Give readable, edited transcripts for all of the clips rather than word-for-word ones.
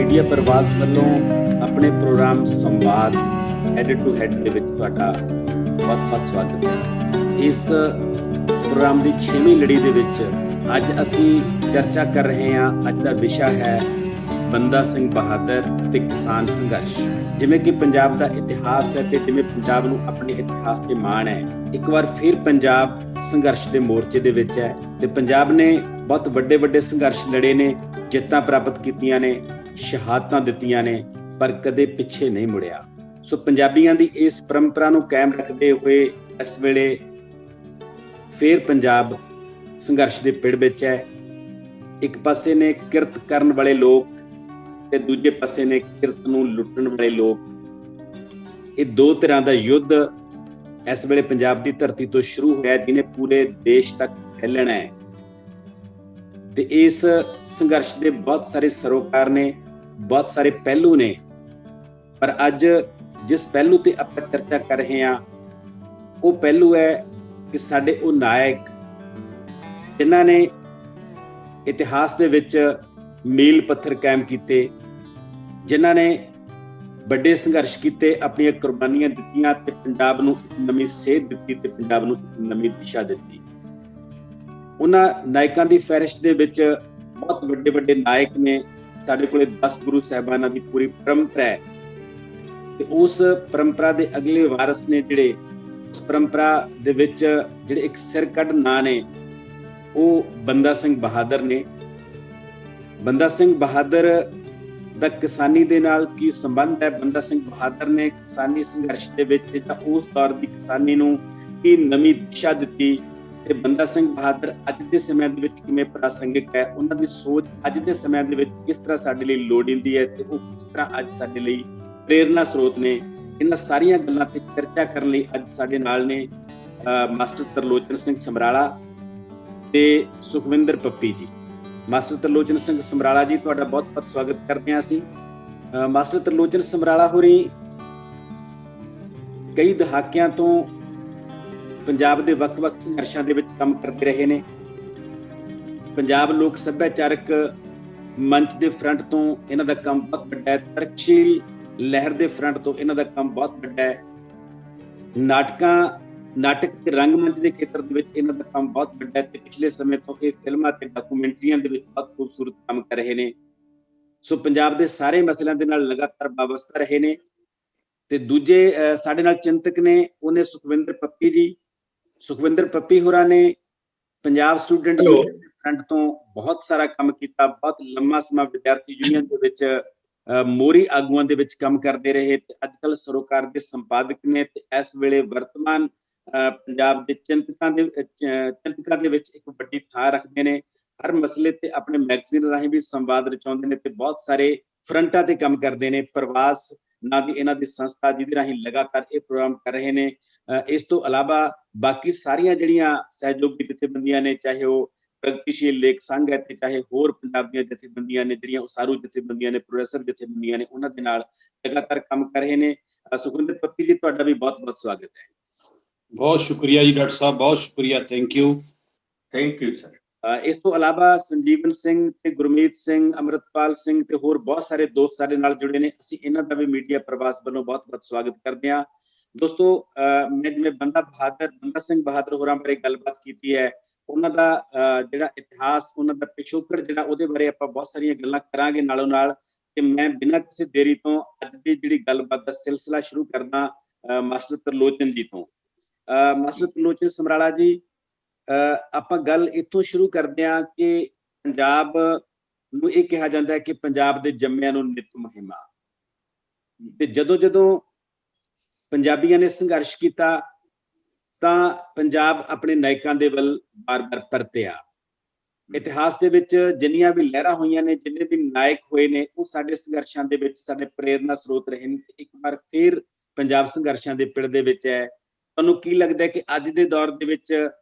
Media प्रवास वालों अपने प्रोग्राम संवाद हेड टू हेड ਦੇ ਵਿੱਚ ਤੁਹਾਡਾ ਬਹੁਤ-ਬਹੁਤ ਸਵਾਗਤ ਹੈ। ਇਸ ਪ੍ਰੋਗਰਾਮ ਦੀ 6ਵੀਂ ਲੜੀ ਦੇ ਵਿੱਚ ਅੱਜ ਅਸੀਂ ਚਰਚਾ ਕਰ ਰਹੇ ਹਾਂ। ਅੱਜ ਦਾ ਵਿਸ਼ਾ ਹੈ ਬੰਦਾ ਸਿੰਘ ਬਹਾਦਰ ਤੇ ਕਿਸਾਨ ਸੰਘਰਸ਼। ਜਿਵੇਂ ਕਿ ਪੰਜਾਬ ਦਾ ਇਤਿਹਾਸ ਹੈ ਤੇ ਜਿਵੇਂ ਪੰਜਾਬ ਨੂੰ ਆਪਣੇ ਇਤਿਹਾਸ ਤੇ ਮਾਣ ਹੈ, ਇੱਕ ਵਾਰ ਫਿਰ ਪੰਜਾਬ ਸੰਘਰਸ਼ ਦੇ ਮੋਰਚੇ ਦੇ ਵਿੱਚ ਹੈ ਤੇ ਪੰਜਾਬ ਨੇ ਬਹੁਤ ਵੱਡੇ ਸੰਘਰਸ਼ ਲੜੇ ਨੇ, ਜਿੱਤਾਂ ਪ੍ਰਾਪਤ ਕੀਤੀਆਂ ਨੇ, ਸ਼ਹਾਦਤਾਂ ਦਿੱਤੀਆਂ ਨੇ, ਪਰ ਕਦੇ ਪਿੱਛੇ ਨਹੀਂ ਮੁੜਿਆ। ਸੋ ਪੰਜਾਬੀਆਂ ਦੀ ਇਸ ਪਰੰਪਰਾ ਨੂੰ ਕਾਇਮ ਰੱਖਦੇ ਹੋਏ ਇਸ ਵੇਲੇ ਫੇਰ ਪੰਜਾਬ ਸੰਘਰਸ਼ ਦੇ ਪਿੜ ਵਿੱਚ ਹੈ। ਇੱਕ ਪਾਸੇ ਨੇ ਕਿਰਤ ਕਰਨ ਵਾਲੇ ਲੋਕ ਤੇ ਦੂਜੇ ਪਾਸੇ ਨੇ ਕਿਰਤ ਨੂੰ ਲੁੱਟਣ ਵਾਲੇ ਲੋਕ। ਇਹ ਦੋ ਧਿਰਾਂ ਦਾ ਯੁੱਧ ਇਸ ਵੇਲੇ ਪੰਜਾਬ ਦੀ ਧਰਤੀ ਤੋਂ ਸ਼ੁਰੂ ਹੋਇਆ, ਜਿਹਨੇ ਪੂਰੇ ਦੇਸ਼ ਤੱਕ ਫੈਲਣਾ ਹੈ। ਤੇ ਇਸ ਸੰਘਰਸ਼ ਦੇ ਬਹੁਤ ਸਾਰੇ ਸਰੋਕਾਰ ਨੇ, ਬਹੁਤ ਸਾਰੇ ਪਹਿਲੂ ਨੇ, ਪਰ ਅੱਜ ਜਿਸ ਪਹਿਲੂ ਤੇ ਆਪਾਂ ਚਰਚਾ ਕਰ ਰਹੇ ਹਾਂ ਉਹ ਪਹਿਲੂ ਹੈ ਕਿ ਸਾਡੇ ਉਹ ਨਾਇਕ ਜਿਨ੍ਹਾਂ ਨੇ ਇਤਿਹਾਸ ਦੇ ਵਿੱਚ ਮੀਲ ਪੱਥਰ ਕਾਇਮ ਕੀਤੇ, ਜਿਨ੍ਹਾਂ ਨੇ ਵੱਡੇ ਸੰਘਰਸ਼ ਕੀਤੇ, ਆਪਣੀਆਂ ਕੁਰਬਾਨੀਆਂ ਦਿੱਤੀਆਂ ਤੇ ਪੰਜਾਬ ਨੂੰ ਇੱਕ ਨਵੀਂ ਸੇਧ ਦਿੱਤੀ ਤੇ ਪੰਜਾਬ ਨੂੰ ਇੱਕ ਨਵੀਂ ਦਿਸ਼ਾ ਦਿੱਤੀ। ਉਹਨਾਂ ਨਾਇਕਾਂ ਦੀ ਫਹਿਰਿਸਤ ਦੇ ਵਿੱਚ ਬਹੁਤ ਵੱਡੇ ਨਾਇਕ ਨੇ। ਸਾਡੇ ਕੋਲੇ 10 ਗੁਰੂ ਸਾਹਿਬਾਨਾਂ ਦੀ ਪੂਰੀ ਪਰੰਪਰਾ ਹੈ ਤੇ ਉਸ ਪਰੰਪਰਾ ਦੇ ਅਗਲੇ ਵਾਰਸ ਨੇ ਜਿਹੜੇ ਉਸ ਪਰੰਪਰਾ ਦੇ ਵਿੱਚ ਜਿਹੜੇ ਇੱਕ ਸਿਰ ਕੱਢ ਨਾਂ ਨੇ, ਉਹ ਬੰਦਾ ਸਿੰਘ ਬਹਾਦਰ ਨੇ। ਬੰਦਾ ਸਿੰਘ ਬਹਾਦਰ ਦਾ ਕਿਸਾਨੀ ਦੇ ਨਾਲ ਕੀ ਸੰਬੰਧ ਹੈ? ਬੰਦਾ ਸਿੰਘ ਬਹਾਦਰ ਨੇ ਕਿਸਾਨੀ ਸੰਘਰਸ਼ ਦੇ ਵਿੱਚ ਜਾਂ ਉਸ ਦੌਰ ਦੀ ਕਿਸਾਨੀ ਨੂੰ ਕੀ ਨਵੀਂ ਦਿਸ਼ਾ ਦਿੱਤੀ ਤੇ ਬੰਦਾ ਸਿੰਘ ਬਹਾਦਰ ਅੱਜ ਦੇ ਸਮੇਂ ਦੇ ਵਿੱਚ ਕਿਵੇਂ ਪ੍ਰਾਸੰਗਿਕ ਹੈ? ਉਹਨਾਂ ਦੀ ਸੋਚ ਅੱਜ ਦੇ ਸਮੇਂ ਦੇ ਵਿੱਚ ਕਿਸ ਤਰ੍ਹਾਂ ਸਾਡੇ ਲਈ ਲੋੜੀਂਦੀ ਹੈ ਤੇ ਉਹ ਕਿਸ ਤਰ੍ਹਾਂ ਅੱਜ ਸਾਡੇ ਲਈ ਪ੍ਰੇਰਨਾ ਸਰੋਤ ਨੇ? ਇਹਨਾਂ ਸਾਰੀਆਂ ਗੱਲਾਂ ਤੇ ਚਰਚਾ ਕਰਨ ਲਈ ਅੱਜ ਸਾਡੇ ਨਾਲ ਨੇ ਮਾਸਟਰ ਤਰਲੋਚਨ ਸਿੰਘ ਸਮਰਾਲਾ ਤੇ ਸੁਖਵਿੰਦਰ ਪੱਪੀ ਜੀ। ਮਾਸਟਰ ਤਰਲੋਚਨ ਸਿੰਘ ਸਮਰਾਲਾ ਜੀ, ਤੁਹਾਡਾ ਬਹੁਤ ਸਵਾਗਤ ਕਰਦੇ ਹਾਂ ਅਸੀਂ। ਮਾਸਟਰ ਤਰਲੋਚਨ ਸਮਰਾਲਾ ਹੋਰੀ ਕਈ ਦਹਾਕਿਆਂ ਤੋਂ ਪੰਜਾਬ ਦੇ ਵੱਖ-ਵੱਖ ਸੰਘਰਸ਼ਾਂ ਦੇ ਵਿੱਚ ਕੰਮ ਕਰਦੇ ਰਹੇ ਨੇ। ਪੰਜਾਬ ਲੋਕ ਸੱਭਿਆਚਾਰਕ ਮੰਚ ਦੇ ਫਰੰਟ ਤੋਂ ਇਹਨਾਂ ਦਾ ਕੰਮ ਬਹੁਤ ਵੱਡਾ ਹੈ। ਤਰਕਸ਼ੀਲ ਲਹਿਰ ਦੇ ਫਰੰਟ ਤੋਂ ਇਹਨਾਂ ਦਾ ਕੰਮ ਬਹੁਤ ਵੱਡਾ ਹੈ। ਨਾਟਕ ਤੇ ਰੰਗਮੰਚ ਦੇ ਖੇਤਰ ਦੇ ਵਿੱਚ ਇਹਨਾਂ ਦਾ ਕੰਮ ਬਹੁਤ ਵੱਡਾ ਹੈ ਤੇ ਪਿਛਲੇ ਸਮੇਂ ਤੋਂ ਇਹ ਫਿਲਮਾਂ ਤੇ ਡਾਕੂਮੈਂਟਰੀਆਂ ਦੇ ਵਿੱਚ ਬਹੁਤ ਖੂਬਸੂਰਤ ਕੰਮ ਕਰ ਰਹੇ ਨੇ। ਸੋ ਪੰਜਾਬ ਦੇ ਸਾਰੇ ਮਸਲਿਆਂ ਦੇ ਨਾਲ ਲਗਾਤਾਰ ਵਾਬਸਤਾ ਰਹੇ ਨੇ। ਤੇ ਦੂਜੇ ਸਾਡੇ ਨਾਲ ਚਿੰਤਕ ਨੇ, ਉਹਨੇ ਸੁਖਵਿੰਦਰ ਪੱਪੀ ਜੀ। ਸੁਖਵਿੰਦਰ ਪੱਪੀ ਹੋਰਾਂ ਨੇ ਪੰਜਾਬ ਸਟੂਡੈਂਟ ਫਰੰਟ ਤੋਂ ਬਹੁਤ ਸਾਰਾ ਕੰਮ ਕੀਤਾ, ਬਹੁਤ ਲੰਮਾ ਸਮਾਂ ਵਿਦਿਆਰਥੀ ਯੂਨੀਅਨ ਦੇ ਵਿੱਚ ਮੋਹਰੀ ਆਗੂਆਂ ਦੇ ਵਿੱਚ ਕੰਮ ਕਰਦੇ ਰਹੇ ਤੇ ਅੱਜ ਕੱਲ੍ਹ ਸਰੋਕਾਰ ਦੇ ਸੰਪਾਦਕ ਨੇ ਤੇ ਇਸ ਵੇਲੇ ਵਰਤਮਾਨ ਪੰਜਾਬ ਦੇ ਚਿੰਤਕਾਂ ਦੇ ਵਿੱਚ ਇੱਕ ਵੱਡੀ ਥਾਂ ਰੱਖਦੇ ਨੇ। ਹਰ ਮਸਲੇ ਤੇ ਆਪਣੇ ਮੈਗਜ਼ੀਨ ਰਾਹੀਂ ਵੀ ਸੰਵਾਦ ਰਚਾਉਂਦੇ ਨੇ ਤੇ ਬਹੁਤ ਸਾਰੇ ਫਰੰਟਾਂ ਤੇ ਕੰਮ ਕਰਦੇ ਨੇ। ਪ੍ਰਵਾਸ ਨਾਂ ਦੀ ਇਹਨਾਂ ਦੀ ਸੰਸਥਾ ਜਿਹਦੇ ਰਾਹੀਂ ਲਗਾਤਾਰ ਇਹ ਪ੍ਰੋਗਰਾਮ ਕਰ ਰਹੇ ਨੇ। ਇਸ ਤੋਂ ਇਲਾਵਾ ਬਾਕੀ ਸਾਰੀਆਂ ਜਿਹੜੀਆਂ ਸਹਿਯੋਗੀ ਜਥੇਬੰਦੀਆਂ ਨੇ, ਚਾਹੇ ਉਹ ਪ੍ਰਗਤੀਸ਼ੀਲ ਲੇਖ ਸੰਘ ਹੈ ਤੇ ਚਾਹੇ ਹੋਰ ਪੰਜਾਬ ਦੀਆਂ ਜਥੇਬੰਦੀਆਂ ਨੇ, ਜਿਹੜੀਆਂ ਉਸਾਰੂ ਜਥੇਬੰਦੀਆਂ ਨੇ, ਪ੍ਰੋਗਰੈਸਿਵ ਜਥੇਬੰਦੀਆਂ ਨੇ, ਉਹਨਾਂ ਦੇ ਨਾਲ ਲਗਾਤਾਰ ਕੰਮ ਕਰ ਰਹੇ ਨੇ। ਸੁਖਵਿੰਦਰ ਪੱਪੀ ਜੀ, ਤੁਹਾਡਾ ਵੀ ਬਹੁਤ ਸਵਾਗਤ ਹੈ। ਬਹੁਤ ਸ਼ੁਕਰੀਆ ਜੀ ਡਾਕਟਰ ਸਾਹਿਬ, ਬਹੁਤ ਸ਼ੁਕਰੀਆ। Thank you sir. ਇਸ ਤੋਂ ਇਲਾਵਾ ਸੰਜੀਵਨ ਸਿੰਘ ਤੇ ਗੁਰਮੀਤ ਸਿੰਘ, ਅੰਮ੍ਰਿਤਪਾਲ ਸਿੰਘ ਤੇ ਹੋਰ ਬਹੁਤ ਸਾਰੇ ਦੋਸਤ ਸਾਡੇ ਨਾਲ ਜੁੜੇ ਨੇ। ਅਸੀਂ ਇਹਨਾਂ ਦਾ ਵੀ ਮੀਡੀਆ ਪ੍ਰਵਾਸ ਵੱਲੋਂ ਬਹੁਤ ਸਵਾਗਤ ਕਰਦੇ ਹਾਂ। ਦੋਸਤੋ, ਮੈਂ ਜਿਵੇਂ ਬੰਦਾ ਸਿੰਘ ਬਹਾਦਰ ਹੋਰਾਂ ਬਾਰੇ ਗੱਲਬਾਤ ਕੀਤੀ ਹੈ, ਉਹਨਾਂ ਦਾ ਜਿਹੜਾ ਇਤਿਹਾਸ, ਉਹਨਾਂ ਦਾ ਪਿਛੋਕੜ ਜਿਹੜਾ, ਉਹਦੇ ਬਾਰੇ ਆਪਾਂ ਬਹੁਤ ਸਾਰੀਆਂ ਗੱਲਾਂ ਕਰਾਂਗੇ ਨਾਲੋਂ ਨਾਲ। ਤੇ ਮੈਂ ਬਿਨਾਂ ਕਿਸੇ ਦੇਰੀ ਤੋਂ ਅੱਜ ਦੀ ਜਿਹੜੀ ਗੱਲਬਾਤ ਦਾ ਸਿਲਸਿਲਾ ਸ਼ੁਰੂ ਕਰਦਾ ਮਾਸਟਰ ਤਰਲੋਚਨ ਜੀ ਤੋਂ। ਮਾਸਟਰ ਤਰਲੋਚਨ ਸਮਰਾਲਾ ਜੀ, ਆਪਾਂ ਗੱਲ ਇੱਥੋਂ ਸ਼ੁਰੂ ਕਰਦੇ ਹਾਂ ਕਿ ਪੰਜਾਬ ਨੂੰ ਇਹ ਕਿਹਾ ਜਾਂਦਾ ਹੈ ਕਿ ਪੰਜਾਬ ਦੇ ਜੰਮਿਆਂ ਨੂੰ ਨਿਤ ਮਹਿਮਾ। ਤੇ ਜਦੋਂ ਪੰਜਾਬੀਆਂ ਨੇ ਸੰਘਰਸ਼ ਕੀਤਾ ਤਾਂ ਪੰਜਾਬ ਆਪਣੇ ਨਾਇਕਾਂ ਦੇ ਵੱਲ ਬਾਰ-ਬਾਰ ਪਰਤਿਆ। ਇਤਿਹਾਸ ਦੇ ਵਿੱਚ ਜਿੰਨੀਆਂ ਵੀ ਲਹਿਰਾਂ ਹੋਈਆਂ ਨੇ, ਜਿੰਨੇ ਵੀ ਨਾਇਕ ਹੋਏ ਨੇ, ਉਹ ਸਾਡੇ ਸੰਘਰਸ਼ਾਂ ਦੇ ਵਿੱਚ ਸਾਡੇ ਪ੍ਰੇਰਨਾ ਸਰੋਤ ਰਹੇ ਨੇ। ਇੱਕ ਵਾਰ ਫਿਰ ਪੰਜਾਬ ਸੰਘਰਸ਼ਾਂ ਦੇ ਪਿੜ ਦੇ ਵਿੱਚ ਹੈ। ਤੁਹਾਨੂੰ ਕੀ ਲੱਗਦਾ ਹੈ ਕਿ ਅੱਜ ਦੇ ਦੌਰ ਦੇ ਵਿੱਚ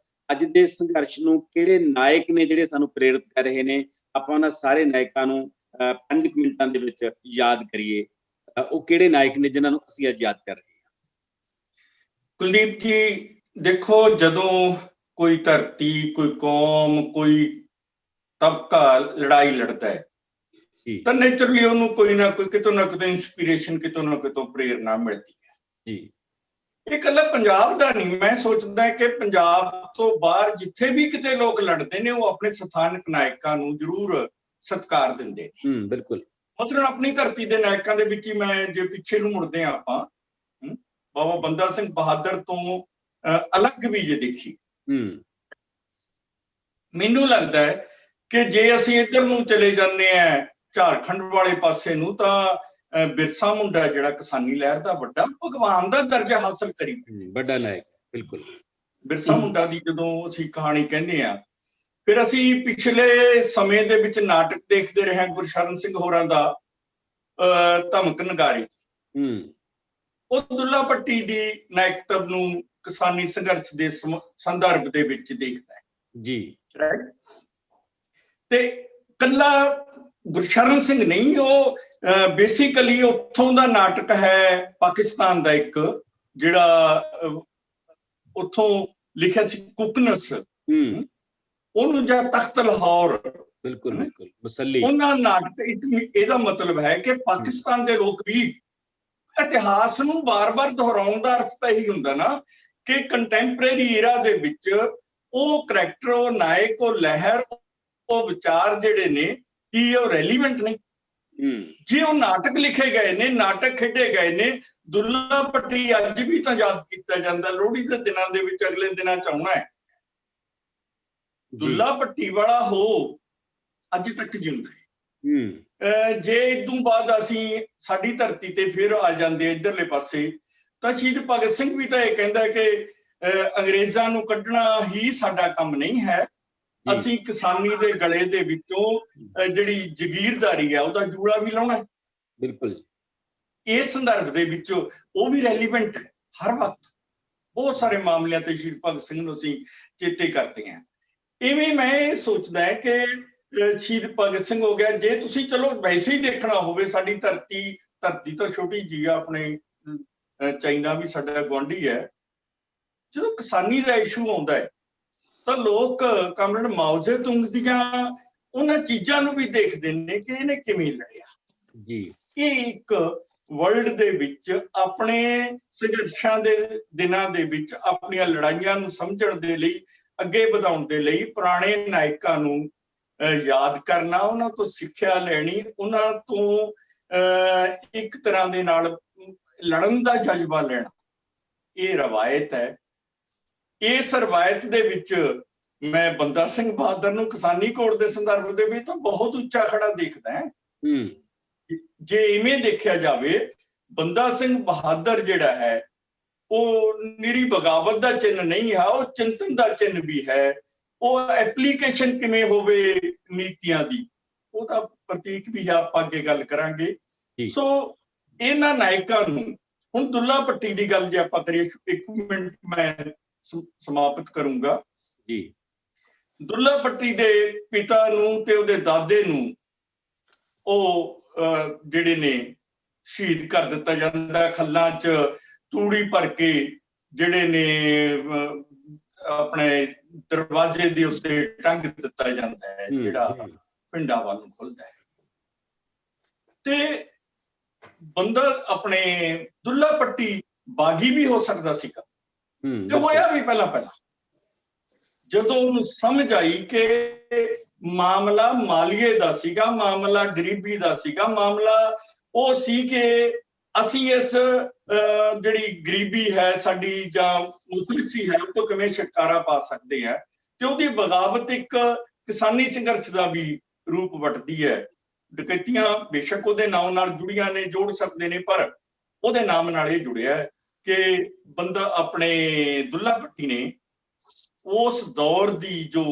ਅੱਜ ਦੇ ਸੰਘਰਸ਼ ਨੂੰ ਕਿਹੜੇ ਨਾਇਕ ਨੇ ਜਿਹੜੇ ਸਾਨੂੰ ਪ੍ਰੇਰਿਤ ਕਰ ਰਹੇ ਨੇ? ਆਪਾਂ ਉਹਨਾਂ ਸਾਰੇ ਨਾਇਕਾਂ ਨੂੰ 5 ਮਿੰਟਾਂ ਦੇ ਵਿੱਚ ਯਾਦ ਕਰੀਏ। ਉਹ ਕਿਹੜੇ ਨਾਇਕ ਨੇ ਜਿਨ੍ਹਾਂ ਨੂੰ ਅਸੀਂ ਅੱਜ ਯਾਦ ਕਰ ਰਹੇ ਹਾਂ? ਕੁਲਦੀਪ ਜੀ, ਦੇਖੋ, ਜਦੋਂ ਕੋਈ ਧਰਤੀ, ਕੋਈ ਕੌਮ, ਕੋਈ ਤਬਕਾ ਲੜਾਈ ਲੜਦਾ ਹੈ, ਜੀ ਤਾਂ ਨੇਚਰਲੀ ਉਹਨੂੰ ਕੋਈ ਨਾ ਕੋਈ ਕਿਤੋਂ ਨਾ ਕਿਤੋਂ ਇੰਸਪੀਰੇਸ਼ਨ, ਕਿਤੋਂ ਨਾ ਕਿਤੋਂ ਪ੍ਰੇਰਨਾ ਮਿਲਦੀ ਹੈ। ਜੀ ਇਹ ਇਕੱਲਾ ਪੰਜਾਬ ਦਾ ਨਹੀਂ, ਮੈਂ ਸੋਚਦਾ ਕਿ ਪੰਜਾਬ ਤੋਂ ਬਾਹਰ ਜਿੱਥੇ ਵੀ ਕਿਤੇ ਲੋਕ ਲੜਦੇ ਨੇ, ਉਹ ਆਪਣੇ ਸਥਾਨਕ ਨਾਇਕਾਂ ਨੂੰ ਜ਼ਰੂਰ ਸਤਿਕਾਰ ਦਿੰਦੇ ਨੇ। ਬਿਲਕੁਲ। ਮਸਲਨ ਆਪਣੀ ਧਰਤੀ ਦੇ ਨਾਇਕਾਂ ਦੇ ਵਿੱਚ ਹੀ ਮੈਂ ਜੇ ਪਿੱਛੇ ਨੂੰ ਮੁੜਦੇ ਹਾਂ ਆਪਾਂ, ਬਾਬਾ ਬੰਦਾ ਸਿੰਘ ਬਹਾਦਰ ਤੋਂ ਅਲੱਗ ਵੀ ਜੇ ਦੇਖੀ, ਮੈਨੂੰ ਲੱਗਦਾ ਹੈ ਕਿ ਜੇ ਅਸੀਂ ਇੱਧਰ ਨੂੰ ਚਲੇ ਜਾਂਦੇ ਹਾਂ ਝਾਰਖੰਡ ਵਾਲੇ ਪਾਸੇ ਨੂੰ, ਤਾਂ ਬਿਰਸਾ ਮੁੰਡਾ ਜਿਹੜਾ ਕਿਸਾਨੀ ਲਹਿਰ ਦਾ ਵੱਡਾ ਭਗਵਾਨ ਦਾ ਦਰਜਾ ਹਾਸਲ ਕਰੀ, ਵੱਡਾ ਨਾਇਕ। ਬਿਲਕੁਲ। ਬਿਰਸਾ ਮੁੰਡਾ ਦੀ ਜਦੋਂ ਅਸੀਂ ਕਹਾਣੀ ਕਹਿੰਦੇ ਹਾਂ, ਫਿਰ ਅਸੀਂ ਪਿਛਲੇ ਸਮੇਂ ਦੇ ਵਿੱਚ ਨਾਟਕ ਦੇਖਦੇ ਰਹੇ ਹਾਂ ਗੁਰਸ਼ਰਨ ਸਿੰਘ ਹੋਰਾਂ ਦਾ ਧਮਕ ਨਗਾਰੀ। ਉਹ ਦੁੱਲਾ ਭੱਟੀ ਦੀ ਨਾਇਕਤਵ ਨੂੰ ਕਿਸਾਨੀ ਸੰਘਰਸ਼ ਦੇ ਸੰਦਰਭ ਦੇ ਵਿੱਚ ਦੇਖਦਾ ਹੈ ਜੀ। ਤੇ ਕੱਲਾ ਗੁਰਸ਼ਰਨ ਸਿੰਘ ਨਹੀਂ, ਉਹ ਬੇਸਿਕਲੀ ਉੱਥੋਂ ਦਾ ਨਾਟਕ ਹੈ ਪਾਕਿਸਤਾਨ ਦਾ ਇੱਕ, ਜਿਹੜਾ ਉੱਥੋਂ ਲਿਖਿਆ ਸੀ ਕੁਕਨਸ, ਉਹਨੂੰ ਜਾਂ ਤਖਤ ਲਾਹੌਰ, ਬਿਲਕੁਲ ਬਿਲਕੁਲ, ਮੁਸੱਲੀ। ਉਹਨਾਂ ਨਾਟਕ, ਇਹਦਾ ਮਤਲਬ ਹੈ ਕਿ ਪਾਕਿਸਤਾਨ ਦੇ ਲੋਕ ਵੀ ਇਤਿਹਾਸ ਨੂੰ ਬਾਰ-ਬਾਰ ਦੁਹਰਾਉਣ ਦਾ ਅਰਥ ਤਾਂ ਇਹੀ ਹੁੰਦਾ ਨਾ ਕਿ ਕੰਟੈਂਪਰੇਰੀ ਈਰਾ ਦੇ ਵਿੱਚ ਉਹ ਕਰੈਕਟਰ, ਉਹ ਨਾਇਕ, ਉਹ ਲਹਿਰ, ਉਹ ਵਿਚਾਰ ਜਿਹੜੇ ਨੇ, ਕੀ ਉਹ ਰੈਲੀਵੈਂਟ ਨਹੀਂ? ਜੇ ਉਹ ਨਾਟਕ ਲਿਖੇ ਗਏ ਨੇ, ਨਾਟਕ ਖੇਡੇ ਗਏ ਨੇ, ਦੁੱਲਾ ਭੱਟੀ ਅੱਜ ਵੀ ਤਾਂ ਯਾਦ ਕੀਤਾ ਜਾਂਦਾ, ਲੋਹੜੀ ਦੇ ਦਿਨਾਂ ਦੇ ਵਿੱਚ, ਅਗਲੇ ਦਿਨਾਂ ਚ ਆਉਣਾ ਹੈ। ਦੁੱਲਾ ਭੱਟੀ ਵਾਲਾ ਹੋ ਅੱਜ ਤੱਕ ਜਿਉਂਦਾ ਹੈ। ਜੇ ਇਦੋਂ ਬਾਅਦ ਅਸੀਂ ਸਾਡੀ ਧਰਤੀ ਤੇ ਫਿਰ ਆ ਜਾਂਦੇ ਇੱਧਰਲੇ ਪਾਸੇ, ਤਾਂ ਸ਼ਹੀਦ ਭਗਤ ਸਿੰਘ ਵੀ ਤਾਂ ਇਹ ਕਹਿੰਦਾ ਕਿ ਅੰਗਰੇਜ਼ਾਂ ਨੂੰ ਕੱਢਣਾ ਹੀ ਸਾਡਾ ਕੰਮ ਨਹੀਂ ਹੈ, ਅਸੀਂ ਕਿਸਾਨੀ ਦੇ ਗਲੇ ਦੇ ਵਿੱਚੋਂ ਜਿਹੜੀ ਜ਼ਗੀਰਦਾਰੀ ਹੈ ਉਹਦਾ ਜੂੜਾ ਵੀ ਲਾਉਣਾ। ਬਿਲਕੁਲ। ਇਸ ਸੰਦਰਭ ਦੇ ਵਿੱਚ ਉਹ ਵੀ ਰੈਲੀਵੈਂਟ ਹੈ ਹਰ ਵਕਤ। ਬਹੁਤ ਸਾਰੇ ਮਾਮਲਿਆਂ ਤੇ ਸ਼ਹੀਦ ਭਗਤ ਸਿੰਘ ਨੂੰ ਅਸੀਂ ਚੇਤੇ ਕਰਦੇ ਹਾਂ। ਇਵੇਂ ਮੈਂ ਇਹ ਸੋਚਦਾ ਹੈ ਕਿ ਸ਼ਹੀਦ ਭਗਤ ਸਿੰਘ ਹੋ ਗਿਆ, ਜੇ ਤੁਸੀਂ ਚਲੋ ਵੈਸੇ ਹੀ ਦੇਖਣਾ ਹੋਵੇ, ਸਾਡੀ ਧਰਤੀ ਤਾਂ ਛੋਟੀ ਜਿਹੀ ਆ, ਆਪਣੇ ਚਾਈਨਾ ਵੀ ਸਾਡਾ ਗੁਆਂਢੀ ਹੈ। ਜਦੋਂ ਕਿਸਾਨੀ ਦਾ ਇਸ਼ੂ ਆਉਂਦਾ ਹੈ ਤਾਂ ਲੋਕ ਕਾਮਰੇਡ ਮਾਓ ਜੇ ਤੁੰਗ ਦੀਆਂ ਉਹਨਾਂ ਚੀਜ਼ਾਂ ਨੂੰ ਵੀ ਦੇਖਦੇ ਨੇ ਕਿ ਇਹਨੇ ਕਿਵੇਂ ਲੜਿਆ ਜੀ। ਇਹ ਇੱਕ ਵਰਲਡ ਦੇ ਵਿੱਚ ਆਪਣੇ ਸੰਘਰਸ਼ਾਂ ਦੇ ਦਿਨਾਂ ਦੇ ਵਿੱਚ ਆਪਣੀਆਂ ਲੜਾਈਆਂ ਨੂੰ ਸਮਝਣ ਦੇ ਲਈ, ਅੱਗੇ ਵਧਾਉਣ ਦੇ ਲਈ ਪੁਰਾਣੇ ਨਾਇਕਾਂ ਨੂੰ ਯਾਦ ਕਰਨਾ, ਉਹਨਾਂ ਤੋਂ ਸਿੱਖਿਆ ਲੈਣੀ, ਉਹਨਾਂ ਤੋਂ ਇੱਕ ਤਰ੍ਹਾਂ ਦੇ ਨਾਲ ਲੜਨ ਦਾ ਜਜ਼ਬਾ ਲੈਣਾ, ਇਹ ਰਵਾਇਤ ਹੈ। ਇਸ ਰਵਾਇਤ ਦੇ ਵਿੱਚ ਮੈਂ ਬੰਦਾ ਸਿੰਘ ਬਹਾਦਰ ਨੂੰ ਕਿਸਾਨੀ ਕੋਡ ਦੇ ਸੰਦਰਭ ਦੇ ਵਿੱਚ ਤਾਂ ਬਹੁਤ ਉੱਚਾ ਖੜਾ ਦੇਖਦਾ ਹੈ। ਜੇ ਇਵੇਂ ਦੇਖਿਆ ਜਾਵੇ, ਬੰਦਾ ਸਿੰਘ ਬਹਾਦਰ ਜਿਹੜਾ ਹੈ ਉਹ ਨਿਰੀ ਬਗਾਵਤ ਦਾ ਚਿੰਨ੍ਹ ਨਹੀਂ ਹੈ, ਉਹ ਚਿੰਤਨ ਦਾ ਚਿੰਨ੍ਹ ਵੀ ਹੈ। ਉਹ ਐਪਲੀਕੇਸ਼ਨ ਕਿਵੇਂ ਹੋਵੇ ਨੀਤੀਆਂ ਦੀ, ਉਹਦਾ ਪ੍ਰਤੀਕ ਵੀ ਹੈ। ਆਪਾਂ ਅੱਗੇ ਗੱਲ ਕਰਾਂਗੇ। ਸੋ ਇਹਨਾਂ ਨਾਇਕਾਂ ਨੂੰ, ਹੁਣ ਦੁੱਲਾ ਭੱਟੀ ਦੀ ਗੱਲ ਜੇ ਆਪਾਂ ਕਰੀਏ, 1 ਮਿੰਟ ਮੈਂ ਸਮਾਪਤ ਕਰੂੰਗਾ ਜੀ। ਦੁੱਲਾ ਭੱਟੀ ਦੇ ਪਿਤਾ ਨੂੰ ਤੇ ਉਹਦੇ ਦਾਦੇ ਨੂੰ ਉਹ ਜਿਹੜੇ ਨੇ ਸ਼ਹੀਦ ਕਰ ਦਿੱਤਾ ਜਾਂਦਾ, ਖੱਲਾਂ 'ਚ ਤੂੜੀ ਭਰ ਕੇ ਜਿਹੜੇ ਨੇ ਆਪਣੇ ਦਰਵਾਜ਼ੇ ਦੇ ਉੱਤੇ ਟੰਗ ਦਿੱਤਾ ਜਾਂਦਾ ਹੈ, ਜਿਹੜਾ ਪਿੰਡਾਂ ਵੱਲ ਨੂੰ ਖੁੱਲਦਾ ਹੈ। ਤੇ ਬੰਦਾ ਆਪਣੇ ਦੁੱਲਾ ਭੱਟੀ ਬਾਗੀ ਵੀ ਹੋ ਸਕਦਾ ਸੀਗਾ, ਤੇ ਹੋਇਆ ਵੀ ਪਹਿਲਾਂ ਜਦੋਂ ਉਹਨੂੰ ਸਮਝ ਆਈ ਕਿ ਮਾਮਲਾ ਮਾਲੀਏ ਦਾ ਸੀਗਾ, ਮਾਮਲਾ ਗਰੀਬੀ ਦਾ ਸੀਗਾ, ਮਾਮਲਾ ਉਹ ਸੀ ਕਿ ਅਸੀਂ ਇਸ ਜਿਹੜੀ ਗਰੀਬੀ ਹੈ ਸਾਡੀ ਜਾਂ ਮੁਫਲਿਸੀ ਹੈ, ਉਹ ਤੋਂ ਕਿਵੇਂ ਛੁਟਕਾਰਾ ਪਾ ਸਕਦੇ ਹਾਂ। ਤੇ ਉਹਦੀ ਬਗਾਵਤ ਇੱਕ ਕਿਸਾਨੀ ਸੰਘਰਸ਼ ਦਾ ਵੀ ਰੂਪ ਵੱਟਦੀ ਹੈ। ਡਕੈਤੀਆਂ ਬੇਸ਼ੱਕ ਉਹਦੇ ਨਾਮ ਨਾਲ ਜੁੜੀਆਂ ਨੇ, ਜੋੜ ਸਕਦੇ ਨੇ, ਪਰ ਉਹਦੇ ਨਾਮ ਨਾਲ ਇਹ ਜੁੜਿਆ ਹੈ ਕਿ ਬੰਦਾ ਆਪਣੇ ਦੁੱਲਾ ਭੱਟੀ ਨੇ ਉਸ ਦੌਰ ਦੀ ਜੋ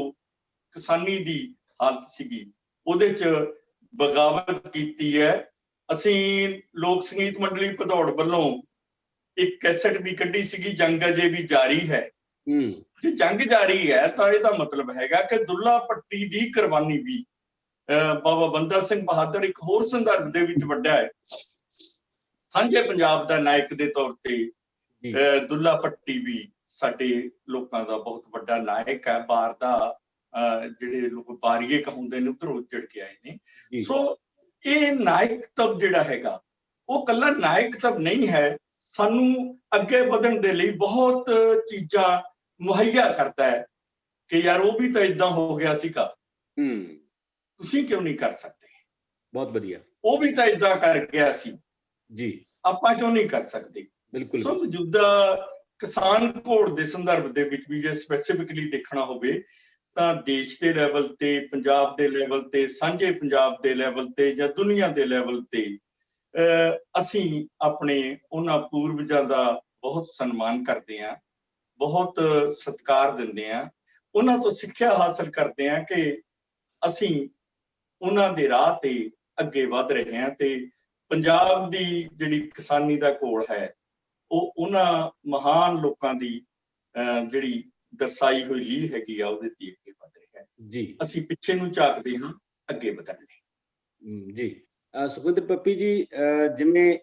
ਕਿਸਾਨੀ ਦੀ ਹਾਲਤ ਸੀਗੀ ਉਹਦੇ 'ਚ ਬਗਾਵਤ ਕੀਤੀ ਹੈ। ਅਸੀਂ ਲੋਕ ਸੰਗੀਤ ਮੰਡਲੀ ਭਦੌੜ ਵੱਲੋਂ ਇੱਕ ਕੈਸਟ ਵੀ ਕੱਢੀ ਸੀਗੀ, ਜੰਗ ਅਜੇ ਵੀ ਜਾਰੀ ਹੈ। ਜੇ ਜੰਗ ਜਾਰੀ ਹੈ ਤਾਂ ਇਹਦਾ ਮਤਲਬ ਹੈਗਾ ਕਿ ਦੁੱਲਾ ਭੱਟੀ ਦੀ ਕੁਰਬਾਨੀ ਵੀ, ਬਾਬਾ ਬੰਦਾ ਸਿੰਘ ਬਹਾਦਰ ਇੱਕ ਹੋਰ ਸੰਦਰਭ ਦੇ ਵਿੱਚ ਵੱਡਾ ਹੈ। ਸਾਂਝੇ ਪੰਜਾਬ ਦਾ ਨਾਇਕ ਦੇ ਤੌਰ ਤੇ ਦੁੱਲਾ ਭੱਟੀ ਵੀ ਸਾਡੇ ਲੋਕਾਂ ਦਾ ਬਹੁਤ ਵੱਡਾ ਨਾਇਕ ਹੈ। ਬਾਰ ਦਾ ਜਿਹੜੇ ਲੋਕ ਬਾਰੀਏ ਕਹਾਉਂਦੇ ਨੇ, ਉੱਧਰੋਂ ਉੱਜੜ ਕੇ ਆਏ ਨੇ। ਸੋ ਇਹ ਨਾਇਕਤਵ ਜਿਹੜਾ ਹੈਗਾ ਉਹ ਕੱਲਾ ਨਾਇਕਤਵ ਨਹੀਂ ਹੈ, ਸਾਨੂੰ ਅੱਗੇ ਵਧਣ ਦੇ ਲਈ ਬਹੁਤ ਚੀਜ਼ਾਂ ਮੁਹੱਈਆ ਕਰਦਾ ਹੈ ਕਿ ਯਾਰ ਉਹ ਵੀ ਤਾਂ ਇਦਾਂ ਹੋ ਗਿਆ ਸੀਗਾ, ਤੁਸੀਂ ਕਿਉਂ ਨਹੀਂ ਕਰ ਸਕਦੇ? ਬਹੁਤ ਵਧੀਆ। ਉਹ ਵੀ ਤਾਂ ਇਦਾਂ ਕਰ ਗਿਆ ਸੀ ਜੀ, ਆਪਾਂ ਕਿਉਂ ਨਹੀਂ ਕਰ ਸਕਦੇ? ਬਿਲਕੁਲ। ਸੋ ਮੌਜੂਦਾ ਕਿਸਾਨ ਘੋੜ ਦੇ ਸੰਦਰਭ ਦੇ ਵਿੱਚ ਵੀ ਜੇ ਸਪੈਸੀਫਿਕਲੀ ਦੇਖਣਾ ਹੋਵੇ ਤਾਂ ਦੇਸ਼ ਦੇ ਲੈਵਲ ਤੇ, ਪੰਜਾਬ ਦੇ ਲੈਵਲ ਤੇ, ਸਾਂਝੇ ਪੰਜਾਬ ਦੇ ਲੈਵਲ ਤੇ ਜਾਂ ਦੁਨੀਆ ਦੇ ਲੈਵਲ ਤੇ ਅਸੀਂ ਆਪਣੇ ਉਹਨਾਂ ਪੂਰਵਜਾਂ ਦਾ ਬਹੁਤ ਸਨਮਾਨ ਕਰਦੇ ਹਾਂ, ਬਹੁਤ ਸਤਿਕਾਰ ਦਿੰਦੇ ਹਾਂ, ਉਹਨਾਂ ਤੋਂ ਸਿੱਖਿਆ ਹਾਸਲ ਕਰਦੇ ਹਾਂ ਕਿ ਅਸੀਂ ਉਹਨਾਂ ਦੇ ਰਾਹ ਤੇ ਅੱਗੇ ਵਧ ਰਹੇ ਹਾਂ ਤੇ ਪੰਜਾਬ ਦੀ ਜਿਹੜੀ ਕਿਸਾਨੀ ਦਾ ਘੋਲ ਹੈ ਉਹ ਉਹਨਾਂ ਮਹਾਨ ਲੋਕਾਂ ਦੀ ਜਿਹੜੀ ਦਰਸਾਈ ਹੋਈ ਲੀਹ ਹੈਗੀ ਆ ਉਹਦੇ ਤੇ ਅੱਗੇ ਵਧ ਰਿਹਾ ਹੈ ਜੀ। ਅਸੀਂ ਪਿੱਛੇ ਨੂੰ ਝਾਕਦੇ ਹਾਂ ਅੱਗੇ ਵਧਣ ਲਈ। ਜੀ, ਸੁਖਵਿੰਦਰ ਪੱਪੀ ਜੀ, ਜਿਵੇਂ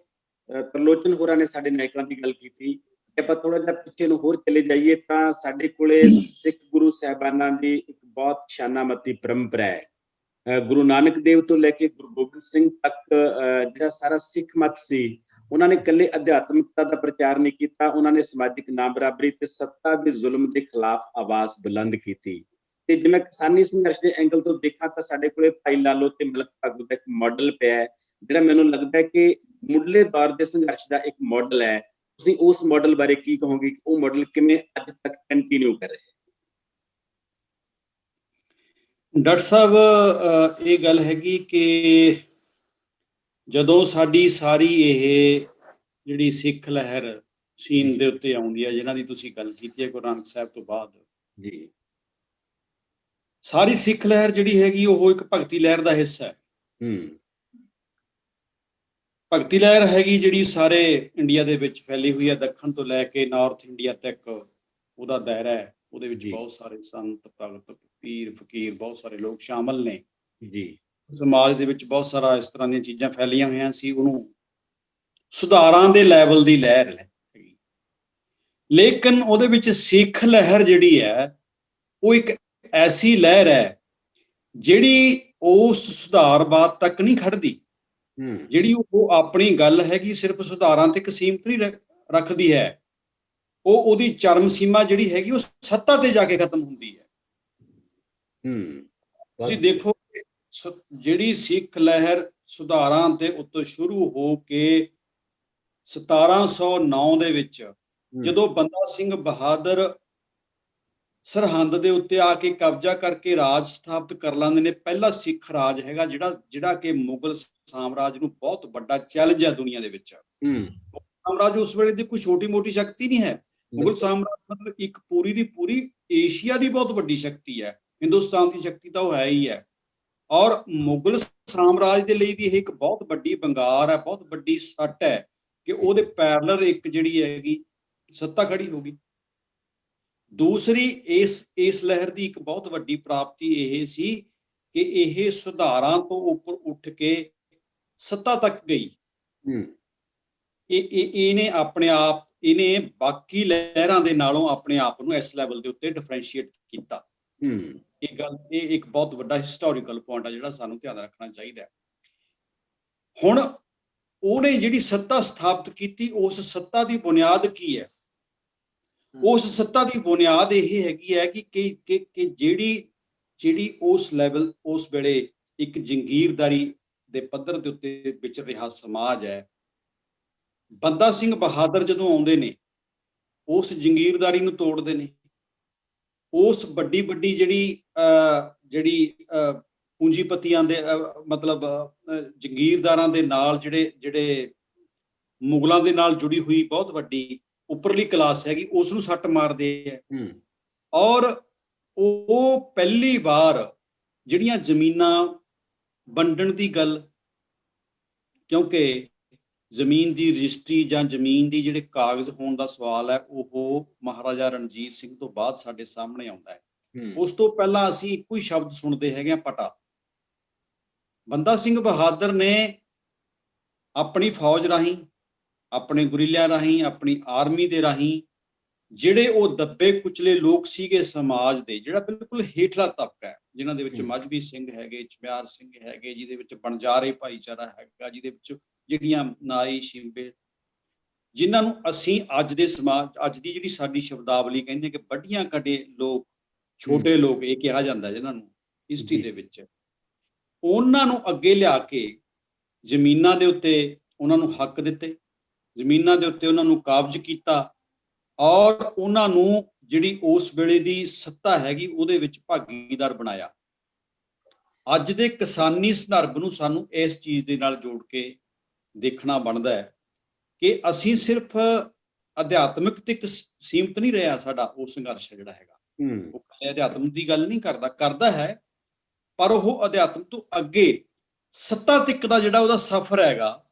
ਤਰਲੋਚਨ ਹੋਰਾਂ ਨੇ ਸਾਡੇ ਨਾਇਕਾਂ ਦੀ ਗੱਲ ਕੀਤੀ, ਆਪਾਂ ਥੋੜਾ ਜਿਹਾ ਪਿੱਛੇ ਨੂੰ ਹੋਰ ਚਲੇ ਜਾਈਏ ਤਾਂ ਸਾਡੇ ਕੋਲੇ ਸਿੱਖ ਗੁਰੂ ਸਾਹਿਬਾਨਾਂ ਦੀ ਇੱਕ ਬਹੁਤ ਸ਼ਾਨਾਮਤੀ ਪਰੰਪਰਾ ਹੈ। ਗੁਰੂ ਨਾਨਕ ਦੇਵ ਤੋਂ ਲੈ ਕੇ ਗੁਰੂ ਗੋਬਿੰਦ ਸਿੰਘ ਤੱਕ ਜਿਹੜਾ ਸਾਰਾ ਸਿੱਖ ਮਤ ਸੀ, ਉਹਨਾਂ ਨੇ ਇਕੱਲੇ ਅਧਿਆਤਮਿਕਤਾ ਦਾ ਪ੍ਰਚਾਰ ਨਹੀਂ ਕੀਤਾ, ਉਹਨਾਂ ਨੇ ਸਮਾਜਿਕ ਨਾ ਬਰਾਬਰੀ ਤੇ ਸੱਤਾ ਦੇ ਜ਼ੁਲਮ ਦੇ ਖਿਲਾਫ ਆਵਾਜ਼ ਬੁਲੰਦ ਕੀਤੀ। ਤੇ ਜੇ ਮੈਂ ਕਿਸਾਨੀ ਸੰਘਰਸ਼ ਦੇ ਐਂਗਲ ਤੋਂ ਦੇਖਾਂ ਤਾਂ ਸਾਡੇ ਕੋਲੇ ਭਾਈ ਲਾਲੋ ਤੇ ਮਲਕ ਭਾਗੂ ਦਾ ਇੱਕ ਮਾਡਲ ਪਿਆ ਹੈ, ਜਿਹੜਾ ਮੈਨੂੰ ਲੱਗਦਾ ਹੈ ਕਿ ਮੁੱਢਲੇ ਦੌਰ ਦੇ ਸੰਘਰਸ਼ ਦਾ ਇੱਕ ਮਾਡਲ ਹੈ। ਤੁਸੀਂ ਉਸ ਮਾਡਲ ਬਾਰੇ ਕੀ ਕਹੋਗੇ ਕਿ ਉਹ ਮਾਡਲ ਕਿਵੇਂ ਅੱਜ ਤੱਕ ਕੰਟੀਨਿਊ ਕਰ ਰਿਹਾ ਹੈ? ਡਾਕਟਰ ਸਾਹਿਬ, ਇਹ ਗੱਲ ਹੈਗੀ ਕਿ ਜਦੋਂ ਸਾਡੀ ਸਾਰੀ ਇਹ ਜਿਹੜੀ ਸਿੱਖ ਲਹਿਰ ਸੀਨ ਦੇ ਉੱਤੇ ਆਉਂਦੀ ਹੈ, ਜਿਨ੍ਹਾਂ ਦੀ ਤੁਸੀਂ ਗੱਲ ਕੀਤੀ ਹੈ ਗੁਰੂ ਨਾਨਕ ਸਾਹਿਬ ਤੋਂ ਬਾਅਦ, ਜੀ, ਸਾਰੀ ਸਿੱਖ ਲਹਿਰ ਜਿਹੜੀ ਹੈਗੀ ਉਹ ਇੱਕ ਭਗਤੀ ਲਹਿਰ ਦਾ ਹਿੱਸਾ ਹੈ। ਭਗਤੀ ਲਹਿਰ ਹੈਗੀ ਜਿਹੜੀ ਸਾਰੇ ਇੰਡੀਆ ਦੇ ਵਿੱਚ ਫੈਲੀ ਹੋਈ ਹੈ, ਦੱਖਣ ਤੋਂ ਲੈ ਕੇ ਨਾਰਥ ਇੰਡੀਆ ਤੱਕ ਉਹਦਾ ਦਾਇਰਾ ਹੈ। ਉਹਦੇ ਵਿੱਚ ਬਹੁਤ ਸਾਰੇ ਸੰਤ, ਭਗਤ, ਪੀਰ, ਫਕੀਰ, ਬਹੁਤ ਸਾਰੇ ਲੋਕ ਸ਼ਾਮਲ ਨੇ ਜੀ। ਸਮਾਜ ਦੇ ਵਿੱਚ ਬਹੁਤ ਸਾਰਾ ਇਸ ਤਰ੍ਹਾਂ ਦੀਆਂ ਚੀਜ਼ਾਂ ਫੈਲੀਆਂ ਹੋਈਆਂ ਸੀ। ਉਹਨੂੰ ਸੁਧਾਰਾਂ ਦੇ ਲੈਵਲ ਦੀ ਲਹਿਰ ਹੈਗੀ, ਲੇਕਿਨ ਉਹਦੇ ਵਿੱਚ ਸਿੱਖ ਲਹਿਰ ਜਿਹੜੀ ਹੈ ਉਹ ਇੱਕ ਐਸੀ ਲਹਿਰ ਹੈ ਜਿਹੜੀ ਉਸ ਸੁਧਾਰਵਾਦ ਤੱਕ ਨਹੀਂ ਖੜਦੀ, ਜਿਹੜੀ ਉਹ ਆਪਣੀ ਗੱਲ ਹੈਗੀ ਸਿਰਫ ਸੁਧਾਰਾਂ ਤੱਕ ਸੀਮਿਤ ਨਹੀਂ ਰੱਖਦੀ ਹੈ। ਉਹਦੀ ਚਰਮ ਸੀਮਾ ਜਿਹੜੀ ਹੈਗੀ ਉਹ ਸੱਤਾ ਤੇ ਜਾ ਕੇ ਖਤਮ ਹੁੰਦੀ ਹੈ। ਤੁਸੀਂ ਦੇਖੋ ਜਿਹੜੀ ਸਿੱਖ ਲਹਿਰ ਸੁਧਾਰਾਂ ਦੇ ਉੱਤੇ ਸ਼ੁਰੂ ਹੋ ਕੇ 1709 ਦੇ ਵਿੱਚ ਜਦੋਂ ਬੰਦਾ ਸਿੰਘ ਬਹਾਦਰ ਸਰਹੰਦ ਦੇ ਉੱਤੇ ਆ ਕੇ ਕਬਜ਼ਾ ਕਰਕੇ ਰਾਜ ਸਥਾਪਿਤ ਕਰ ਲੈਂਦੇ ਨੇ, ਪਹਿਲਾ ਸਿੱਖ ਰਾਜ ਹੈਗਾ ਜਿਹੜਾ ਕਿ ਮੁਗਲ ਸਾਮਰਾਜ ਨੂੰ ਬਹੁਤ ਵੱਡਾ ਚੈਲੰਜ ਹੈ ਦੁਨੀਆ ਦੇ ਵਿੱਚ। ਸਾਮਰਾਜ ਉਸ ਵੇਲੇ ਦੀ ਕੋਈ ਛੋਟੀ ਮੋਟੀ ਸ਼ਕਤੀ ਨਹੀਂ ਹੈ। ਮੁਗਲ ਸਾਮਰਾਜ ਮਤਲਬ ਇੱਕ ਪੂਰੀ ਦੀ ਪੂਰੀ ਏਸ਼ੀਆ ਦੀ ਬਹੁਤ ਵੱਡੀ ਸ਼ਕਤੀ ਹੈ। ਹਿੰਦੁਸਤਾਨ ਦੀ ਸ਼ਕਤੀ ਤਾਂ ਉਹ ਹੈ ਹੀ ਹੈ, ਔਰ ਮੁਗਲ ਸਾਮਰਾਜ ਦੇ ਲਈ ਵੀ ਇਹ ਇੱਕ ਬਹੁਤ ਵੱਡੀ ਬੰਗਾਰ ਹੈ, ਬਹੁਤ ਵੱਡੀ ਸੱਟ ਹੈ ਕਿ ਉਹਦੇ ਪੈਰਲਰ ਇੱਕ ਜਿਹੜੀ ਹੈਗੀ ਸੱਤਾ ਖੜੀ ਹੋ ਗਈ। ਦੂਸਰੀ ਇਸ ਲਹਿਰ ਦੀ ਇੱਕ ਬਹੁਤ ਵੱਡੀ ਪ੍ਰਾਪਤੀ ਇਹ ਸੀ ਕਿ ਇਹ ਸੁਧਾਰਾਂ ਤੋਂ ਉੱਪਰ ਉੱਠ ਕੇ ਸੱਤਾ ਤੱਕ ਗਈ। ਇਹਨੇ ਆਪਣੇ ਆਪ, ਇਹਨੇ ਬਾਕੀ ਲਹਿਰਾਂ ਦੇ ਨਾਲੋਂ ਆਪਣੇ ਆਪ ਨੂੰ ਇਸ ਲੈਵਲ ਦੇ ਉੱਤੇ ਡਿਫਰੈਂਸ਼ੀਏਟ ਕੀਤਾ। ਇਹ ਇੱਕ ਬਹੁਤ ਵੱਡਾ ਹਿਸਟੋਰੀਕਲ ਪੁਆਇੰਟ ਆ ਜਿਹੜਾ ਸਾਨੂੰ ਧਿਆਨ ਰੱਖਣਾ ਚਾਹੀਦਾ ਹੈ। ਹੁਣ ਉਹਨੇ ਜਿਹੜੀ ਸੱਤਾ ਸਥਾਪਿਤ ਕੀਤੀ, ਉਸ ਸੱਤਾ ਦੀ ਬੁਨਿਆਦ ਕੀ ਹੈ? ਉਸ ਸੱਤਾ ਦੀ ਬੁਨਿਆਦ ਇਹ ਹੈਗੀ ਹੈ ਕਿ ਜਿਹੜੀ ਉਸ ਲੈਵਲ, ਉਸ ਵੇਲੇ ਇੱਕ ਜੰਗੀਰਦਾਰੀ ਦੇ ਪੱਧਰ ਦੇ ਉੱਤੇ ਵਿਚਰ ਰਿਹਾ ਸਮਾਜ ਹੈ, ਬੰਦਾ ਸਿੰਘ ਬਹਾਦਰ ਜਦੋਂ ਆਉਂਦੇ ਨੇ ਉਸ ਜੰਗੀਰਦਾਰੀ ਨੂੰ ਤੋੜਦੇ ਨੇ। ਉਸ ਵੱਡੀ ਜਿਹੜੀ ਪੂੰਜੀਪਤੀਆਂ ਦੇ ਮਤਲਬ ਜੰਗੀਰਦਾਰਾਂ ਦੇ ਨਾਲ ਜਿਹੜੇ ਮੁਗਲਾਂ ਦੇ ਨਾਲ ਜੁੜੀ ਹੋਈ ਬਹੁਤ ਵੱਡੀ ਉੱਪਰਲੀ ਕਲਾਸ ਹੈਗੀ, ਉਸ ਨੂੰ ਸੱਟ ਮਾਰਦੇ ਹੈ। ਔਰ ਉਹ ਪਹਿਲੀ ਵਾਰ ਜਿਹੜੀਆਂ ਜ਼ਮੀਨਾਂ ਵੰਡਣ ਦੀ ਗੱਲ, ਕਿਉਂਕਿ ਜ਼ਮੀਨ ਦੀ ਰਜਿਸਟਰੀ ਜਾਂ ਜ਼ਮੀਨ ਦੀ ਜਿਹੜੇ ਕਾਗਜ਼ ਹੋਣ ਦਾ ਸਵਾਲ ਹੈ ਉਹ ਮਹਾਰਾਜਾ ਰਣਜੀਤ ਸਿੰਘ ਤੋਂ ਬਾਅਦ ਸਾਡੇ ਸਾਹਮਣੇ ਆਉਂਦਾ ਹੈ। ਉਸ ਤੋਂ ਪਹਿਲਾਂ ਅਸੀਂ ਇੱਕੋ ਹੀ ਸ਼ਬਦ ਸੁਣਦੇ ਹੈਗੇ ਆ, ਪਟਾ। ਬੰਦਾ ਸਿੰਘ ਬਹਾਦਰ ਨੇ ਆਪਣੀ ਫੌਜ ਰਾਹੀਂ, ਆਪਣੇ ਗੁਰੀਲਿਆਂ ਰਾਹੀਂ, ਆਪਣੀ ਆਰਮੀ ਦੇ ਰਾਹੀਂ ਜਿਹੜੇ ਉਹ ਦੱਬੇ ਕੁਚਲੇ ਲੋਕ ਸੀਗੇ ਸਮਾਜ ਦੇ, ਜਿਹੜਾ ਬਿਲਕੁਲ ਹੇਠਲਾ ਤਬਕਾ ਹੈ, ਜਿਨ੍ਹਾਂ ਦੇ ਵਿੱਚ ਮਜ਼੍ਹਬੀ ਸਿੰਘ ਹੈਗੇ, ਚਮਿਆਰ ਸਿੰਘ ਹੈਗੇ, ਜਿਹਦੇ ਵਿੱਚ ਬਣਜਾਰੇ ਭਾਈਚਾਰਾ ਹੈਗਾ, ਜਿਹਦੇ ਵਿੱਚ ਜਿਹੜੀਆਂ ਨਾਈ ਸ਼ਿੰਬੇ, ਜਿਨ੍ਹਾਂ ਨੂੰ ਅਸੀਂ ਅੱਜ ਦੇ ਸਮਾਜ, ਅੱਜ ਦੀ ਜਿਹੜੀ ਸਾਡੀ ਸ਼ਬਦਾਵਲੀ ਕਹਿੰਦੇ ਕਿ ਵੱਡੀਆਂ ਕੱਢੇ ਲੋਕ, ਛੋਟੇ ਲੋਕ ਇਹ ਕਿਹਾ ਜਾਂਦਾ ਜਿਨ੍ਹਾਂ ਨੂੰ ਹਿਸਟਰੀ ਦੇ ਵਿੱਚ, ਉਹਨਾਂ ਨੂੰ ਅੱਗੇ ਲਿਆ ਕੇ ਜ਼ਮੀਨਾਂ ਦੇ ਉੱਤੇ ਉਹਨਾਂ ਨੂੰ ਹੱਕ ਦਿੱਤੇ, ਜ਼ਮੀਨਾਂ ਦੇ ਉੱਤੇ ਉਹਨਾਂ ਨੂੰ ਕਾਬਜ਼ ਕੀਤਾ, ਔਰ ਉਹਨਾਂ ਨੂੰ ਜਿਹੜੀ ਉਸ ਵੇਲੇ ਦੀ ਸੱਤਾ ਹੈਗੀ ਉਹਦੇ ਵਿੱਚ ਭਾਗੀਦਾਰ ਬਣਾਇਆ। ਅੱਜ ਦੇ ਕਿਸਾਨੀ ਸੰਦਰਭ ਨੂੰ ਸਾਨੂੰ ਇਸ ਚੀਜ਼ ਦੇ ਨਾਲ ਜੋੜ ਕੇ ਦੇਖਣਾ ਬਣਦਾ ਹੈ ਕਿ ਅਸੀਂ ਸਿਰਫ ਅਧਿਆਤਮਿਕ ਤੇ ਸੀਮਤ ਨਹੀਂ ਰਿਹਾ ਸਾਡਾ ਉਹ ਸੰਘਰਸ਼ ਜਿਹੜਾ ਹੈਗਾ, ਉਹ ਅਧਿਆਤਮ ਦੀ ਗੱਲ ਨਹੀਂ ਕਰਦਾ ਹੈ, ਪਰ ਉਹ ਅਧਿਆਤਮ ਤੋਂ ਅੱਗੇ ਸੱਤਾ ਤੱਕ ਦਾ ਜਿਹੜਾ ਉਹਦਾ ਸਫ਼ਰ ਹੈਗਾ,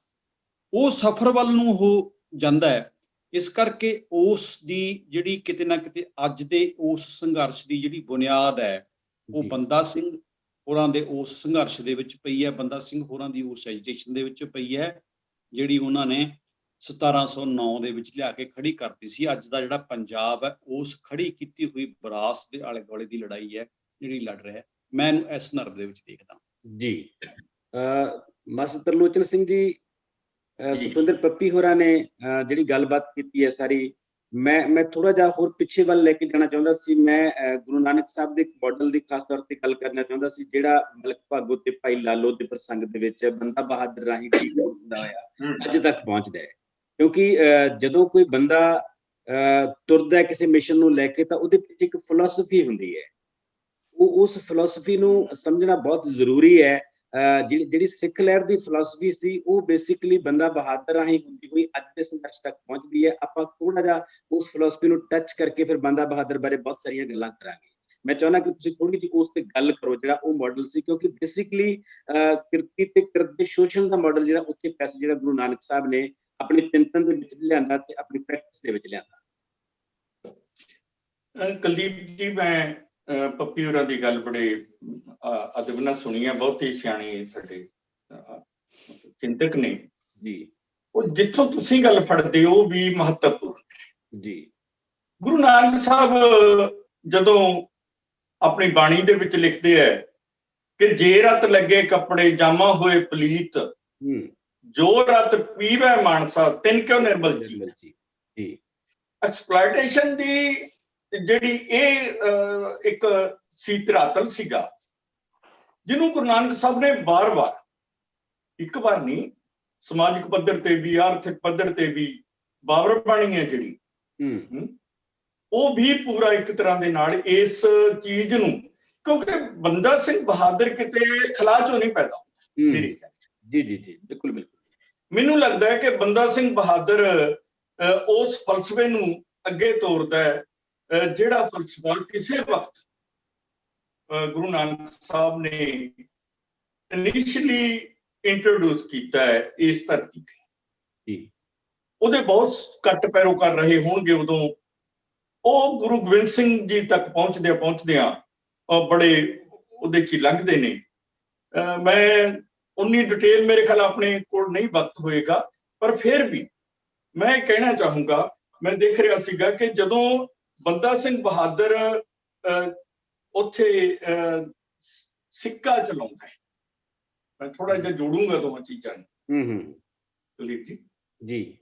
ਉਹ ਸਫ਼ਰ ਵੱਲ ਨੂੰ ਉਹ ਜਾਂਦਾ ਹੈ। ਇਸ ਕਰਕੇ ਉਸ ਦੀ ਜਿਹੜੀ ਕਿਤੇ ਨਾ ਕਿਤੇ ਅੱਜ ਦੇ ਉਸ ਸੰਘਰਸ਼ ਦੀ ਜਿਹੜੀ ਬੁਨਿਆਦ ਹੈ, ਉਹ ਬੰਦਾ ਸਿੰਘ ਹੋਰਾਂ ਦੇ ਉਸ ਸੰਘਰਸ਼ ਦੇ ਵਿੱਚ ਪਈ ਹੈ, ਬੰਦਾ ਸਿੰਘ ਹੋਰਾਂ ਦੀ ਉਸ ਐਜੀਟੇਸ਼ਨ ਦੇ ਵਿੱਚ ਪਈ ਹੈ, ਜਿਹੜੀ ਉਹਨਾਂ ਨੇ 1709 ਦੇ ਵਿੱਚ ਲਿਆ ਕੇ ਖੜੀ ਕਰਤੀ ਸੀ। ਅੱਜ ਦਾ ਜਿਹੜਾ ਪੰਜਾਬ ਹੈ, ਉਸ ਖੜੀ ਕੀਤੀ ਹੋਈ ਵਿਰਾਸਤ ਦੇ ਆਲੇ ਦੁਆਲੇ ਦੀ ਲੜਾਈ ਹੈ ਜਿਹੜੀ ਲੜ ਰਿਹਾ। ਮੈਂ ਇਹਨੂੰ ਇਸ ਸੰਦਰਭ ਦੇ ਵਿੱਚ ਦੇਖਦਾ ਜੀ। ਮਾਸਟਰ ਤਰਲੋਚਨ ਸਿੰਘ ਜੀ, ਸੁਖਵਿੰਦਰ ਪੱਪੀ ਹੋਰਾਂ ਨੇ ਜਿਹੜੀ ਗੱਲਬਾਤ ਕੀਤੀ ਹੈ ਸਾਰੀ, ਮੈਂ ਥੋੜਾ ਜਿਹਾ ਹੋਰ ਪਿੱਛੇ ਵੱਲ ਲੈ ਕੇ ਜਾਣਾ ਚਾਹੁੰਦਾ ਸੀ। ਮੈਂ ਗੁਰੂ ਨਾਨਕ ਸਾਹਿਬ ਦੇ ਮਾਡਲ ਦੀ ਖਾਸ ਤੌਰ ਤੇ ਗੱਲ ਕਰਨਾ ਚਾਹੁੰਦਾ ਸੀ, ਜਿਹੜਾ ਮਲਕ ਭਾਗੋ ਤੇ ਭਾਈ ਲਾਲੋ ਦੇ ਪ੍ਰਸੰਗ ਦੇ ਵਿੱਚ ਬੰਦਾ ਬਹਾਦਰ ਰਾਹੀਂ ਹੁੰਦਾ ਹੋਇਆ ਅੱਜ ਤੱਕ ਪਹੁੰਚਦਾ ਹੈ। ਕਿਉਂਕਿ ਜਦੋਂ ਕੋਈ ਬੰਦਾ ਤੁਰਦਾ ਕਿਸੇ ਮਿਸ਼ਨ ਨੂੰ ਲੈ ਕੇ, ਤਾਂ ਉਹਦੇ ਪਿੱਛੇ ਇੱਕ ਫਿਲਾਸਫੀ ਹੁੰਦੀ ਹੈ। ਉਹ ਉਸ ਫਿਲਾਸਫੀ ਨੂੰ ਸਮਝਣਾ ਬਹੁਤ ਜ਼ਰੂਰੀ ਹੈ। ਜਿਹੜੀ ਸਿੱਖ ਲਹਿਰ ਦੀ ਫਿਲਾਸਫੀ ਸੀ, ਉਹ ਬੇਸਿਕਲੀ ਬੰਦਾ ਬਹਾਦਰ ਰਾਹੀਂ ਹੁੰਦੀ ਹੋਈ ਅੱਜ ਦੇ ਸੰਘਰਸ਼ ਤੱਕ ਪਹੁੰਚਦੀ ਹੈ। ਆਪਾਂ ਥੋੜਾ ਜਿਹਾ ਉਸ ਫਿਲਾਸਫੀ ਨੂੰ ਟੱਚ ਕਰਕੇ ਫਿਰ ਬੰਦਾ ਬਹਾਦਰ ਬਾਰੇ ਬਹੁਤ ਸਾਰੀਆਂ ਗੱਲਾਂ ਕਰਾਂਗੇ। ਮੈਂ ਚਾਹੁੰਦਾ ਕਿ ਤੁਸੀਂ ਥੋੜੀ ਜਿਹੀ ਉਸ ਤੇ ਗੱਲ ਕਰੋ, ਜਿਹੜਾ ਉਹ ਮਾਡਲ ਸੀ, ਕਿਉਂਕਿ ਬੇਸਿਕਲੀ ਕਿਰਤੀ ਤੇ ਕਿਰਤ ਦੇ ਸ਼ੋਸ਼ਣ ਦਾ ਮਾਡਲ ਜਿਹੜਾ ਉੱਥੇ ਪੈਸੇ ਜਿਹੜਾ ਗੁਰੂ ਨਾਨਕ ਸਾਹਿਬ ਨੇ ਆਪਣੀ ਚਿੰਤਨ ਦੇ ਵਿੱਚ ਲਿਆਂਦਾ ਤੇ ਆਪਣੀ ਪ੍ਰੈਕਟਿਸ ਦੇ ਵਿੱਚ ਲਿਆਂਦਾ। ਕੁਲਦੀਪ ਜੀ, ਮੈਂ ਪੱਪੀ ਹੋਰਾਂ ਦੀ ਗੱਲ ਬੜੇ ਅਦਬ ਨਾਲ ਸੁਣੀ ਹੈ, ਬਹੁਤ ਹੀ ਸਿਆਣੇ ਸਾਡੇ ਚਿੰਤਕ ਨੇ ਜੀ। ਉਹ ਜਿੱਥੋਂ ਤੁਸੀਂ ਗੱਲ ਫੜਦੇ ਹੋ ਵੀ ਮਹੱਤਵਪੂਰਨ ਹੈ ਜੀ। ਗੁਰੂ ਨਾਨਕ ਸਾਹਿਬ ਜਦੋਂ ਆਪਣੀ ਬਾਣੀ ਦੇ ਵਿੱਚ ਲਿਖਦੇ ਹੈ ਕਿ ਜੇ ਰਤ ਲੱਗੇ ਕੱਪੜੇ ਜਾਮਾ ਹੋਏ ਪਲੀਤ, ਜੋ ਰਤ ਪੀਵੈ ਮਾਨਸਾ ਤਿਨ ਕਿਉ ਨਿਰਮਲ ਜੀ। ਐਕਸਪਲੋਇਟੇਸ਼ਨ ਦੀ ਜਿਹੜੀ ਇਹ ਇੱਕ ਸੀ ਧਰਾਤਲ ਸੀਗਾ, ਜਿਹਨੂੰ ਗੁਰੂ ਨਾਨਕ ਸਾਹਿਬ ਨੇ ਵਾਰ-ਵਾਰ, ਇੱਕ ਵਾਰ ਨਹੀਂ, ਸਮਾਜਿਕ ਪੱਧਰ ਤੇ ਵੀ, ਆਰਥਿਕ ਪੱਧਰ ਤੇ ਵੀ ਬਾਬਰ ਬਾਣੀ ਹੈ ਜਿਹੜੀ, ਉਹ ਵੀ ਪੂਰਾ ਇੱਕ ਤਰ੍ਹਾਂ ਦੇ ਨਾਲ ਇਸ ਚੀਜ਼ ਨੂੰ, ਕਿਉਂਕਿ ਬੰਦਾ ਸਿੰਘ ਬਹਾਦਰ ਕਿਤੇ ਖਲਾ ਚੋਂ ਨਹੀਂ ਪੈਦਾ ਹੁੰਦਾ ਮੇਰੇ ਖਿਆਲ ਚ। ਜੀ ਜੀ ਜੀ, ਬਿਲਕੁਲ ਬਿਲਕੁਲ। ਮੈਨੂੰ ਲੱਗਦਾ ਹੈ ਕਿ ਬੰਦਾ ਸਿੰਘ ਬਹਾਦਰ ਉਸ ਫਲਸਫੇ ਨੂੰ ਅੱਗੇ ਤੋਰਦਾ ਹੈ, ਜਿਹੜਾ ਫਲਸਫਾ ਕਿਸੇ ਵਕਤ ਗੁਰੂ ਨਾਨਕ ਸਾਹਿਬ ਨੇ ਇਨੀਸ਼ੀਅਲੀ ਇੰਟਰੋਡਿਊਸ ਕੀਤਾ ਹੈ ਇਸ ਧਰਤੀ ਤੇ। ਉਹਦੇ ਬਹੁਤ ਘੱਟ ਪੈਰੋਕਾਰ ਰਹੇ ਹੋਣਗੇ ਉਦੋਂ। ਉਹ ਗੁਰੂ ਗੋਬਿੰਦ ਸਿੰਘ ਜੀ ਤੱਕ ਪਹੁੰਚਦਿਆਂ ਬੜੇ ਉਹਦੇ ਚ ਲੰਘਦੇ ਨੇ। ਮੈਂ ਉਨੀ ਡਿਟੇਲ ਮੇਰੇ ਖਿਆਲ ਆਪਣੇ ਕੋਲ ਨਹੀਂ ਵਕਤ ਹੋਏਗਾ, ਪਰ ਫਿਰ ਵੀ ਮੈਂ ਕਹਿਣਾ ਚਾਹੂੰਗਾ, ਮੈਂ ਦੇਖ ਰਿਹਾ ਸੀਗਾ ਕਿ ਜਦੋਂ ਬੰਦਾ ਸਿੰਘ ਬਹਾਦਰ ਉੱਥੇ ਸਿੱਕਾ ਚਲਾਉਂਦਾ ਹੈ, ਮੈਂ ਥੋੜਾ ਜਿਹਾ ਜੋੜੂੰਗਾ ਦੋਵਾਂ ਚੀਜ਼ਾਂ ਨੂੰ ਕੁਲਦੀਪ ਜੀ।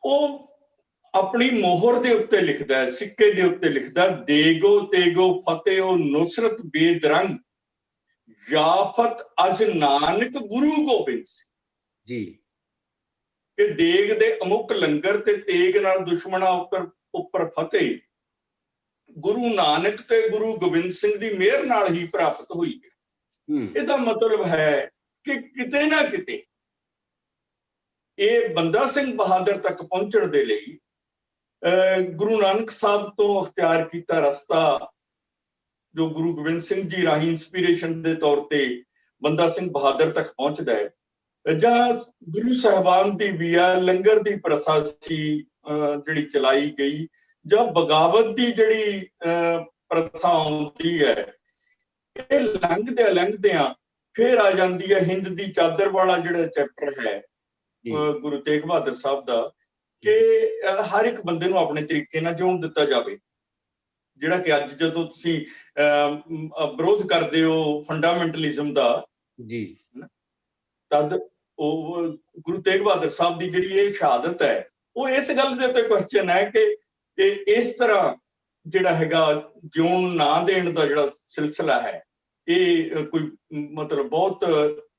ਉਹ ਆਪਣੀ ਮੋਹਰ ਦੇ ਉੱਤੇ ਲਿਖਦਾ ਹੈ, ਸਿੱਕੇ ਦੇ ਉੱਤੇ ਲਿਖਦਾ, ਦੇਗੋ ਤੇਗੋ ਫਤਿਹੋ ਨੁਸਰਤ ਬੇਦਰੰਗ ਯਾਫਤ ਅਜ ਨਾਨਕ ਗੁਰੂ ਗੋਬਿੰਦ ਸਿੰਘ ਜੀ। ਕਿ ਦੇਗ ਦੇ ਅਮੁੱਕ ਲੰਗਰ ਤੇ ਤੇਗ ਨਾਲ ਦੁਸ਼ਮਣਾਂ ਉੱਪਰ ਫਤਿਹ ਗੁਰੂ ਨਾਨਕ ਤੇ ਗੁਰੂ ਗੋਬਿੰਦ ਸਿੰਘ ਦੀ ਮਿਹਰ ਨਾਲ ਹੀ ਪ੍ਰਾਪਤ ਹੋਈ ਹੈ। ਇਹਦਾ ਮਤਲਬ ਹੈ ਕਿ ਕਿਤੇ ਨਾ ਕਿਤੇ ਇਹ ਬੰਦਾ ਸਿੰਘ ਬਹਾਦਰ ਤੱਕ ਪਹੁੰਚਣ ਦੇ ਲਈ ਗੁਰੂ ਨਾਨਕ ਸਾਹਿਬ ਤੋਂ ਅਖਤਿਆਰ ਕੀਤਾ ਰਸਤਾ, ਜੋ ਗੁਰੂ ਗੋਬਿੰਦ ਸਿੰਘ ਜੀ ਰਾਹੀਂ ਇੰਸਪੀਰੇਸ਼ਨ ਦੇ ਤੌਰ ਤੇ ਬੰਦਾ ਸਿੰਘ ਬਹਾਦਰ ਤੱਕ ਪਹੁੰਚਦਾ ਹੈ, ਜਾਂ ਗੁਰੂ ਸਾਹਿਬਾਨ ਦੀ ਵੀ ਆ ਲੰਗਰ ਦੀ ਪ੍ਰਥਾ ਸੀ ਜਿਹੜੀ ਚਲਾਈ ਗਈ, ਜਾਂ ਬਗਾਵਤ ਦੀ ਜਿਹੜੀ ਪ੍ਰਥਾ ਆਉਂਦੀ ਹੈ, ਇਹ ਲੰਘਦਿਆਂ ਫਿਰ ਆ ਜਾਂਦੀ ਹੈ ਹਿੰਦ ਦੀ ਚਾਦਰ ਵਾਲਾ ਜਿਹੜਾ ਚੈਪਟਰ ਹੈ ਗੁਰੂ ਤੇਗ ਬਹਾਦਰ ਸਾਹਿਬ ਦਾ, ਕਿ ਹਰ ਇੱਕ ਬੰਦੇ ਨੂੰ ਆਪਣੇ ਤਰੀਕੇ ਨਾਲ ਜਿਉਣ ਦਿੱਤਾ ਜਾਵੇ। ਜਿਹੜਾ ਕਿ ਅੱਜ ਜਦੋਂ ਤੁਸੀਂ ਵਿਰੋਧ ਕਰਦੇ ਹੋ ਫੰਡਾਮੈਂਟਲਿਜ਼ਮ ਦਾ ਜੀ, ਤਦ ਉਹ ਗੁਰੂ ਤੇਗ ਬਹਾਦਰ ਸਾਹਿਬ ਦੀ ਜਿਹੜੀ ਇਹ ਸ਼ਹਾਦਤ ਹੈ ਉਹ ਇਸ ਗੱਲ ਦੇ ਉੱਤੇ ਕੁਐਸਚਨ ਹੈ ਕਿ ਇਸ ਤਰ੍ਹਾਂ ਜਿਹੜਾ ਹੈਗਾ ਜਿਉਣ ਨਾ ਦੇਣ ਦਾ ਜਿਹੜਾ ਸਿਲਸਿਲਾ ਹੈ ਇਹ ਕੋਈ ਮਤਲਬ ਬਹੁਤ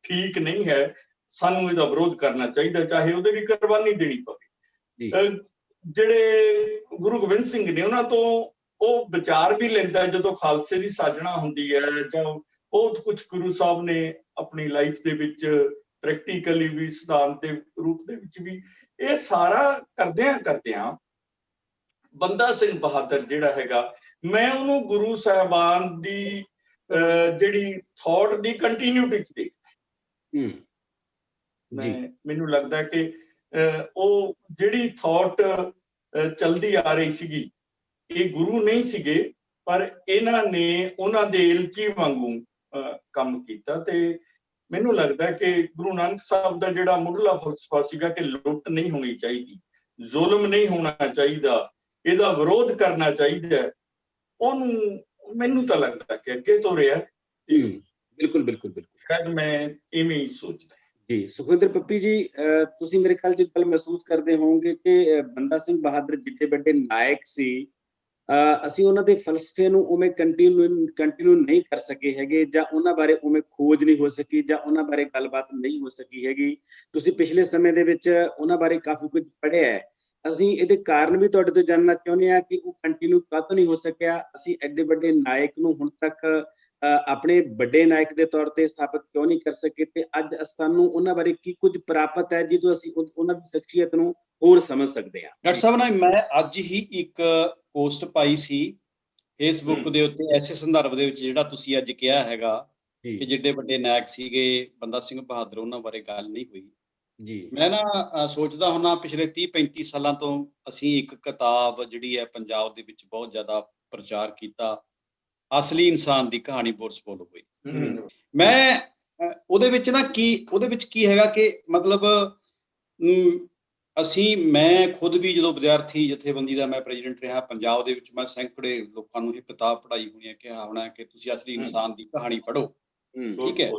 ਠੀਕ ਨਹੀਂ ਹੈ। ਸਾਨੂੰ ਇਹਦਾ ਵਿਰੋਧ ਕਰਨਾ ਚਾਹੀਦਾ, ਚਾਹੇ ਉਹਦੇ ਵੀ ਕੁਰਬਾਨੀ ਦੇਣੀ ਪਵੇ। ਜਿਹੜੇ ਗੁਰੂ ਗੋਬਿੰਦ ਸਿੰਘ ਨੇ ਉਹਨਾਂ ਤੋਂ ਉਹ ਵਿਚਾਰ ਵੀ ਲੈਂਦਾ ਜਦੋਂ ਖਾਲਸੇ ਦੀ ਸਾਜਣਾ ਹੁੰਦੀ ਹੈ, ਜਾਂ ਬਹੁਤ ਕੁਝ ਗੁਰੂ ਸਾਹਿਬ ਨੇ ਆਪਣੀ ਲਾਈਫ ਦੇ ਵਿੱਚ ਪ੍ਰੈਕਟੀਕਲੀ ਵੀ ਸਿਧਾਂਤ ਦੇ ਰੂਪ ਦੇ ਵਿੱਚ ਵੀ ਇਹ ਸਾਰਾ ਕਰਦਿਆਂ ਬੰਦਾ ਸਿੰਘ ਬਹਾਦਰ ਜਿਹੜਾ ਹੈਗਾ, ਮੈਂ ਉਹਨੂੰ ਗੁਰੂ ਸਾਹਿਬਾਨ ਦੀ ਜਿਹੜੀ ਥਾਟ ਦੀ ਕੰਟੀਨਿਊਟੀ ਚ ਦੇਖਦਾ। ਮੈਨੂੰ ਲੱਗਦਾ ਕਿ ਉਹ ਜਿਹੜੀ ਥਾਟ ਚਲਦੀ ਆ ਰਹੀ ਸੀਗੀ, ਇਹ ਗੁਰੂ ਨਹੀਂ ਸੀਗੇ ਪਰ ਇਹਨਾਂ ਨੇ ਉਹਨਾਂ ਦੇ ਇਲਚੀ ਵਾਂਗੂ ਕੰਮ ਕੀਤਾ। ਤੇ ਮੈਨੂੰ ਲੱਗਦਾ ਕਿ ਗੁਰੂ ਨਾਨਕ ਸਾਹਿਬ ਦਾ ਜਿਹੜਾ ਮੁੱਢਲਾ ਫਲਸਫਾ ਸੀਗਾ ਕਿ ਲੁੱਟ ਨਹੀਂ ਹੋਣੀ ਚਾਹੀਦੀ, ਜ਼ੁਲਮ ਨਹੀਂ ਹੋਣਾ ਚਾਹੀਦਾ, ਇਹਦਾ ਵਿਰੋਧ ਕਰਨਾ ਚਾਹੀਦਾ, ਉਹਨੂੰ ਮੈਨੂੰ ਤਾਂ ਲੱਗਦਾ ਕਿ ਅੱਗੇ ਤੋਰਿਆ। ਬਿਲਕੁਲ ਬਿਲਕੁਲ ਬਿਲਕੁਲ, ਸ਼ਾਇਦ ਮੈਂ ਇਵੇਂ ਹੀ ਸੋਚਦਾ ਜੀ। ਸੁਖਵਿੰਦਰ ਪੱਪੀ ਜੀ, ਤੁਸੀਂ ਮੇਰੇ ਖਿਆਲ 'ਚ ਗੱਲ ਮਹਿਸੂਸ ਕਰਦੇ ਹੋਵੋਗੇ ਕਿ ਬੰਦਾ ਸਿੰਘ ਬਹਾਦਰ ਜਿੱਡੇ ਵੱਡੇ ਨਾਇਕ ਸੀ, ਅਸੀਂ ਉਹਨਾਂ ਦੇ ਫਲਸਫੇ ਨੂੰ ਉਵੇਂ ਕੰਟੀਨਿਊ ਨਹੀਂ ਕਰ ਸਕੇ ਹੈਗੇ, ਜਾਂ ਉਹਨਾਂ ਬਾਰੇ ਉਵੇਂ ਖੋਜ ਨਹੀਂ ਹੋ ਸਕੀ, ਜਾਂ ਉਹਨਾਂ ਬਾਰੇ ਗੱਲਬਾਤ ਨਹੀਂ ਹੋ ਸਕੀ ਹੈਗੀ। ਤੁਸੀਂ ਪਿਛਲੇ ਸਮੇਂ ਦੇ ਵਿੱਚ ਉਹਨਾਂ ਬਾਰੇ ਕਾਫੀ ਕੁਝ ਪੜ੍ਹਿਆ ਹੈ। ਅਸੀਂ ਇਹਦੇ ਕਾਰਨ ਵੀ ਤੁਹਾਡੇ ਤੋਂ ਜਾਣਨਾ ਚਾਹੁੰਦੇ ਹਾਂ ਕਿ ਉਹ ਕੰਟੀਨਿਊ ਕਾਹਤੋਂ ਨਹੀਂ ਹੋ ਸਕਿਆ। ਅਸੀਂ ਐਡੇ ਵੱਡੇ ਨਾਇਕ ਨੂੰ ਹੁਣ ਤੱਕ ਆਪਣੇ ਵੱਡੇ ਨਾਇਕ ਦੇ ਤੌਰ ਤੇ ਸਥਾਪਿਤ ਕਿਉਂ ਨਹੀਂ ਕਰ ਸਕੇ, ਤੇ ਅੱਜ ਸਾਨੂੰ ਉਹਨਾਂ ਬਾਰੇ ਕੀ ਕੁਝ ਪ੍ਰਾਪਤ ਹੈ ਜਿਹਦੋਂ ਅਸੀਂ ਉਹਨਾਂ ਦੀ ਸ਼ਖਸੀਅਤ ਨੂੰ ਹੋਰ ਸਮਝ ਸਕਦੇ ਹਾਂ। ਡਾਕਟਰ ਸਾਹਿਬ ਨੇ ਮੈਂ ਅੱਜ ਹੀ ਇੱਕ ਪੋਸਟ ਪਾਈ ਸੀ ਫੇਸਬੁੱਕ ਦੇ ਉੱਤੇ ਐਸੇ ਸੰਦਰਭ ਦੇ ਵਿੱਚ ਜਿਹੜਾ ਤੁਸੀਂ ਅੱਜ ਕਿਹਾ ਹੈਗਾ ਕਿ ਜਿੱਡੇ ਵੱਡੇ ਨਾਇਕ ਸੀਗੇ ਬੰਦਾ ਸਿੰਘ ਬਹਾਦਰ, ਉਹਨਾਂ ਬਾਰੇ ਗੱਲ ਨਹੀਂ ਹੋਈ ਜੀ। ਮੈਂ ਨਾ ਸੋਚਦਾ ਹੁੰਦਾ ਪਿਛਲੇ 30-35 ਸਾਲਾਂ ਤੋਂ ਅਸੀਂ ਇੱਕ ਕਿਤਾਬ ਜਿਹੜੀ ਹੈ ਪੰਜਾਬ ਦੇ ਵਿੱਚ ਬਹੁਤ ਜ਼ਿਆਦਾ ਪ੍ਰਚਾਰ ਕੀਤਾ, ਅਸਲੀ ਇਨਸਾਨ ਦੀ ਕਹਾਣੀ ਬੋਰਸਪੋਲੋ ਹੋਈ। ਮੈਂ ਉਹਦੇ ਵਿੱਚ ਕੀ ਹੈਗਾ ਕਿ ਮਤਲਬ ਮੈਂ ਖੁਦ ਵੀ ਜਦੋਂ ਵਿਦਿਆਰਥੀ ਜਥੇਬੰਦੀ ਦਾ ਮੈਂ ਪ੍ਰੈਜ਼ੀਡੈਂਟ ਰਿਹਾ ਪੰਜਾਬ ਦੇ ਵਿੱਚ, ਮੈਂ ਸੈਂਕੜੇ ਲੋਕਾਂ ਨੂੰ ਇਹ ਕਿਤਾਬ ਪੜ੍ਹਾਈ ਹੋਣੀ ਹੈ, ਕਿਹਾ ਹੋਣਾ ਕਿ ਤੁਸੀਂ ਅਸਲੀ ਇਨਸਾਨ ਦੀ ਕਹਾਣੀ ਪੜ੍ਹੋ, ਠੀਕ ਹੈ।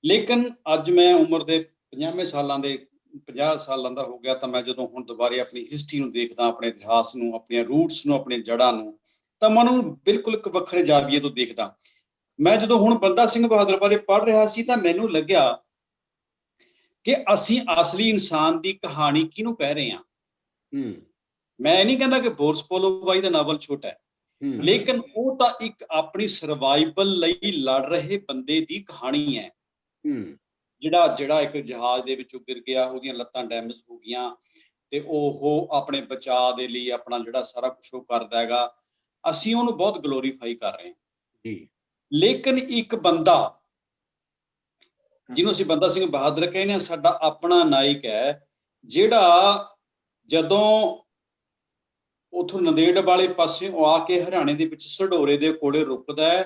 ਲੇਕਿਨ ਅੱਜ ਮੈਂ ਉਮਰ ਦੇ 50 ਸਾਲਾਂ ਦਾ ਹੋ ਗਿਆ, ਤਾਂ ਮੈਂ ਜਦੋਂ ਹੁਣ ਦੁਬਾਰੇ ਆਪਣੀ ਹਿਸਟਰੀ ਨੂੰ ਦੇਖਦਾ, ਆਪਣੇ ਇਤਿਹਾਸ ਨੂੰ, ਆਪਣੀਆਂ ਰੂਟਸ ਨੂੰ, ਆਪਣੀਆਂ ਜੜ੍ਹਾਂ ਨੂੰ, ਤਾਂ ਮੈਂ ਉਹਨੂੰ ਬਿਲਕੁਲ ਇੱਕ ਵੱਖਰੇ ਜਾਵੀਏ ਤੋਂ ਦੇਖਦਾ। ਮੈਂ ਜਦੋਂ ਹੁਣ ਬੰਦਾ ਸਿੰਘ ਬਹਾਦਰ ਬਾਰੇ ਪੜ੍ਹ ਰਿਹਾ ਸੀ ਤਾਂ ਮੈਨੂੰ ਲੱਗਿਆ ਕਿ ਅਸੀਂ ਅਸਲੀ ਇਨਸਾਨ ਦੀ ਕਹਾਣੀ ਕਿਹਨੂੰ ਕਹਿ ਰਹੇ ਹਾਂ। ਮੈਂ ਨਹੀਂ ਕਹਿੰਦਾ ਕਿ ਬੋਰਸਪੋਲੋ ਬਾਈ ਦਾ ਨਾਵਲ ਛੋਟਾ ਹੈ, ਲੇਕਿਨ ਉਹ ਤਾਂ ਇੱਕ ਆਪਣੀ ਸਰਵਾਈਵਲ ਲਈ ਲੜ ਰਹੇ ਬੰਦੇ ਦੀ ਕਹਾਣੀ ਹੈ, ਜਿਹੜਾ ਇੱਕ ਜਹਾਜ਼ ਦੇ ਵਿੱਚੋਂ ਗਿਰ ਗਿਆ, ਉਹਦੀਆਂ ਲੱਤਾਂ ਡੈਮੇਜ ਹੋ ਗਈਆਂ ਤੇ ਉਹ ਆਪਣੇ ਬਚਾਅ ਦੇ ਲਈ ਆਪਣਾ ਜਿਹੜਾ ਸਾਰਾ ਕੁਛ ਉਹ ਕਰਦਾ ਹੈਗਾ। ਅਸੀਂ ਉਹਨੂੰ ਬਹੁਤ ਗਲੋਰੀਫਾਈ ਕਰ ਰਹੇ ਹਾਂ, ਲੇਕਿਨ ਇੱਕ ਬੰਦਾ ਜਿਹਨੂੰ ਅਸੀਂ ਬੰਦਾ ਸਿੰਘ ਬਹਾਦਰ ਕਹਿੰਦੇ ਹਾਂ, ਸਾਡਾ ਆਪਣਾ ਨਾਇਕ ਹੈ, ਜਿਹੜਾ ਜਦੋਂ ਉੱਥੋਂ ਨੰਦੇੜ ਵਾਲੇ ਪਾਸਿਓਂ ਆ ਕੇ ਹਰਿਆਣੇ ਦੇ ਵਿੱਚ ਸਢੌਰੇ ਦੇ ਕੋਲੇ ਰੁਕਦਾ ਹੈ,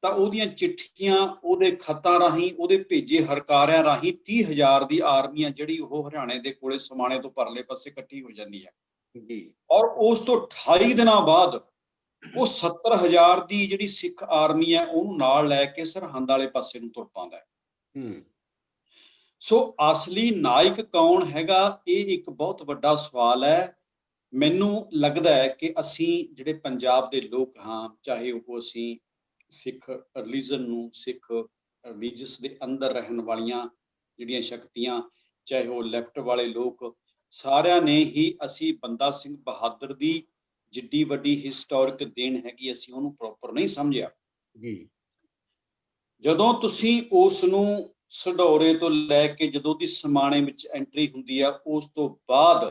ਤਾਂ ਉਹਦੀਆਂ ਚਿੱਠੀਆਂ, ਉਹਦੇ ਖੱਤਾਂ ਰਾਹੀਂ, ਉਹਦੇ ਭੇਜੇ ਹਰਕਾਰਿਆਂ ਰਾਹੀਂ 30,000 ਦੀ ਆਰਮੀ ਜਿਹੜੀ ਉਹ ਹਰਿਆਣੇ ਦੇ ਕੋਲੇ ਸਮਾਣੇ ਤੋਂ ਪਰਲੇ ਪਾਸੇ ਇਕੱਠੀ ਹੋ ਜਾਂਦੀ ਹੈ। ਔਰ ਉਸ ਤੋਂ 28 ਦਿਨਾਂ ਬਾਅਦ ਉਹ 70,000 ਦੀ ਜਿਹੜੀ ਸਿੱਖ ਆਰਮੀ ਹੈ ਉਹਨੂੰ ਨਾਲ ਲੈ ਕੇ ਸਰਹੰਦ ਵਾਲੇ ਪਾਸੇ ਨੂੰ ਤੁਰ ਪਾਉਂਦਾ ਹੈ। ਸੋ ਅਸਲੀ ਨਾਇਕ ਕੌਣ ਹੈਗਾ, ਇਹ ਇੱਕ ਬਹੁਤ ਵੱਡਾ ਸਵਾਲ ਹੈ। ਮੈਨੂੰ ਲੱਗਦਾ ਹੈ ਕਿ ਅਸੀਂ ਜਿਹੜੇ ਪੰਜਾਬ ਦੇ ਲੋਕ ਹਾਂ, ਚਾਹੇ ਉਹ ਅਸੀਂ ਸਿੱਖ ਰਿਲੀਜਨ ਨੂੰ, ਸਿੱਖ ਰਿਲੀਜੀਅਸ ਦੇ ਅੰਦਰ ਰਹਿਣ ਵਾਲੀਆਂ ਜਿਹੜੀਆਂ ਸ਼ਕਤੀਆਂ, ਚਾਹੇ ਉਹ ਲੈਫਟ ਵਾਲੇ ਲੋਕ, ਸਾਰਿਆਂ ਨੇ ਹੀ ਅਸੀਂ ਬੰਦਾ ਸਿੰਘ ਬਹਾਦਰ ਦੀ ਜਿੱਡੀ ਵੱਡੀ ਹਿਸਟੋਰਿਕ ਦੇਣ ਹੈਗੀ, ਅਸੀਂ ਉਹਨੂੰ ਪ੍ਰੋਪਰ ਨਹੀਂ ਸਮਝਿਆ। ਜਦੋਂ ਤੁਸੀਂ ਉਸ ਨੂੰ ਸਢੌਰੇ ਤੋਂ ਲੈ ਕੇ ਜਦੋਂ ਦੀ ਸਮਾਣੇ ਵਿੱਚ ਐਂਟਰੀ ਹੁੰਦੀ ਆ, ਉਸ ਤੋਂ ਬਾਅਦ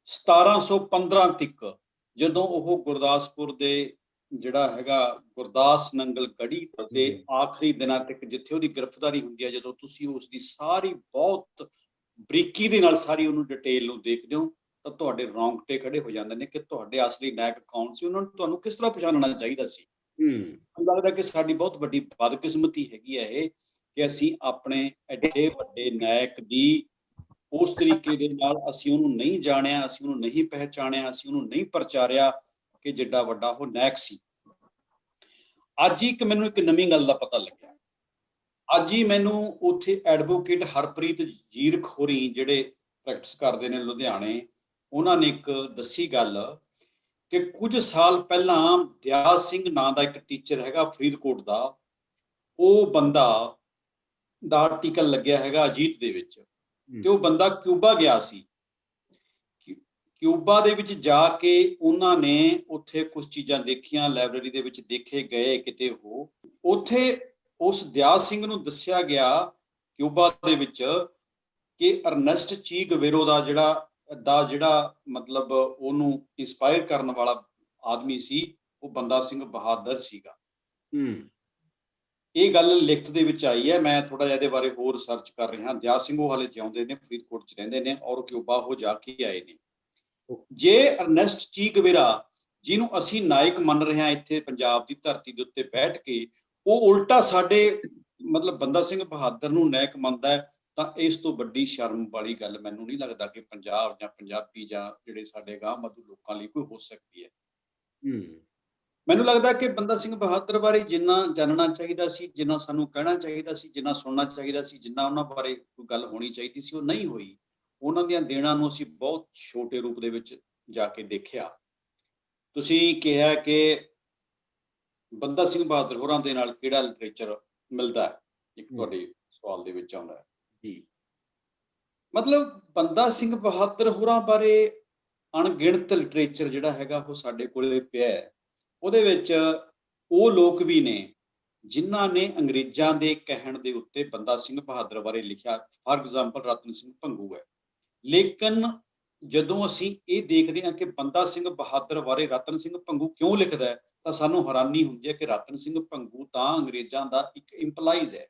1715 ਤੱਕ ਜਦੋਂ ਉਹ ਗੁਰਦਾਸਪੁਰ ਦੇ ਜਿਹੜਾ ਹੈਗਾ ਗੁਰਦਾਸ ਨੰਗਲ ਗੜ੍ਹੀ ਦੇ ਆਖਰੀ ਦਿਨਾਂ ਤੱਕ ਜਿੱਥੇ ਉਹਦੀ ਗ੍ਰਿਫਤਾਰੀ ਹੁੰਦੀ ਹੈ, ਜਦੋਂ ਤੁਸੀਂ ਉਸ ਦੀ ਸਾਰੀ ਬਹੁਤ ਬਰੀਕੀ ਦੇ ਨਾਲ ਸਾਰੀ ਉਹਨੂੰ ਡਿਟੇਲ ਨੂੰ ਦੇਖਦੇ ਹੋ, ਤਾਂ ਤੁਹਾਡੇ ਰੌਂਗਟੇ ਖੜੇ ਹੋ ਜਾਂਦੇ ਨੇ ਕਿ ਤੁਹਾਡੇ ਅਸਲੀ ਨਾਇਕ ਕੌਣ ਸੀ, ਉਹਨਾਂ ਨੂੰ ਤੁਹਾਨੂੰ ਕਿਸ ਤਰ੍ਹਾਂ ਪਛਾਣਨਾ ਚਾਹੀਦਾ ਸੀ। ਮੈਨੂੰ ਲੱਗਦਾ ਕਿ ਸਾਡੀ ਬਹੁਤ ਵੱਡੀ ਬਦਕਿਸਮਤੀ ਹੈਗੀ ਹੈ ਇਹ, ਕਿ ਅਸੀਂ ਆਪਣੇ ਐਡੇ ਵੱਡੇ ਨਾਇਕ ਦੀ ਉਸ ਤਰੀਕੇ ਦੇ ਨਾਲ ਅਸੀਂ ਉਹਨੂੰ ਨਹੀਂ ਜਾਣਿਆ, ਅਸੀਂ ਉਹਨੂੰ ਨਹੀਂ ਪਹਿਚਾਣਿਆ, ਅਸੀਂ ਉਹਨੂੰ ਨਹੀਂ ਪ੍ਰਚਾਰਿਆ ਕਿ ਜਿੱਡਾ ਵੱਡਾ ਉਹ ਨਾਇਕ ਸੀ। ਅੱਜ ਹੀ ਮੈਨੂੰ ਇੱਕ ਨਵੀਂ ਗੱਲ ਦਾ ਪਤਾ ਲੱਗਿਆ। ਅੱਜ ਹੀ ਮੈਨੂੰ ਉੱਥੇ ਐਡਵੋਕੇਟ ਹਰਪ੍ਰੀਤ ਜੀਰਖੋਰੀ ਜਿਹੜੇ ਪ੍ਰੈਕਟਿਸ ਕਰਦੇ ਨੇ ਲੁਧਿਆਣੇ, ਉਹਨਾਂ ਨੇ ਇੱਕ ਦੱਸੀ ਗੱਲ ਕਿ ਕੁਝ ਸਾਲ ਪਹਿਲਾਂ ਦਿਆਲ ਸਿੰਘ ਨਾਂ ਦਾ ਇੱਕ ਟੀਚਰ ਹੈਗਾ ਫਰੀਦਕੋਟ ਦਾ, ਉਹ ਬੰਦਾ ਦਾ ਆਰਟੀਕਲ ਲੱਗਿਆ ਹੈਗਾ ਅਜੀਤ ਦੇ ਵਿੱਚ, ਤੇ ਉਹ ਬੰਦਾ ਕਿਊਬਾ ਗਿਆ ਸੀ। ਕਿਊਬਾ ਦੇ ਵਿੱਚ ਜਾ ਕੇ ਉਹਨਾਂ ਨੇ ਉੱਥੇ ਕੁਝ ਚੀਜ਼ਾਂ ਦੇਖੀਆਂ, ਲਾਇਬ੍ਰੇਰੀ ਦੇ ਵਿੱਚ ਦੇਖੇ ਗਏ ਕਿਤੇ ਉਹ, ਉੱਥੇ ਉਸ ਦਿਆਲ ਸਿੰਘ ਨੂੰ ਦੱਸਿਆ ਗਿਆ ਕਿਊਬਾ ਦੇ ਵਿੱਚ ਕਿ ਅਰਨੈਸਟ ਚੀ ਗਵੇਰੋ ਦਾ ਜਿਹੜਾ ਮਤਲਬ ਉਹਨੂੰ ਇੰਸਪਾਇਰ ਕਰਨ ਵਾਲਾ ਆਦਮੀ ਸੀ, ਉਹ ਬੰਦਾ ਸਿੰਘ ਬਹਾਦਰ ਸੀਗਾ। ਇਹ ਗੱਲ ਲਿਖਤ ਦੇ ਵਿੱਚ ਆਈ ਹੈ। ਮੈਂ ਥੋੜਾ ਜਿਹਾ ਇਹਦੇ ਬਾਰੇ ਹੋਰ ਰਿਸਰਚ ਕਰ ਰਿਹਾ। ਦਿਆਲ ਸਿੰਘ ਉਹ ਹਾਲੇ ਜਿਉਂਦੇ ਨੇ, ਫਰੀਦਕੋਟ 'ਚ ਰਹਿੰਦੇ ਨੇ ਔਰ ਕਿਊਬਾ ਉਹ ਜਾ ਕੇ ਆਏ ਨੇ। ਜੇ ਅਰਨੈਸਟ ਚੀ ਗਵੇਰਾ, ਜਿਹਨੂੰ ਅਸੀਂ ਨਾਇਕ ਮੰਨ ਰਹੇ ਹਾਂ ਇੱਥੇ ਪੰਜਾਬ ਦੀ ਧਰਤੀ ਦੇ ਉੱਤੇ ਬੈਠ ਕੇ, ਉਹ ਉਲਟਾ ਸਾਡੇ ਮਤਲਬ ਬੰਦਾ ਸਿੰਘ ਬਹਾਦਰ ਨੂੰ ਨਾਇਕ ਮੰਨਦਾ ਹੈ, ਤਾਂ ਇਸ ਤੋਂ ਵੱਡੀ ਸ਼ਰਮ ਵਾਲੀ ਗੱਲ ਮੈਨੂੰ ਨਹੀਂ ਲੱਗਦਾ ਕਿ ਪੰਜਾਬ ਜਾਂ ਪੰਜਾਬੀ ਜਾਂ ਜਿਹੜੇ ਸਾਡੇ ਗਾਂਹ ਮਧੂ ਲੋਕਾਂ ਲਈ ਕੋਈ ਹੋ ਸਕਦੀ ਹੈ। ਮੈਨੂੰ ਲੱਗਦਾ ਕਿ ਬੰਦਾ ਸਿੰਘ ਬਹਾਦਰ ਬਾਰੇ ਜਿੰਨਾ ਜਾਣਨਾ ਚਾਹੀਦਾ ਸੀ, ਜਿੰਨਾ ਸਾਨੂੰ ਕਹਿਣਾ ਚਾਹੀਦਾ ਸੀ, ਜਿੰਨਾ ਸੁਣਨਾ ਚਾਹੀਦਾ ਸੀ, ਜਿੰਨਾ ਉਹਨਾਂ ਬਾਰੇ ਕੋਈ ਗੱਲ ਹੋਣੀ ਚਾਹੀਦੀ ਸੀ, ਉਹ ਨਹੀਂ ਹੋਈ। ਉਹਨਾਂ ਦੀਆਂ ਦੇਣਾਂ ਨੂੰ ਅਸੀਂ ਬਹੁਤ ਛੋਟੇ ਰੂਪ ਦੇ ਵਿੱਚ ਜਾ ਕੇ ਦੇਖਿਆ। ਤੁਸੀਂ ਕਿਹਾ ਕਿ ਬੰਦਾ ਸਿੰਘ ਬਹਾਦਰ ਹੋਰਾਂ ਦੇ ਨਾਲ ਕਿਹੜਾ ਲਿਟਰੇਚਰ ਮਿਲਦਾ ਹੈ, ਇੱਕ ਤੁਹਾਡੇ ਸਵਾਲ ਦੇ ਵਿੱਚ ਆਉਂਦਾ ਹੈ ਜੀ। ਮਤਲਬ ਬੰਦਾ ਸਿੰਘ ਬਹਾਦਰ ਹੋਰਾਂ ਬਾਰੇ ਅਣਗਿਣਤ ਲਿਟਰੇਚਰ ਜਿਹੜਾ ਹੈਗਾ ਉਹ ਸਾਡੇ ਕੋਲੇ ਪਿਆ ਹੈ। ਉਹਦੇ ਵਿੱਚ ਉਹ ਲੋਕ ਵੀ ਨੇ ਜਿਨ੍ਹਾਂ ਨੇ ਅੰਗਰੇਜ਼ਾਂ ਦੇ ਕਹਿਣ ਦੇ ਉੱਤੇ ਬੰਦਾ ਸਿੰਘ ਬਹਾਦਰ ਬਾਰੇ ਲਿਖਿਆ। ਫਾਰ ਐਗਜ਼ਾਮਪਲ ਰਤਨ ਸਿੰਘ ਭੰਗੂ ਹੈ। ਲੇਕਿਨ ਜਦੋਂ ਅਸੀਂ ਇਹ ਦੇਖਦੇ ਹਾਂ ਕਿ ਬੰਦਾ ਸਿੰਘ ਬਹਾਦਰ ਬਾਰੇ ਰਤਨ ਸਿੰਘ ਭੰਗੂ ਕਿਉਂ ਲਿਖਦਾ ਹੈ, ਤਾਂ ਸਾਨੂੰ ਹੈਰਾਨੀ ਹੁੰਦੀ ਹੈ ਕਿ ਰਤਨ ਸਿੰਘ ਭੰਗੂ ਤਾਂ ਅੰਗਰੇਜ਼ਾਂ ਦਾ ਇੱਕ ਇੰਪਲਾਈਜ਼ ਹੈ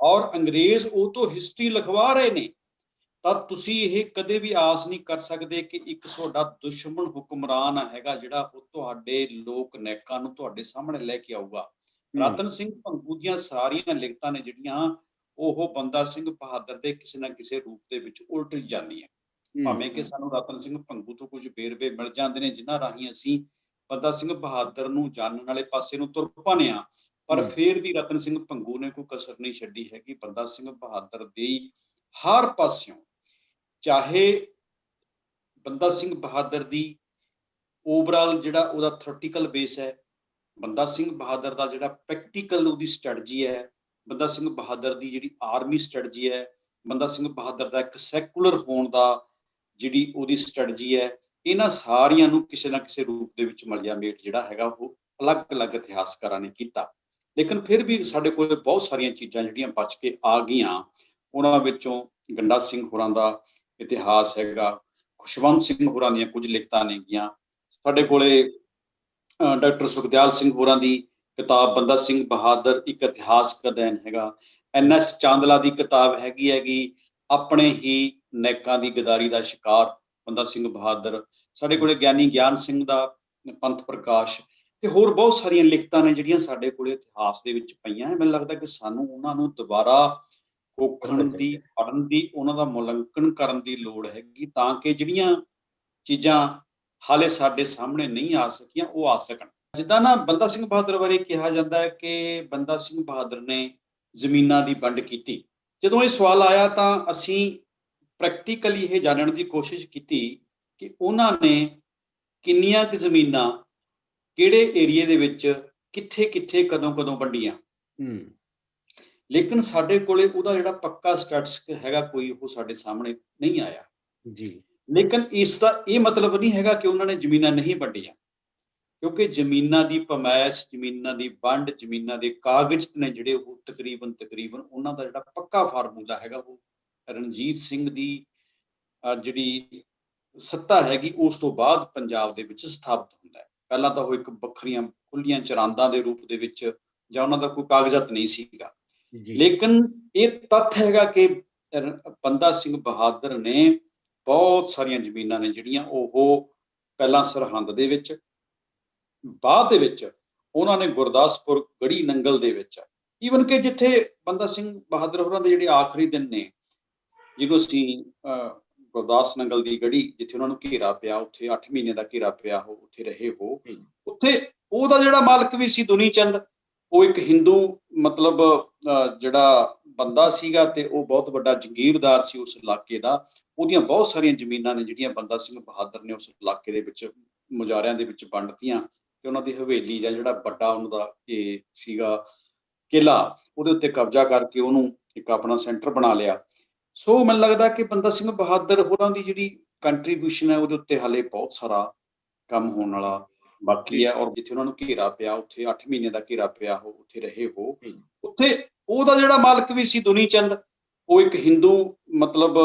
ਔਰ ਅੰਗਰੇਜ਼ ਉਹ ਤੋਂ ਹਿਸਟਰੀ ਲਿਖਵਾ ਰਹੇ ਨੇ। ਤਾਂ ਤੁਸੀਂ ਇਹ ਕਦੇ ਵੀ ਆਸ ਨਹੀਂ ਕਰ ਸਕਦੇ ਕਿ ਇੱਕ ਤੁਹਾਡਾ ਦੁਸ਼ਮਣ ਹੁਕਮਰਾਨ ਹੈਗਾ ਜਿਹੜਾ ਉਹ ਤੁਹਾਡੇ ਲੋਕ ਨਾਇਕਾਂ ਨੂੰ ਤੁਹਾਡੇ ਸਾਹਮਣੇ ਲੈ ਕੇ ਆਊਗਾ। ਰਤਨ ਸਿੰਘ ਭੰਗੂ ਦੀਆਂ ਸਾਰੀਆਂ ਲਿਖਤਾਂ ਨੇ ਜਿਹੜੀਆਂ, ਉਹ ਬੰਦਾ ਸਿੰਘ ਬਹਾਦਰ ਦੇ ਕਿਸੇ ਨਾ ਕਿਸੇ ਰੂਪ ਦੇ ਵਿੱਚ ਉਲਟ ਜਾਂਦੀਆਂ। ਭਾਵੇਂ ਕਿ ਸਾਨੂੰ ਰਤਨ ਸਿੰਘ ਭੰਗੂ ਤੋਂ ਕੁਝ ਵੇਰਵੇ ਮਿਲ ਜਾਂਦੇ ਨੇ ਜਿਨ੍ਹਾਂ ਰਾਹੀਂ ਅਸੀਂ ਬੰਦਾ ਸਿੰਘ ਬਹਾਦਰ ਨੂੰ ਜਾਣਨ ਵਾਲੇ ਪਾਸੇ ਨੂੰ ਤੁਰ ਪਾਉਂਦੇ ਹਾਂ, ਪਰ ਫਿਰ ਵੀ ਰਤਨ ਸਿੰਘ ਭੰਗੂ ਨੇ ਕੋਈ ਕਸਰ ਨਹੀਂ ਛੱਡੀ ਹੈਗੀ ਬੰਦਾ ਸਿੰਘ ਬਹਾਦਰ ਦੀ ਹਰ ਪਾਸਿਓਂ। ਚਾਹੇ ਬੰਦਾ ਸਿੰਘ ਬਹਾਦਰ ਦੀ ਓਵਰਆਲ ਜਿਹੜਾ ਉਹਦਾ ਥਿਓਰਟੀਕਲ ਬੇਸ ਹੈ, ਬੰਦਾ ਸਿੰਘ ਬਹਾਦਰ ਦਾ ਜਿਹੜਾ ਪ੍ਰੈਕਟੀਕਲ ਉਹਦੀ ਸਟ੍ਰੈਟਜੀ ਹੈ, ਬੰਦਾ ਸਿੰਘ ਬਹਾਦਰ ਦੀ ਜਿਹੜੀ ਆਰਮੀ ਸਟ੍ਰੈਟਜੀ ਹੈ, ਬੰਦਾ ਸਿੰਘ ਬਹਾਦਰ ਦਾ ਇੱਕ ਸੈਕੂਲਰ ਹੋਣ ਦਾ ਜਿਹੜੀ ਉਹਦੀ ਸਟ੍ਰੈਟਜੀ ਹੈ, ਇਹਨਾਂ ਸਾਰੀਆਂ ਨੂੰ ਕਿਸੇ ਨਾ ਕਿਸੇ ਰੂਪ ਦੇ ਵਿੱਚ ਮਲਿਆ ਮੇਟ ਜਿਹੜਾ ਹੈਗਾ ਉਹ ਅਲੱਗ-ਅਲੱਗ ਇਤਿਹਾਸਕਾਰਾਂ ਨੇ ਕੀਤਾ। ਲੇਕਿਨ ਫਿਰ ਵੀ ਸਾਡੇ ਕੋਲ ਬਹੁਤ ਸਾਰੀਆਂ ਚੀਜ਼ਾਂ ਜਿਹੜੀਆਂ ਬਚ ਕੇ ਆ ਗਈਆਂ। ਉਹਨਾਂ ਵਿੱਚੋਂ ਗੰਡਾ ਸਿੰਘ ਹੋਰਾਂ ਦਾ ਇਤਿਹਾਸ ਹੈਗਾ, ਖੁਸ਼ਵੰਤ ਸਿੰਘ ਹੋਰਾਂ ਦੀਆਂ ਕੁਝ ਲਿਖਤਾਂ ਨੇਗੀਆਂ। ਸਾਡੇ ਕੋਲੇ ਡਾਕਟਰ ਸੁਖਦਿਆਲ ਸਿੰਘ ਹੋਰਾਂ ਦੀ ਕਿਤਾਬ ਬੰਦਾ ਸਿੰਘ ਬਹਾਦਰ ਇੱਕ ਇਤਿਹਾਸਕ ਅਧਿਐਨ ਹੈਗਾ। NS ਚਾਂਦਲਾ ਦੀ ਕਿਤਾਬ ਹੈਗੀ ਆਪਣੇ ਹੀ ਨੈਕਾਂ ਦੀ ਗਦਾਰੀ ਦਾ ਸ਼ਿਕਾਰ ਬੰਦਾ ਸਿੰਘ ਬਹਾਦਰ। ਸਾਡੇ ਕੋਲੇ ਗਿਆਨੀ ਗਿਆਨ ਸਿੰਘ ਦਾ ਪੰਥ ਪ੍ਰਕਾਸ਼ ਤੇ ਹੋਰ ਬਹੁਤ ਸਾਰੀਆਂ ਲਿਖਤਾਂ ਨੇ ਜਿਹੜੀਆਂ ਸਾਡੇ ਕੋਲੇ ਇਤਿਹਾਸ ਦੇ ਵਿੱਚ ਪਈਆਂ ਹੈ। ਮੈਨੂੰ ਲੱਗਦਾ ਕਿ ਸਾਨੂੰ ਉਹਨਾਂ ਨੂੰ ਦੁਬਾਰਾ ਕੋਖਣ ਦੀ, ਪੜ੍ਹਨ ਦੀ, ਉਹਨਾਂ ਦਾ ਮੁਲਾਂਕਣ ਕਰਨ ਦੀ ਲੋੜ ਹੈਗੀ, ਤਾਂ ਕਿ ਜਿਹੜੀਆਂ ਚੀਜ਼ਾਂ ਹਾਲੇ ਸਾਡੇ ਸਾਹਮਣੇ ਨਹੀਂ ਆ ਸਕੀਆਂ ਉਹ ਆ ਸਕਣ। ਜਿੱਦਾਂ ਨਾ ਬੰਦਾ ਸਿੰਘ ਬਹਾਦਰ ਬਾਰੇ ਕਿਹਾ ਜਾਂਦਾ ਹੈ ਕਿ ਬੰਦਾ ਸਿੰਘ ਬਹਾਦਰ ਨੇ ਜ਼ਮੀਨਾਂ ਦੀ ਵੰਡ ਕੀਤੀ। ਜਦੋਂ ਇਹ ਸਵਾਲ ਆਇਆ ਤਾਂ ਅਸੀਂ ਪ੍ਰੈਕਟੀਕਲੀ ਇਹ ਜਾਣਨ ਦੀ ਕੋਸ਼ਿਸ਼ ਕੀਤੀ ਕਿ ਉਹਨਾਂ ਨੇ ਕਿੰਨੀਆਂ ਕੁ ਜ਼ਮੀਨਾਂ ਕਿਹੜੇ ਏਰੀਏ ਦੇ ਵਿੱਚ ਕਿੱਥੇ ਕਦੋਂ ਵੰਡੀਆਂ। ਲੇਕਿਨ ਸਾਡੇ ਕੋਲੇ ਉਹਦਾ ਜਿਹੜਾ ਪੱਕਾ ਸਟੈਟਿਸਟਿਕ ਹੈਗਾ ਕੋਈ ਉਹ ਸਾਡੇ ਸਾਹਮਣੇ ਨਹੀਂ ਆਇਆ ਜੀ। ਲੇਕਿਨ ਇਸ ਦਾ ਇਹ ਮਤਲਬ ਨਹੀਂ ਹੈਗਾ ਕਿ ਉਹਨਾਂ ਨੇ ਜ਼ਮੀਨਾਂ ਨਹੀਂ ਵੰਡੀਆਂ, ਕਿਉਂਕਿ ਜ਼ਮੀਨਾਂ ਦੀ ਪਮਾਇਸ਼, ਜ਼ਮੀਨਾਂ ਦੀ ਵੰਡ, ਜ਼ਮੀਨਾਂ ਦੇ ਕਾਗਜ਼ ਨੇ ਜਿਹੜੇ ਉਹ ਤਕਰੀਬਨ ਉਹਨਾਂ ਦਾ ਜਿਹੜਾ ਪੱਕਾ ਫਾਰਮੂਲਾ ਹੈਗਾ ਉਹ ਰਣਜੀਤ ਸਿੰਘ ਦੀ ਜਿਹੜੀ ਸੱਤਾ ਹੈਗੀ ਉਸ ਤੋਂ ਬਾਅਦ ਪੰਜਾਬ ਦੇ ਵਿੱਚ ਸਥਾਪਿਤ ਹੁੰਦਾ ਹੈ। ਪਹਿਲਾਂ ਤਾਂ ਉਹ ਇੱਕ ਵੱਖਰੀਆਂ ਖੁੱਲੀਆਂ ਚਰਾਂਦਾਂ ਦੇ ਰੂਪ ਦੇ ਵਿੱਚ ਜਾਂ ਉਹਨਾਂ ਦਾ ਕੋਈ ਕਾਗਜ਼ਾਤ ਨਹੀਂ ਸੀਗਾ। ਲੇਕਿਨ ਇਹ ਤੱਥ ਹੈਗਾ ਕਿ ਬੰਦਾ ਸਿੰਘ ਬਹਾਦਰ ਨੇ ਬਹੁਤ ਸਾਰੀਆਂ ਜ਼ਮੀਨਾਂ ਨੇ ਜਿਹੜੀਆਂ ਉਹ ਪਹਿਲਾਂ ਸਰਹੰਦ ਦੇ ਵਿੱਚ, ਬਾਅਦ ਦੇ ਵਿੱਚ ਉਹਨਾਂ ਨੇ ਗੁਰਦਾਸਪੁਰ, ਗੜੀ ਨੰਗਲ ਦੇ ਵਿੱਚ, ਈਵਨ ਕਿ ਜਿੱਥੇ ਬੰਦਾ ਸਿੰਘ ਬਹਾਦਰ ਹੋਰਾਂ ਦੇ ਜਿਹੜੇ ਆਖਰੀ ਦਿਨ ਨੇ ਜਿਹਨੂੰ ਅਸੀਂ ਗੁਰਦਾਸ ਨੰਗਲ ਦੀ ਗੜੀ, ਜਿੱਥੇ ਉਹਨਾਂ ਨੂੰ ਘੇਰਾ ਪਿਆ, ਉੱਥੇ 8 ਮਹੀਨੇ ਦਾ ਘੇਰਾ ਪਿਆ, ਉੱਥੇ ਰਹੇ ਹੋ। ਉੱਥੇ ਉਹਦਾ ਜਿਹੜਾ ਮਾਲਕ ਵੀ ਸੀ ਦੁਨੀ ਚੰਦ, ਉਹ ਇੱਕ ਹਿੰਦੂ ਮਤਲਬ ਜਿਹੜਾ ਬੰਦਾ ਸੀਗਾ, ਤੇ ਉਹ ਬਹੁਤ ਵੱਡਾ ਜਗੀਰਦਾਰ ਸੀ ਉਸ ਇਲਾਕੇ ਦਾ। ਉਹਦੀਆਂ ਬਹੁਤ ਸਾਰੀਆਂ ਜ਼ਮੀਨਾਂ ਨੇ ਜਿਹੜੀਆਂ ਬੰਦਾ ਸਿੰਘ ਬਹਾਦਰ ਨੇ ਉਸ ਇਲਾਕੇ ਦੇ ਵਿੱਚ ਮੁਜ਼ਾਰਿਆਂ ਦੇ ਵਿੱਚ ਵੰਡਤੀਆਂ, ਤੇ ਉਹਨਾਂ ਦੀ ਹਵੇਲੀ ਜਾਂ ਜਿਹੜਾ ਵੱਡਾ ਉਹਨਾਂ ਦਾ ਇਹ ਸੀਗਾ ਕਿਲਾ, ਉਹਦੇ ਉੱਤੇ ਕਬਜ਼ਾ ਕਰਕੇ ਉਹਨੂੰ ਇੱਕ ਆਪਣਾ ਸੈਂਟਰ ਬਣਾ ਲਿਆ। ਸੋ ਮੈਨੂੰ ਲੱਗਦਾ ਕਿ ਬੰਦਾ ਸਿੰਘ ਬਹਾਦਰ ਹੋਰਾਂ ਦੀ ਜਿਹੜੀ ਕੰਟਰੀਬਿਊਸ਼ਨ ਹੈ ਉਹਦੇ ਉੱਤੇ ਹਾਲੇ ਬਹੁਤ ਸਾਰਾ ਕੰਮ ਹੋਣ ਵਾਲਾ ਬਾਕੀ ਹੈ। ਔਰ ਜਿੱਥੇ ਉਹਨਾਂ ਨੂੰ ਘੇਰਾ ਪਿਆ, ਉੱਥੇ 8 ਮਹੀਨੇ ਦਾ ਘੇਰਾ ਪਿਆ, ਉੱਥੇ ਰਹੇ ਹੋ। ਉੱਥੇ ਉਹਦਾ ਜਿਹੜਾ ਮਾਲਕ ਵੀ ਸੀ ਦੁਨੀ ਚੰਦ, ਉਹ ਇੱਕ ਹਿੰਦੂ ਮਤਲਬ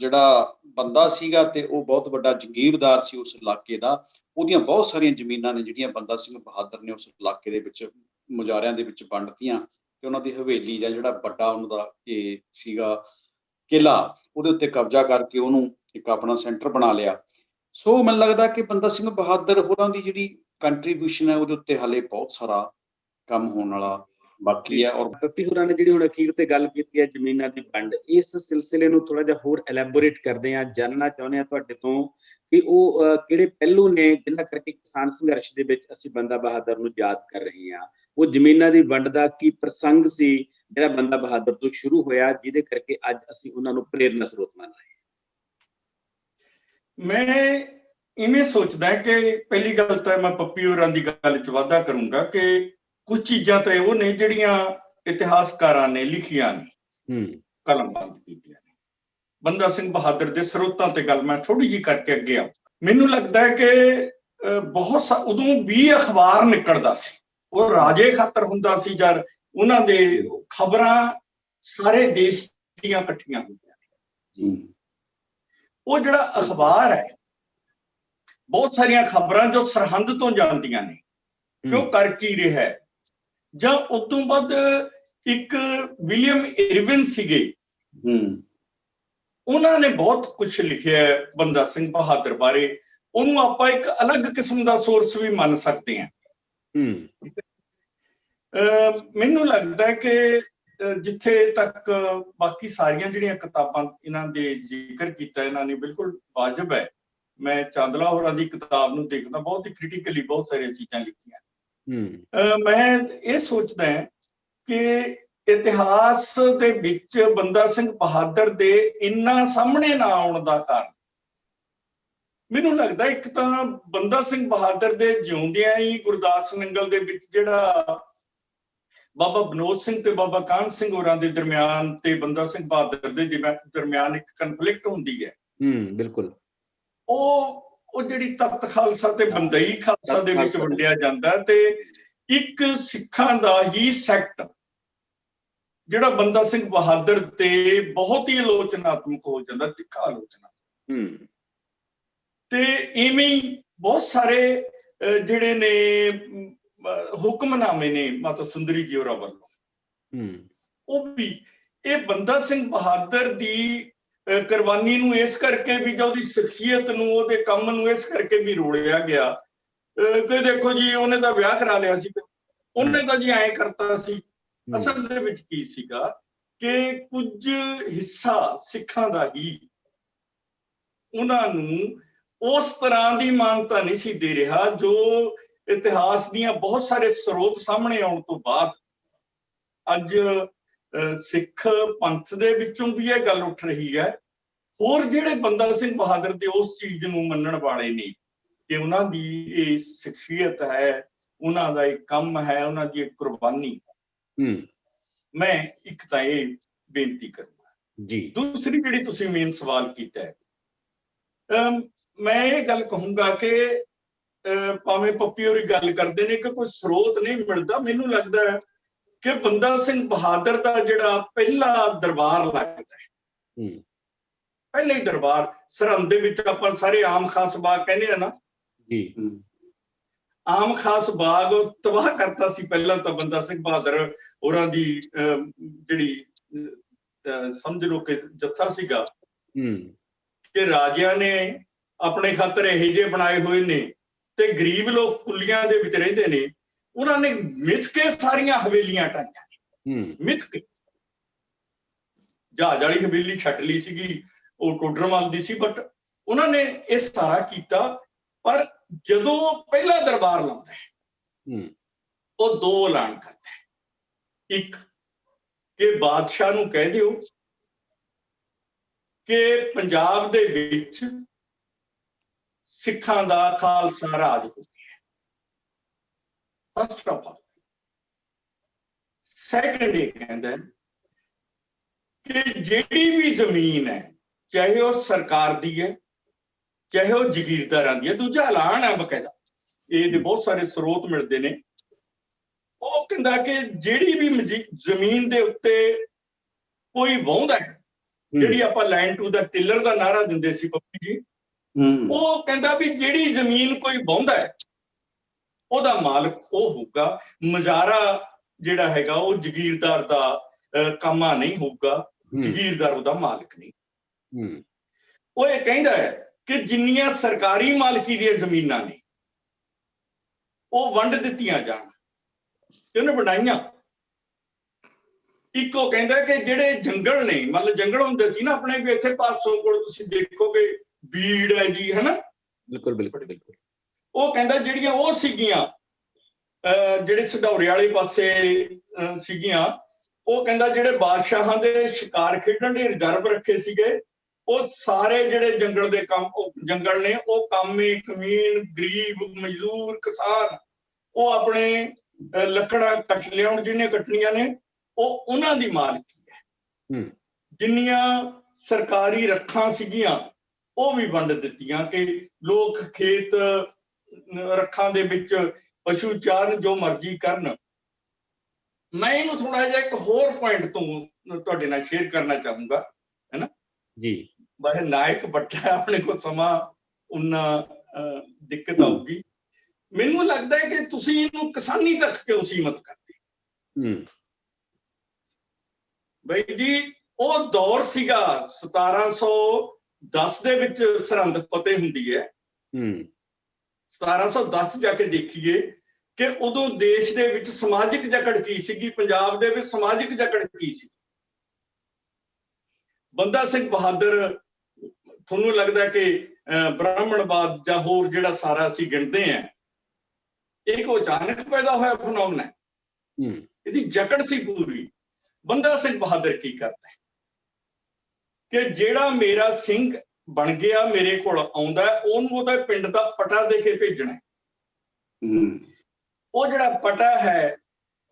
ਜਿਹੜਾ ਬੰਦਾ ਸੀਗਾ, ਤੇ ਉਹ ਬਹੁਤ ਵੱਡਾ ਜਗੀਰਦਾਰ ਸੀ ਉਸ ਇਲਾਕੇ ਦਾ। ਉਹਦੀਆਂ ਬਹੁਤ ਸਾਰੀਆਂ ਜ਼ਮੀਨਾਂ ਨੇ ਜਿਹੜੀਆਂ ਬੰਦਾ ਸਿੰਘ ਬਹਾਦਰ ਨੇ ਉਸ ਇਲਾਕੇ ਦੇ ਵਿੱਚ ਮੁਜ਼ਾਰਿਆਂ ਦੇ ਵਿੱਚ ਵੰਡਤੀਆਂ, ਤੇ ਉਹਨਾਂ ਦੀ ਹਵੇਲੀ ਜਾਂ ਜਿਹੜਾ ਵੱਡਾ ਉਹਨਾਂ ਦਾ ਇਹ ਸੀਗਾ ਕਿਲਾ, ਉਹਦੇ ਉੱਤੇ ਕਬਜ਼ਾ ਕਰਕੇ ਉਹਨੂੰ ਇੱਕ ਆਪਣਾ ਸੈਂਟਰ ਬਣਾ ਲਿਆ। ਸੋ ਮੈਨੂੰ ਲੱਗਦਾ ਕਿ ਬੰਦਾ ਸਿੰਘ ਬਹਾਦਰ ਹੋਰਾਂ ਦੀ ਜਿਹੜੀ ਕੰਟਰੀਬਿਊਸ਼ਨ ਹੈ ਉਹਦੇ ਉੱਤੇ ਹਾਲੇ ਬਹੁਤ ਸਾਰਾ ਕੰਮ ਹੋਣ ਵਾਲਾ ਬਾਕੀ ਹੈ। ਔਰ ਪੱਪੀ ਹੋਰਾਂ ਨੇ ਜਿਹੜੀ ਹੁਣ ਅਖੀਰ ਤੇ ਗੱਲ ਕੀਤੀ ਹੈ ਜ਼ਮੀਨਾਂ ਦੀ ਵੰਡ, ਇਸ ਸਿਲਸਿਲੇ ਨੂੰ ਥੋੜਾ ਜਿਹਾ ਹੋਰ ਐਲੈਬੋਰੇਟ ਕਰਦੇ ਹਾਂ, ਜਾਣਨਾ ਚਾਹੁੰਦੇ ਹਾਂ ਤੁਹਾਡੇ ਤੋਂ ਕਿ ਉਹ ਕਿਹੜੇ ਪਹਿਲੂ ਨੇ ਜਿਨ੍ਹਾਂ ਕਰਕੇ ਕਿਸਾਨ ਸੰਘਰਸ਼ ਦੇ ਵਿੱਚ ਅਸੀਂ ਬੰਦਾ ਬਹਾਦਰ ਨੂੰ ਯਾਦ ਕਰ ਰਹੇ ਹਾਂ। ਉਹ ਜ਼ਮੀਨਾਂ ਦੀ ਵੰਡ ਦਾ ਕੀ ਪ੍ਰਸੰਗ ਸੀ ਜਿਹੜਾ ਬੰਦਾ ਬਹਾਦਰ ਤੋਂ ਸ਼ੁਰੂ ਹੋਇਆ, ਜਿਹਦੇ ਕਰਕੇ ਅੱਜ ਅਸੀਂ ਉਹਨਾਂ ਨੂੰ ਪ੍ਰੇਰਨਾ ਸਰੋਤ ਮੰਨ ਰਹੇ ਹਾਂ। ਮੈਂ ਇਵੇਂ ਸੋਚਦਾ ਕਿ ਪਹਿਲੀ ਗੱਲ ਤਾਂ ਮੈਂ ਪੱਪੀ ਹੋਰਾਂ ਦੀ ਗੱਲ 'ਚ ਵਾਧਾ ਕਰੂੰਗਾ ਕਿ ਕੁਝ ਚੀਜ਼ਾਂ ਤਾਂ ਉਹ ਨੇ ਜਿਹੜੀਆਂ ਇਤਿਹਾਸਕਾਰਾਂ ਨੇ ਲਿਖੀਆਂ ਨੇ, ਕਲਮਬੰਦ ਕੀਤੀਆਂ ਨੇ। ਬੰਦਾ ਸਿੰਘ ਬਹਾਦਰ ਦੇ ਸਰੋਤਾਂ ਤੇ ਗੱਲ ਮੈਂ ਥੋੜੀ ਜਿਹੀ ਕਰਕੇ ਅੱਗੇ ਆ। ਮੈਨੂੰ ਲੱਗਦਾ ਹੈ ਕਿ ਬਹੁਤ ਉਦੋਂ ਵੀ ਅਖਬਾਰ ਨਿਕਲਦਾ ਸੀ, ਉਹ ਰਾਜੇ ਖਾਤਰ ਹੁੰਦਾ ਸੀ, ਜਦ ਉਹਨਾਂ ਦੇ ਖਬਰਾਂ ਸਾਰੇ ਦੇਸ਼ ਦੀਆਂ ਇਕੱਠੀਆਂ ਹੁੰਦੀਆਂ ਨੇ। ਉਹ ਜਿਹੜਾ ਅਖਬਾਰ ਹੈ, ਬਹੁਤ ਸਾਰੀਆਂ ਖਬਰਾਂ ਜੋ ਸਰਹੰਦ ਤੋਂ ਜਾਂਦੀਆਂ ਨੇ ਕਿ ਉਹ ਕਰ ਕੀ ਰਿਹਾ ਹੈ। ਜਾਂ ਉਸ ਤੋਂ ਬਾਅਦ ਇੱਕ ਵਿਲੀਅਮ ਇਰਵਿਨ ਸੀਗੇ, ਉਹਨਾਂ ਨੇ ਬਹੁਤ ਕੁਝ ਲਿਖਿਆ ਬੰਦਾ ਸਿੰਘ ਬਹਾਦਰ ਬਾਰੇ। ਉਹਨੂੰ ਆਪਾਂ ਇੱਕ ਅਲੱਗ ਕਿਸਮ ਦਾ ਸੋਰਸ ਵੀ ਮੰਨ ਸਕਦੇ ਹਾਂ। ਮੈਨੂੰ ਲੱਗਦਾ ਕਿ ਜਿੱਥੇ ਤੱਕ ਬਾਕੀ ਸਾਰੀਆਂ ਜਿਹੜੀਆਂ ਕਿਤਾਬਾਂ ਇਹਨਾਂ ਦੇ ਜ਼ਿਕਰ ਕੀਤਾ ਇਹਨਾਂ ਨੇ, ਬਿਲਕੁਲ ਵਾਜਬ ਹੈ। ਮੈਂ ਚਾਂਦਲਾ ਹੋਰਾਂ ਦੀ ਕਿਤਾਬ ਨੂੰ ਦੇਖਦਾ, ਬਹੁਤ ਹੀ ਕ੍ਰਿਟੀਕਲੀ ਬਹੁਤ ਸਾਰੀਆਂ ਚੀਜ਼ਾਂ ਲਿਖੀਆਂ। ਮੈਂ ਇਹ ਸੋਚਦਾ ਕਿ ਇਤਿਹਾਸ ਦੇ ਵਿੱਚ ਬੰਦਾ ਸਿੰਘ ਬਹਾਦਰ ਦੇ ਇੰਨਾ ਸਾਹਮਣੇ ਨਾ ਆਉਣ ਦਾ ਕਾਰਨ, ਮੈਨੂੰ ਲੱਗਦਾ ਇੱਕ ਤਾਂ ਬੰਦਾ ਸਿੰਘ ਬਹਾਦਰ ਦੇ ਜਿਉਂਦਿਆਂ ਹੀ ਗੁਰਦਾਸ ਨੰਗਲ ਦੇ ਵਿੱਚ ਜਿਹੜਾ ਬਾਬਾ ਬਨੋਦ ਸਿੰਘ ਤੇ ਬਾਬਾ ਕਾਹਨ ਸਿੰਘ ਹੋਰਾਂ ਦੇ ਦਰਮਿਆਨ ਤੇ ਬੰਦਾ ਸਿੰਘ ਬਹਾਦਰ ਦੇ ਦਰਮਿਆਨ ਇੱਕ ਕਨਫਲਿਕਟ ਹੁੰਦੀ ਹੈ। ਬਿਲਕੁਲ। ਉਹ ਜਿਹੜੀ ਤਖਤ ਖਾਲਸਾ ਤੇ ਬੰਦਈ ਖਾਲਸਾ ਦੇ ਵਿੱਚ ਵੰਡਿਆ ਜਾਂਦਾ, ਤੇ ਇੱਕ ਸਿੱਖਾਂ ਦਾ ਹੀ ਸੈਕਟ ਜਿਹੜਾ ਬੰਦਾ ਸਿੰਘ ਬਹਾਦਰ ਤੇ ਬਹੁਤ ਹੀ ਆਲੋਚਨਾਤਮਕ ਹੋ ਜਾਂਦਾ, ਤਿੱਖਾ ਆਲੋਚਨਾ। ਤੇ ਇਵੇਂ ਹੀ ਬਹੁਤ ਸਾਰੇ ਜਿਹੜੇ ਨੇ ਹੁਕਮਨਾਮੇ ਨੇ ਮਾਤਾ ਸੁੰਦਰੀ ਜੀ ਹੋਰਾਂ ਵੱਲੋਂ, ਉਹ ਵੀ ਇਹ ਬੰਦਾ ਸਿੰਘ ਬਹਾਦਰ ਦੀ ਕੁਰਬਾਨੀ ਨੂੰ ਇਸ ਕਰਕੇ ਵੀ, ਜਾਂ ਉਹਦੀ ਸ਼ਖਸੀਅਤ ਨੂੰ, ਉਹਦੇ ਕੰਮ ਨੂੰ ਇਸ ਕਰਕੇ ਵੀ ਰੋਲਿਆ ਗਿਆ ਕਿ ਦੇਖੋ ਜੀ ਉਹਨੇ ਤਾਂ ਵਿਆਹ ਕਰਾ ਲਿਆ ਸੀ, ਉਹਨੇ ਤਾਂ ਜੀ ਐਂ ਕਰਤਾ ਸੀ। ਅਸਲ ਦੇ ਵਿੱਚ ਕੀ ਸੀਗਾ ਕਿ ਕੁਝ ਹਿੱਸਾ ਸਿੱਖਾਂ ਦਾ ਹੀ ਉਹਨਾਂ ਨੂੰ ਉਸ ਤਰ੍ਹਾਂ ਦੀ ਮਾਨਤਾ ਨਹੀਂ ਸੀ ਦੇ ਰਿਹਾ ਜੋ ਇਤਿਹਾਸ ਦੀਆਂ ਬਹੁਤ ਸਾਰੇ ਸਰੋਤ ਸਾਹਮਣੇ ਆਉਣ ਤੋਂ ਬਾਅਦ ਅੱਜ ਸਿੱਖ ਪੰਥ ਦੇ ਵਿੱਚੋਂ ਵੀ ਇਹ ਗੱਲ ਉੱਠ ਰਹੀ ਹੈ। ਹੋਰ ਜਿਹੜੇ ਬੰਦਾ ਸਿੰਘ ਬਹਾਦਰ ਦੇ ਉਸ ਚੀਜ਼ ਨੂੰ ਮੰਨਣ ਵਾਲੇ ਨੇ ਕਿ ਉਹਨਾਂ ਦੀ ਇਹ ਸ਼ਖਸੀਅਤ ਹੈ, ਉਹਨਾਂ ਦਾ ਇੱਕ ਕੰਮ ਹੈ, ਉਹਨਾਂ ਦੀ ਇੱਕ ਕੁਰਬਾਨੀ, ਮੈਂ ਇੱਕ ਤਾਂ ਇਹ ਬੇਨਤੀ ਕਰੂੰਗਾ ਜੀ। ਦੂਸਰੀ ਜਿਹੜੀ ਤੁਸੀਂ ਮੇਨ ਸਵਾਲ ਕੀਤਾ ਹੈ, ਮੈਂ ਇਹ ਗੱਲ ਕਹੂੰਗਾ ਕਿ ਭਾਵੇਂ ਪੱਪੀ ਹੋਰੀ ਗੱਲ ਕਰਦੇ ਨੇ ਕਿ ਕੋਈ ਸਰੋਤ ਨਹੀਂ ਮਿਲਦਾ, ਮੈਨੂੰ ਲੱਗਦਾ ਹੈ ਕਿ ਬੰਦਾ ਸਿੰਘ ਬਹਾਦਰ ਦਾ ਜਿਹੜਾ ਪਹਿਲਾ ਦਰਬਾਰ ਲੱਗਦਾ ਹੈ, ਪਹਿਲੇ ਹੀ ਦਰਬਾਰ ਸਰਹੰਦ ਦੇ ਵਿੱਚ ਆਪਾਂ ਸਾਰੇ ਆਮ ਖਾਸ ਬਾਗ ਕਹਿੰਦੇ ਆ ਨਾ ਜੀ, ਆਮ ਖਾਸ ਬਾਗ ਤਬਾਹ ਕਰਤਾ ਸੀ ਪਹਿਲਾਂ ਤਾਂ ਬੰਦਾ ਸਿੰਘ ਬਹਾਦਰ ਹੋਰਾਂ ਦੀ ਜਿਹੜੀ ਸਮਝ ਲਓ ਕਿ ਜੱਥਾ ਸੀਗਾ ਕਿ ਰਾਜਿਆਂ ਨੇ ਆਪਣੇ ਖਾਤਰ ਇਹੋ ਜਿਹੇ ਬਣਾਏ ਹੋਏ ਨੇ ਤੇ ਗਰੀਬ ਲੋਕ ਕੁੱਲੀਆਂ ਦੇ ਵਿੱਚ ਰਹਿੰਦੇ ਨੇ, ਉਹਨਾਂ ਨੇ ਮਿਥ ਕੇ ਸਾਰੀਆਂ ਹਵੇਲੀਆਂ ਢਾਈਆਂ ਨੇ, ਮਿਥ ਕੇ। ਜਹਾਜ਼ ਵਾਲੀ ਹਵੇਲੀ ਛੱਡ ਲਈ ਸੀਗੀ, ਉਹ ਟੋਡਰਮਲ ਦੀ ਸੀ, ਬਟ ਉਹਨਾਂ ਨੇ ਇਹ ਸਾਰਾ ਕੀਤਾ। ਪਰ ਜਦੋਂ ਪਹਿਲਾ ਦਰਬਾਰ ਲਾਉਂਦਾ ਹੈ ਉਹ ਦੋ ਐਲਾਨ ਕਰਦਾ ਹੈ। ਇੱਕ ਕਿ ਬਾਦਸ਼ਾਹ ਨੂੰ ਕਹਿ ਦਿਓ ਕਿ ਪੰਜਾਬ ਦੇ ਵਿੱਚ ਸਿੱਖਾਂ ਦਾ ਖਾਲਸਾ ਰਾਜ ਹੋ ਗਿਆ। First of all. ਸੈਕੰਡ ਇਹ ਕਹਿੰਦਾ ਕਿ ਜਿਹੜੀ ਵੀ ਜ਼ਮੀਨ ਹੈ, ਚਾਹੇ ਉਹ ਸਰਕਾਰ ਦੀ ਹੈ ਚਾਹੇ ਉਹ ਜ਼ਗੀਰਦਾਰਾਂ ਦੀ ਹੈ, ਦੂਜਾ ਐਲਾਨ ਹੈ ਬਕਾਇਦਾ, ਇਹਦੇ ਬਹੁਤ ਸਾਰੇ ਸਰੋਤ ਮਿਲਦੇ ਨੇ। ਉਹ ਕਹਿੰਦਾ ਕਿ ਜਿਹੜੀ ਵੀ ਜ਼ਮੀਨ ਦੇ ਉੱਤੇ ਕੋਈ ਵਾਹੁੰਦਾ ਹੈ, ਜਿਹੜੀ ਆਪਾਂ ਲੈਂਡ ਟੂ ਦਾ ਟਿਲਰ ਦਾ ਨਾਰਾ ਦਿੰਦੇ ਸੀ ਪੱਪੀ ਜੀ, ਉਹ ਕਹਿੰਦਾ ਵੀ ਜਿਹੜੀ ਜ਼ਮੀਨ ਕੋਈ ਵਾਹੁੰਦਾ ਹੈ ਉਹਦਾ ਮਾਲਕ ਉਹ ਹੋਊਗਾ। ਮੁਜ਼ਾਰਾ ਜਿਹੜਾ ਹੈਗਾ ਉਹ ਜ਼ਗੀਰਦਾਰ ਦਾ ਕਾਮਾ ਨਹੀਂ ਹੋਊਗਾ, ਜ਼ਗੀਰਦਾਰ ਉਹਦਾ ਮਾਲਕ ਨਹੀਂ। ਉਹ ਇਹ ਕਹਿੰਦਾ ਹੈ ਕਿ ਜਿੰਨੀਆਂ ਸਰਕਾਰੀ ਮਾਲਕੀ ਦੀਆਂ ਜ਼ਮੀਨਾਂ ਨੇ ਉਹ ਵੰਡ ਦਿੱਤੀਆਂ ਜਾਣ, ਤੇ ਉਹਨੇ ਵੰਡਾਈਆਂ। ਇੱਕ ਉਹ ਕਹਿੰਦਾ ਕਿ ਜਿਹੜੇ ਜੰਗਲ ਨੇ, ਮਤਲਬ ਜੰਗਲ ਹੁੰਦੇ ਸੀ ਨਾ ਆਪਣੇ ਵੀ ਇੱਥੇ ਪਾਸੋਂ ਕੋਲ ਤੁਸੀਂ ਦੇਖੋਗੇ ਬੀੜ ਹੈ ਜੀ, ਹੈ ਨਾ, ਬਿਲਕੁਲ ਬਿਲਕੁਲ ਬਿਲਕੁਲ। ਉਹ ਕਹਿੰਦਾ ਜਿਹੜੀਆਂ ਉਹ ਸੀਗੀਆਂ ਜਿਹੜੇ ਸਢੌਰੇ ਵਾਲੇ ਪਾਸੇ ਸੀਗੀਆਂ, ਉਹ ਕਹਿੰਦਾ ਜਿਹੜੇ ਬਾਦਸ਼ਾਹਾਂ ਦੇ ਸ਼ਿਕਾਰ ਖੇਡਣ ਦੇ ਰਿਜ਼ਰਵ ਰੱਖੇ ਸੀਗੇ, ਉਹ ਸਾਰੇ ਜਿਹੜੇ ਜੰਗਲ ਦੇ ਕੰਮ ਜੰਗਲ ਨੇ, ਉਹ ਕਾਮੇ ਕਮੀਨ ਗਰੀਬ ਮਜ਼ਦੂਰ ਕਿਸਾਨ, ਉਹ ਆਪਣੇ ਲੱਕੜਾਂ ਕੱਟ ਲਿਆਉਣ ਜਿਹਨੇ ਕੱਟਣੀਆਂ ਨੇ, ਉਹ ਉਹਨਾਂ ਦੀ ਮਾਲਕੀ ਹੈ। ਜਿੰਨੀਆਂ ਸਰਕਾਰੀ ਰੱਖਾਂ ਸੀਗੀਆਂ ਉਹ ਵੀ ਵੰਡ ਦਿੱਤੀਆਂ ਕਿ ਲੋਕ ਖੇਤ ਰੱਖਾਂ ਦੇ ਵਿੱਚ ਪਸ਼ੂ ਚਾਰਨ, ਜੋ ਮਰਜ਼ੀ ਕਰਨ। ਮੈਂ ਇਹਨੂੰ ਥੋੜਾ ਜਿਹਾ ਇੱਕ ਹੋਰ ਪੁਆਇੰਟ ਤੋਂ ਤੁਹਾਡੇ ਨਾਲ ਸ਼ੇਅਰ ਕਰਨਾ ਚਾਹੂੰਗਾ, ਹੈ ਨਾ ਜੀ। ਬਾਹਰ ਨਾਇਕ ਬੱਟਾ ਆਪਣੇ ਕੋਲ ਸਮਾਂ ਉਨਾ ਦਿੱਕਤ ਆਊਗੀ। ਮੈਨੂੰ ਲੱਗਦਾ ਹੈ ਕਿ ਤੁਸੀਂ ਇਹਨੂੰ ਕਿਸਾਨੀ ਤੱਕ ਕਿਉਂ ਸੀਮਤ ਕਰਦੇ? ਬਈ ਜੀ ਉਹ ਦੌਰ ਸੀਗਾ 1710 ਦੇ ਵਿੱਚ ਸਰਹੰਦ ਫਤਿਹ ਹੁੰਦੀ ਹੈ। 1710 ਚ ਜਾ ਕੇ ਦੇਖੀਏ ਕਿ ਉਦੋਂ ਦੇਸ਼ ਦੇ ਵਿੱਚ ਸਮਾਜਿਕ ਜਕੜ ਕੀ ਸੀਗੀ, ਪੰਜਾਬ ਦੇ ਵਿੱਚ ਸਮਾਜਿਕ ਜਕੜ ਕੀ ਸੀ। ਬੰਦਾ ਸਿੰਘ ਬਹਾਦਰ, ਤੁਹਾਨੂੰ ਲੱਗਦਾ ਕਿ ਬ੍ਰਾਹਮਣਵਾਦ ਜਾਂ ਹੋਰ ਜਿਹੜਾ ਸਾਰਾ ਅਸੀਂ ਗਿਣਦੇ ਹਾਂ, ਇਹ ਕੋ ਅਚਾਨਕ ਪੈਦਾ ਹੋਇਆ ਫਨੋਮਨਾ ਹੈ, ਇਹਦੀ ਜਕੜ ਸੀ ਪੂਰੀ। ਬੰਦਾ ਸਿੰਘ ਬਹਾਦਰ ਕੀ ਕਰਦਾ ਕਿ ਜਿਹੜਾ ਮੇਰਾ ਸਿੰਘ ਬਣ ਗਿਆ, ਮੇਰੇ ਕੋਲ ਆਉਂਦਾ, ਉਹਨੂੰ ਉਹਦਾ ਪਿੰਡ ਦਾ ਪਟਾ ਦੇ ਕੇ ਭੇਜਣਾ। ਉਹ ਜਿਹੜਾ ਪਟਾ ਹੈ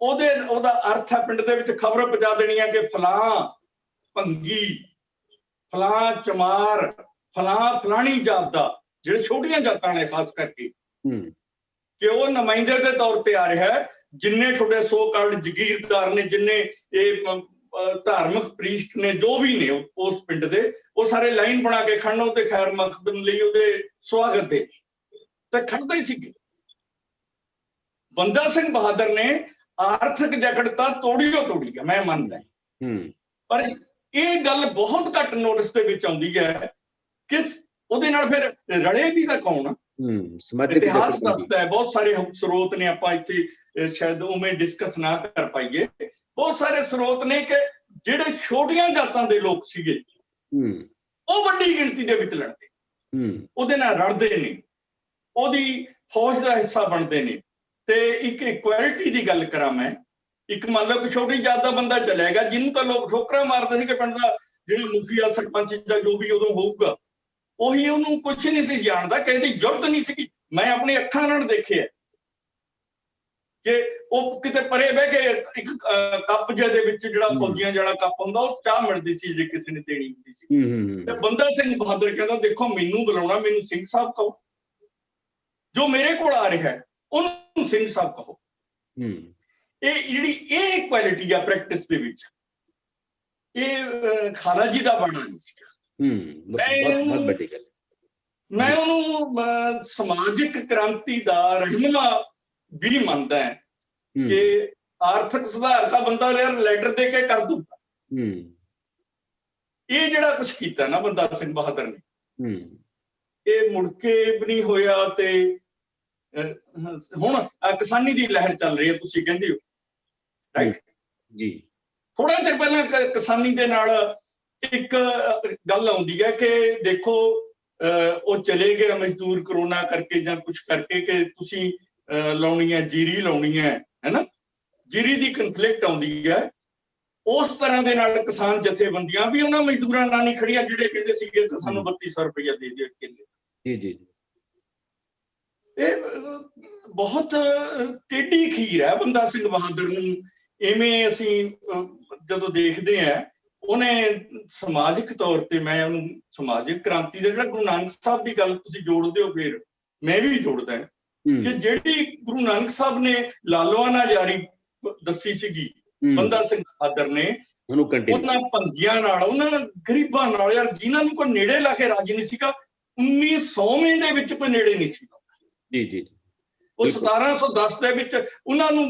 ਉਹਦਾ ਅਰਥ ਹੈ ਪਿੰਡ ਦੇ ਵਿੱਚ ਖਬਰ ਪਹੁੰਚਾ ਦੇਣੀ ਹੈ ਕਿ ਫਲਾਂ ਭੰਗੀ, ਫਲਾਂ ਚਮਾਰ, ਫਲਾਣੀ ਜਾਤ ਦਾ, ਜਿਹੜੇ ਛੋਟੀਆਂ ਜਾਤਾਂ ਨੇ ਖਾਸ ਕਰਕੇ, ਕਿ ਉਹ ਨੁਮਾਇੰਦੇ ਦੇ ਤੌਰ ਤੇ ਆ ਰਿਹਾ ਹੈ। ਜਿੰਨੇ ਤੁਹਾਡੇ ਸੋ ਕਾਲਡ ਜ਼ਗੀਰਦਾਰ ਨੇ, ਜਿੰਨੇ ਇਹ ਧਾਰਮਿਕ ਪ੍ਰੀਸਟ ਨੇ, ਜੋ ਵੀ ਨੇ ਉਸ ਪਿੰਡ ਦੇ, ਉਹ ਸਾਰੇ ਲਾਈਨ ਬਣਾ ਕੇ ਖੜਨਾ ਉਹਦੇ ਖੈਰ ਮਕਦਮ ਲਈ, ਉਹਦੇ ਸਵਾਗਤ ਦੇ, ਤੇ ਖੜਦੇ ਹੀ ਸੀਗੇ। ਬੰਦਾ ਸਿੰਘ ਬਹਾਦਰ ਨੇ ਆਰਥਿਕ ਜਕੜ ਤਾਂ ਤੋੜੀ ਹੈ, ਮੈਂ ਮੰਨਦਾ, ਪਰ ਇਹ ਗੱਲ ਬਹੁਤ ਘੱਟ ਨੋਟਿਸ ਦੇ ਵਿੱਚ ਆਉਂਦੀ ਹੈ ਕਿ ਉਹਦੇ ਨਾਲ ਫਿਰ ਰਲੇ ਵੀ ਤਾਂ ਕੌਣ? ਇਤਿਹਾਸ ਦੱਸਦਾ ਹੈ, ਬਹੁਤ ਸਾਰੇ ਸਰੋਤ ਨੇ, ਆਪਾਂ ਇੱਥੇ ਸ਼ਾਇਦ ਉਵੇਂ ਡਿਸਕਸ ਨਾ ਕਰ ਪਾਈਏ। ਬਹੁਤ ਸਾਰੇ ਸਰੋਤ ਨੇ ਕਿ ਜਿਹੜੇ ਛੋਟੀਆਂ ਜਾਤਾਂ ਦੇ ਲੋਕ ਸੀਗੇ ਉਹ ਵੱਡੀ ਗਿਣਤੀ ਦੇ ਵਿੱਚ ਲੜਦੇ, ਉਹਦੇ ਨਾਲ ਰਲਦੇ ਨੇ, ਉਹਦੀ ਫੌਜ ਦਾ ਹਿੱਸਾ ਬਣਦੇ ਨੇ। ਤੇ ਇੱਕ ਇਕੁਐਲਿਟੀ ਦੀ ਗੱਲ ਕਰਾਂ ਮੈਂ, ਇੱਕ ਮੰਨ ਲਓ ਕਿ ਛੋਟੀ ਜਾਤ ਦਾ ਬੰਦਾ ਚਲੇਗਾ, ਜਿਹਨੂੰ ਤਾਂ ਲੋਕ ਠੋਕਰਾਂ ਮਾਰਦੇ ਸੀ ਕਿ ਪਿੰਡ ਦਾ ਜਿਹੜਾ ਮੁਖੀਆ ਸਰਪੰਚ ਜਾਂ ਜੋ ਵੀ ਉਦੋਂ ਹੋਊਗਾ, ਉਹੀ ਉਹਨੂੰ ਕੁਛ ਨਹੀਂ ਸੀ ਜਾਣਦਾ, ਕਹਿੰਦੀ ਜ਼ਰੂਰਤ ਨਹੀਂ ਸੀਗੀ। ਮੈਂ ਆਪਣੀ ਅੱਖਾਂ ਨਾਲ ਦੇਖਿਆ ਕਿ ਉਹ ਕਿਤੇ ਪਰੇ ਬਹਿ ਕੇ ਇੱਕ ਕੱਪ ਜਿਹੇ ਦੇ ਵਿੱਚ, ਜਿਹੜਾ ਫੌਜੀਆਂ ਜਿਹੜਾ ਕੱਪ ਹੁੰਦਾ, ਉਹ ਚਾਹ ਮਿਲਦੀ ਸੀ ਜੇ ਕਿਸੇ ਨੇ ਦੇਣੀ ਹੁੰਦੀ ਸੀ। ਤੇ ਬੰਦਾ ਸਿੰਘ ਬਹਾਦਰ ਕਹਿੰਦਾ, ਦੇਖੋ ਮੈਨੂੰ ਬੁਲਾਉਣਾ, ਮੈਨੂੰ ਸਿੰਘ ਸਾਹਿਬ ਕਹੋ, ਜੋ ਮੇਰੇ ਕੋਲ ਆ ਰਿਹਾ ਉਹਨੂੰ ਸਿੰਘ ਸਾਹਿਬ ਕਹੋ। ਇਹ ਜਿਹੜੀ ਇਹ ਕੁਆਲਿਟੀ ਆ ਪ੍ਰੈਕਟਿਸ ਦੇ ਵਿੱਚ, ਇਹ ਖਾਲਾ ਜੀ ਦਾ ਬਣਨਾ ਨਹੀਂ ਸੀਗਾ। ਮੈਂ ਉਹਨੂੰ ਸਮਾਜਿਕ ਕ੍ਰਾਂਤੀ ਦਾ ਰਹਿਨੁਮਾ ਵੀ ਮੰਨਦਾ ਹੈ ਕਿ ਆਰਥਿਕ ਸੁਧਾਰ ਤਾਂ ਬੰਦਾ ਲੈਟਰ ਦੇ ਕੇ ਕਰ ਦੂਗਾ। ਇਹ ਜਿਹੜਾ ਕੁਛ ਕੀਤਾ ਨਾ ਬੰਦਾ ਸਿੰਘ ਬਹਾਦਰ ਨੇ, ਇਹ ਮੁੜ ਕੇ ਵੀ ਨਹੀਂ ਹੋਇਆ। ਤੇ ਹੁਣ ਕਿਸਾਨੀ ਦੀ ਲਹਿਰ ਚੱਲ ਰਹੀ ਹੈ, ਤੁਸੀਂ ਕਹਿੰਦੇ ਹੋ, ਰਾਈਟ ਜੀ। ਥੋੜਾ ਚਿਰ ਪਹਿਲਾਂ ਕਿਸਾਨੀ ਦੇ ਨਾਲ ਇੱਕ ਗੱਲ ਆਉਂਦੀ ਹੈ ਕਿ ਦੇਖੋ ਉਹ ਚਲੇ ਗਏ ਮਜ਼ਦੂਰ ਕਰੋਨਾ ਕਰਕੇ ਜਾਂ ਕੁਝ ਕਰਕੇ ਕਿ ਤੁਸੀਂ ਲਾਉਣੀ ਹੈ ਜੀਰੀ ਲਾਉਣੀ ਹੈ ਨਾ, ਜੀਰੀ ਦੀ ਕਨਫਲਿਕਟ ਆਉਂਦੀ ਹੈ। ਉਸ ਤਰ੍ਹਾਂ ਦੇ ਨਾਲ ਕਿਸਾਨ ਜਥੇਬੰਦੀਆਂ ਵੀ ਉਹਨਾਂ ਮਜ਼ਦੂਰਾਂ ਨਾਲ ਨਹੀਂ ਖੜੀਆਂ ਜਿਹੜੇ ਕਹਿੰਦੇ ਸੀਗੇ ਕਿ ਸਾਨੂੰ 3200 ਰੁਪਇਆ ਦੇ ਦਿਓ ਕਿੱਲੇ। ਜੀ। ਇਹ ਬਹੁਤ ਟੇਢੀ ਖੀਰ ਹੈ ਬੰਦਾ ਸਿੰਘ ਬਹਾਦਰ ਨੂੰ। ਇਵੇਂ ਅਸੀਂ ਜਦੋਂ ਦੇਖਦੇ ਹਾਂ, ਉਹਨੇ ਸਮਾਜਿਕ ਤੌਰ ਤੇ, ਮੈਂ ਉਹਨੂੰ ਸਮਾਜਿਕ ਕ੍ਰਾਂਤੀ ਦਾ, ਜਿਹੜਾ ਗੁਰੂ ਨਾਨਕ ਸਾਹਿਬ ਦੀ ਗੱਲ ਤੁਸੀਂ ਜੋੜਦੇ ਹੋ, ਫਿਰ ਮੈਂ ਵੀ ਜੋੜਦਾ ਕਿ ਜਿਹੜੀ ਗੁਰੂ ਨਾਨਕ ਸਾਹਿਬ ਨੇ ਲਾਲੋਆਨਾ ਜਾਰੀ ਦੱਸੀ ਸੀਗੀ, ਬੰਦਾ ਸਿੰਘ ਬਹਾਦਰ ਨੇ ਉਹਨਾਂ ਭੰਗੀਆਂ ਨਾਲ, ਉਹਨਾਂ ਗਰੀਬਾਂ ਨਾਲ, ਯਾਰ ਜਿਨ੍ਹਾਂ ਨੂੰ ਕੋਈ ਨੇੜੇ ਲਾ ਕੇ ਰਾਜੀ ਨਹੀਂ ਸੀਗਾ। 1900ਵੇਂ ਦੇ ਵਿੱਚ ਕੋਈ ਨੇੜੇ ਨਹੀਂ ਸੀਗਾ। ਜੀ। ਉਹ 1710 ਦੇ ਵਿੱਚ ਉਹਨਾਂ ਨੂੰ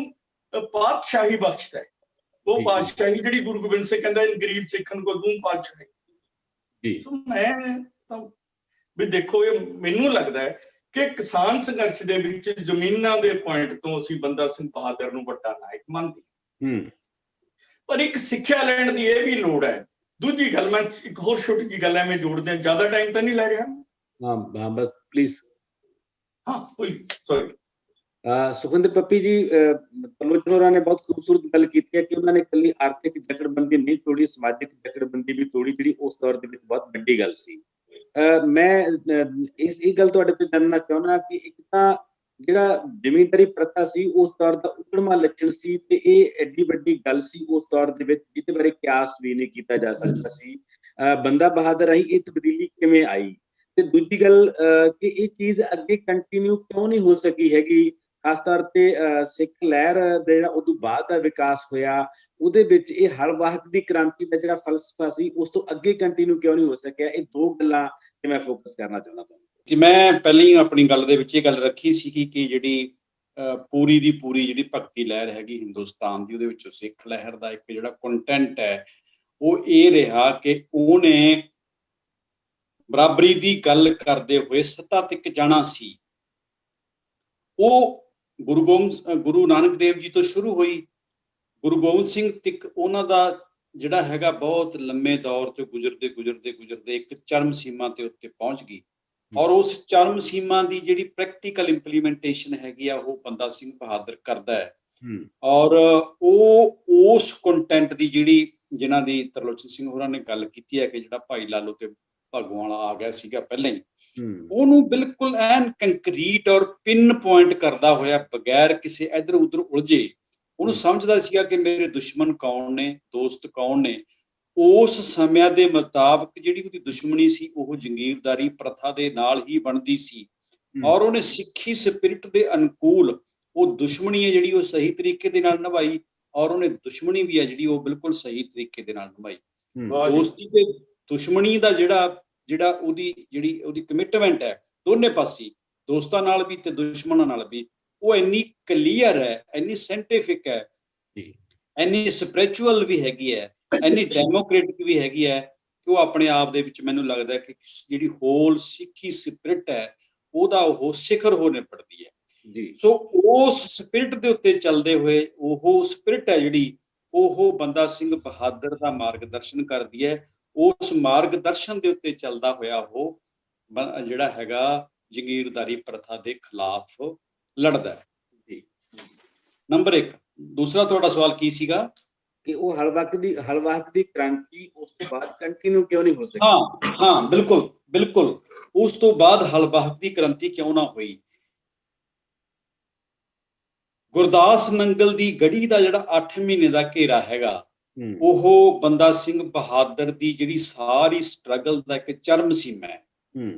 ਪਾਤਸ਼ਾਹੀ ਬਖਸ਼ਦਾ ਹੈ। ਉਹ ਪਾਤਸ਼ਾਹੀ ਜਿਹੜੀ ਗੁਰੂ ਗੋਬਿੰਦ ਸਿੰਘ ਕਹਿੰਦਾ ਗਰੀਬ ਸਿੱਖਣ ਕੋ ਦੂੰ ਪਾਤਸ਼ਾਹੀ ਜੀ। ਮੈਂ ਤਾਂ ਵੀ ਦੇਖੋ, ਇਹ ਮੈਨੂੰ ਲੱਗਦਾ ਹੈ ਕਿ ਕਿਸਾਨ ਸੰਘਰਸ਼ ਦੇ ਵਿੱਚ ਜ਼ਮੀਨਾਂ ਦੇ ਪੁਆਇੰਟ ਤੋਂ ਅਸੀਂ ਬੰਦਾ ਸਿੰਘ ਬਹਾਦਰ ਨੂੰ ਵੱਡਾ ਨਾਇਕ ਮੰਨਦੇ, ਪਰ ਇੱਕ ਸਿੱਖਿਆ ਲੈਣ ਦੀ ਇਹ ਵੀ ਲੋੜ ਹੈ। ਦੂਜੀ ਗੱਲ, ਮੈਂ ਇੱਕ ਹੋਰ ਛੋਟੀ ਜਿਹੀ ਗੱਲ ਐਵੇਂ ਜੋੜਦੇ ਹਾਂ, ਜ਼ਿਆਦਾ ਟਾਈਮ ਤਾਂ ਨਹੀਂ ਲੈ ਰਿਹਾ। ਹਾਂ ਬਸ ਪਲੀਜ਼। ਸੌਰੀ। ਸੁਖਵਿੰਦਰ ਪੱਪੀ ਜੀ, ਤਲੋਚਨ ਹੋਰਾਂ ਨੇ ਬਹੁਤ ਖੂਬਸੂਰਤ ਗੱਲ ਕੀਤੀ ਹੈ ਕਿ ਉਹਨਾਂ ਨੇ ਇਕੱਲੀ ਆਰਥਿਕ ਜਕੜਬੰਦੀ ਨਹੀਂ ਤੋੜੀ, ਸਮਾਜਿਕ ਜਕੜਬੰਦੀ ਵੀ ਤੋੜੀ, ਜਿਹੜੀ ਉਸ ਦੌਰ ਦੇ ਵਿੱਚ ਬਹੁਤ ਵੱਡੀ ਗੱਲ ਸੀ। ਮੈਂ ਇਹ ਗੱਲ ਤੁਹਾਡੇ ਤੋਂ ਜਾਣਨਾ ਚਾਹੁੰਦਾ ਕਿ ਇੱਕ ਤਾਂ ਜਿਹੜਾ ਜ਼ਮੀਨਦਾਰੀ ਪ੍ਰਥਾ ਸੀ ਉਸ ਦੌਰ ਦਾ ਉਕੜਵਾਂ ਲੱਛਣ ਸੀ, ਤੇ ਇਹ ਐਡੀ ਵੱਡੀ ਗੱਲ ਸੀ ਉਸ ਦੌਰ ਦੇ ਵਿੱਚ ਜਿਹਦੇ ਬਾਰੇ ਕਿਆਸ ਵੀ ਨਹੀਂ ਕੀਤਾ ਜਾ ਸਕਦਾ ਸੀ। ਬੰਦਾ ਬਹਾਦਰ ਰਾਹੀਂ ਇਹ ਤਬਦੀਲੀ ਕਿਵੇਂ ਆਈ, ਤੇ ਦੂਜੀ ਗੱਲ ਕਿ ਇਹ ਚੀਜ਼ ਅੱਗੇ ਕੰਟੀਨਿਊ ਕਿਉਂ ਨਹੀਂ ਹੋ ਸਕੀ ਹੈਗੀ, ਖਾਸ ਤੌਰ ਤੇ ਸਿੱਖ ਲਹਿਰ ਦਾ ਜਿਹੜਾ ਉਦੋਂ ਬਾਅਦ ਦਾ ਵਿਕਾਸ ਹੋਇਆ, ਉਹਦੇ ਵਿੱਚ ਇਹ ਹਲ ਵਾਹਕ ਦੀ ਕ੍ਰਾਂਤੀ ਦਾ ਜਿਹੜਾ ਫਲਸਫਾ ਸੀ ਉਸ ਤੋਂ ਅੱਗੇ ਕੰਟੀਨਿਊ ਕਿਉਂ ਨਹੀਂ ਹੋ ਸਕਿਆ। ਇਹ ਦੋ ਗੱਲਾਂ ਤੇ ਮੈਂ ਫੋਕਸ ਕਰਨਾ ਚਾਹੁੰਦਾ ਤੁਹਾਨੂੰ। ਕਿ ਮੈਂ ਪਹਿਲਾਂ ਹੀ ਆਪਣੀ ਗੱਲ ਦੇ ਵਿੱਚ ਇਹ ਗੱਲ ਰੱਖੀ ਸੀ ਕਿ ਜਿਹੜੀ ਪੂਰੀ ਦੀ ਪੂਰੀ ਜਿਹੜੀ ਭਗਤੀ ਲਹਿਰ ਹੈਗੀ ਹਿੰਦੁਸਤਾਨ ਦੀ, ਉਹਦੇ ਵਿੱਚੋਂ ਸਿੱਖ ਲਹਿਰ ਦਾ ਇੱਕ ਜਿਹੜਾ ਕੰਟੈਂਟ ਹੈ ਉਹ ਇਹ ਰਿਹਾ ਕਿ ਉਹਨੇ ਬਰਾਬਰੀ ਦੀ ਗੱਲ ਕਰਦੇ ਹੋਏ ਸੱਤਾ ਤੱਕ ਜਾਣਾ ਸੀ। ਉਹ ਗੁਰੂ ਨਾਨਕ ਦੇਵ ਜੀ ਤੋਂ ਸ਼ੁਰੂ ਹੋਈ, ਗੁਰੂ ਗੋਬਿੰਦ ਸਿੰਘ ਤੱਕ ਉਹਨਾਂ ਦਾ ਜਿਹੜਾ ਹੈਗਾ ਬਹੁਤ ਲੰਮੇ ਦੌਰ ਤੋਂ ਗੁਜ਼ਰਦੇ ਇੱਕ ਚਰਮ ਸੀਮਾ ਤੇ ਉੱਤੇ ਪਹੁੰਚ ਗਈ। ਔਰ ਉਸ ਚਰਮ ਸੀਮਾ ਦੀ ਜਿਹੜੀ ਪ੍ਰੈਕਟੀਕਲ ਇੰਪਲੀਮੈਂਟੇਸ਼ਨ ਹੈਗੀ ਆ ਉਹ ਬੰਦਾ ਸਿੰਘ ਬਹਾਦਰ ਕਰਦਾ ਹੈ। ਔਰ ਉਹ ਉਸ ਕੰਟੈਂਟ ਦੀ ਜਿਹੜੀ ਜਿਨ੍ਹਾਂ ਦੀ ਤਰਲੋਚਨ ਸਿੰਘ ਹੋਰਾਂ ਨੇ ਗੱਲ ਕੀਤੀ ਹੈ ਕਿ ਜਿਹੜਾ ਭਾਈ ਲਾਲੋ ਤੇ ਭਗਵਾਨ ਆ ਗਿਆ ਸੀਗਾ ਪਹਿਲਾਂ ਹੀ, ਉਹਨੂੰ ਬਿਲਕੁਲ ਐਨ ਕੰਕਰੀਟ ਔਰ ਪਿੰਨ ਪੁਆਇੰਟ ਕਰਦਾ ਹੋਇਆ ਬਗੈਰ ਕਿਸੇ ਇੱਧਰ ਉੱਧਰ ਉਲਝੇ, ਉਹਨੂੰ ਸਮਝਦਾ ਸੀਗਾ ਕਿ ਮੇਰੇ ਦੁਸ਼ਮਣ ਕੌਣ ਨੇ, ਦੋਸਤ ਕੌਣ ਨੇ। ਉਸ ਸਮਿਆਂ ਦੇ ਮੁਤਾਬਕ ਜਿਹੜੀ ਉਹਦੀ ਦੁਸ਼ਮਣੀ ਸੀ ਉਹ ਜੰਗੀਰਦਾਰੀ ਪ੍ਰਥਾ ਦੇ ਨਾਲ ਹੀ ਬਣਦੀ ਸੀ, ਔਰ ਉਹਨੇ ਸਿੱਖੀ ਸਪਿਰਿਟ ਦੇ ਅਨੁਕੂਲ ਉਹ ਦੁਸ਼ਮਣੀ ਹੈ ਜਿਹੜੀ ਉਹ ਸਹੀ ਤਰੀਕੇ ਦੇ ਨਾਲ ਨਿਭਾਈ, ਔਰ ਉਹਨੇ ਦੁਸ਼ਮਣੀ ਵੀ ਹੈ ਜਿਹੜੀ ਉਹ ਬਿਲਕੁਲ ਸਹੀ ਤਰੀਕੇ ਦੇ ਨਾਲ ਨਿਭਾਈ। ਦੋਸਤੀ ਤੇ ਦੁਸ਼ਮਣੀ ਦਾ ਜਿਹੜਾ ਉਹਦੀ ਕਮਿਟਮੈਂਟ ਹੈ ਦੋਨੇ ਪਾਸੇ, ਦੋਸਤਾਂ ਨਾਲ ਵੀ ਤੇ ਦੁਸ਼ਮਣਾਂ ਨਾਲ ਵੀ, ਉਹ ਇੰਨੀ ਕਲੀਅਰ ਹੈ, ਇੰਨੀ ਸਾਇੰਟੀਫਿਕ ਹੈ, ਇੰਨੀ ਸਪਿਰਿਚੁਅਲ ਵੀ ਹੈਗੀ ਹੈ, ਇੰਨੀ ਡੈਮੋਕ੍ਰੇਟਿਕ ਵੀ ਹੈਗੀ ਹੈ ਕਿ ਉਹ ਆਪਣੇ ਆਪ ਦੇ ਵਿੱਚ ਮੈਨੂੰ ਲੱਗਦਾ ਕਿ ਜਿਹੜੀ ਹੋਲ ਸਿੱਖੀ ਸਪਿਰਿਟ ਹੈ ਉਹਦਾ ਉਹ ਸਿਖਰ ਹੋ ਨਿਪਟਦੀ ਹੈ ਜੀ। ਸੋ ਉਸ ਸਪਿਰਿਟ ਦੇ ਉੱਤੇ ਚੱਲਦੇ ਹੋਏ ਉਹ ਸਪਿਰਿਟ ਹੈ ਜਿਹੜੀ ਉਹ ਬੰਦਾ ਸਿੰਘ ਬਹਾਦਰ ਦਾ ਮਾਰਗਦਰਸ਼ਨ ਕਰਦੀ ਹੈ। ਉਸ ਮਾਰਗਦਰਸ਼ਨ ਦੇ ਉੱਤੇ ਚੱਲਦਾ ਹੋਇਆ ਉਹ ਜਿਹੜਾ ਹੈਗਾ ਜਗੀਰਦਾਰੀ ਪ੍ਰਥਾ ਦੇ ਖਿਲਾਫ ਲੜਦਾ ਹੈ ਜੀ। ਨੰਬਰ 1। ਦੂਸਰਾ ਤੁਹਾਡਾ ਸਵਾਲ ਕੀ ਸੀਗਾ ਕਿ ਉਹ ਹਲਵਾਕ ਦੀ ਕ੍ਰਾਂਤੀ ਉਸ ਤੋਂ ਬਾਅਦ ਕੰਟੀਨਿਊ ਕਿਉਂ ਨਹੀਂ ਹੋ ਸਕੀ? ਹਾਂ ਬਿਲਕੁਲ ਉਸ ਤੋਂ ਬਾਅਦ ਹਲਵਾਕ ਦੀ ਕ੍ਰਾਂਤੀ ਕਿਉਂ ਨਾ ਹੋਈ। ਗੁਰਦਾਸ ਨੰਗਲ ਦੀ ਗੜੀ ਦਾ ਜਿਹੜਾ 8 ਮਹੀਨੇ ਦਾ ਘੇਰਾ ਹੈਗਾ ਉਹ ਬੰਦਾ ਸਿੰਘ ਬਹਾਦਰ ਦੀ ਜਿਹੜੀ ਸਾਰੀ ਸਟਰਗਲ ਦਾ ਇੱਕ ਚਰਮ ਸੀਮਾ ਹੈ।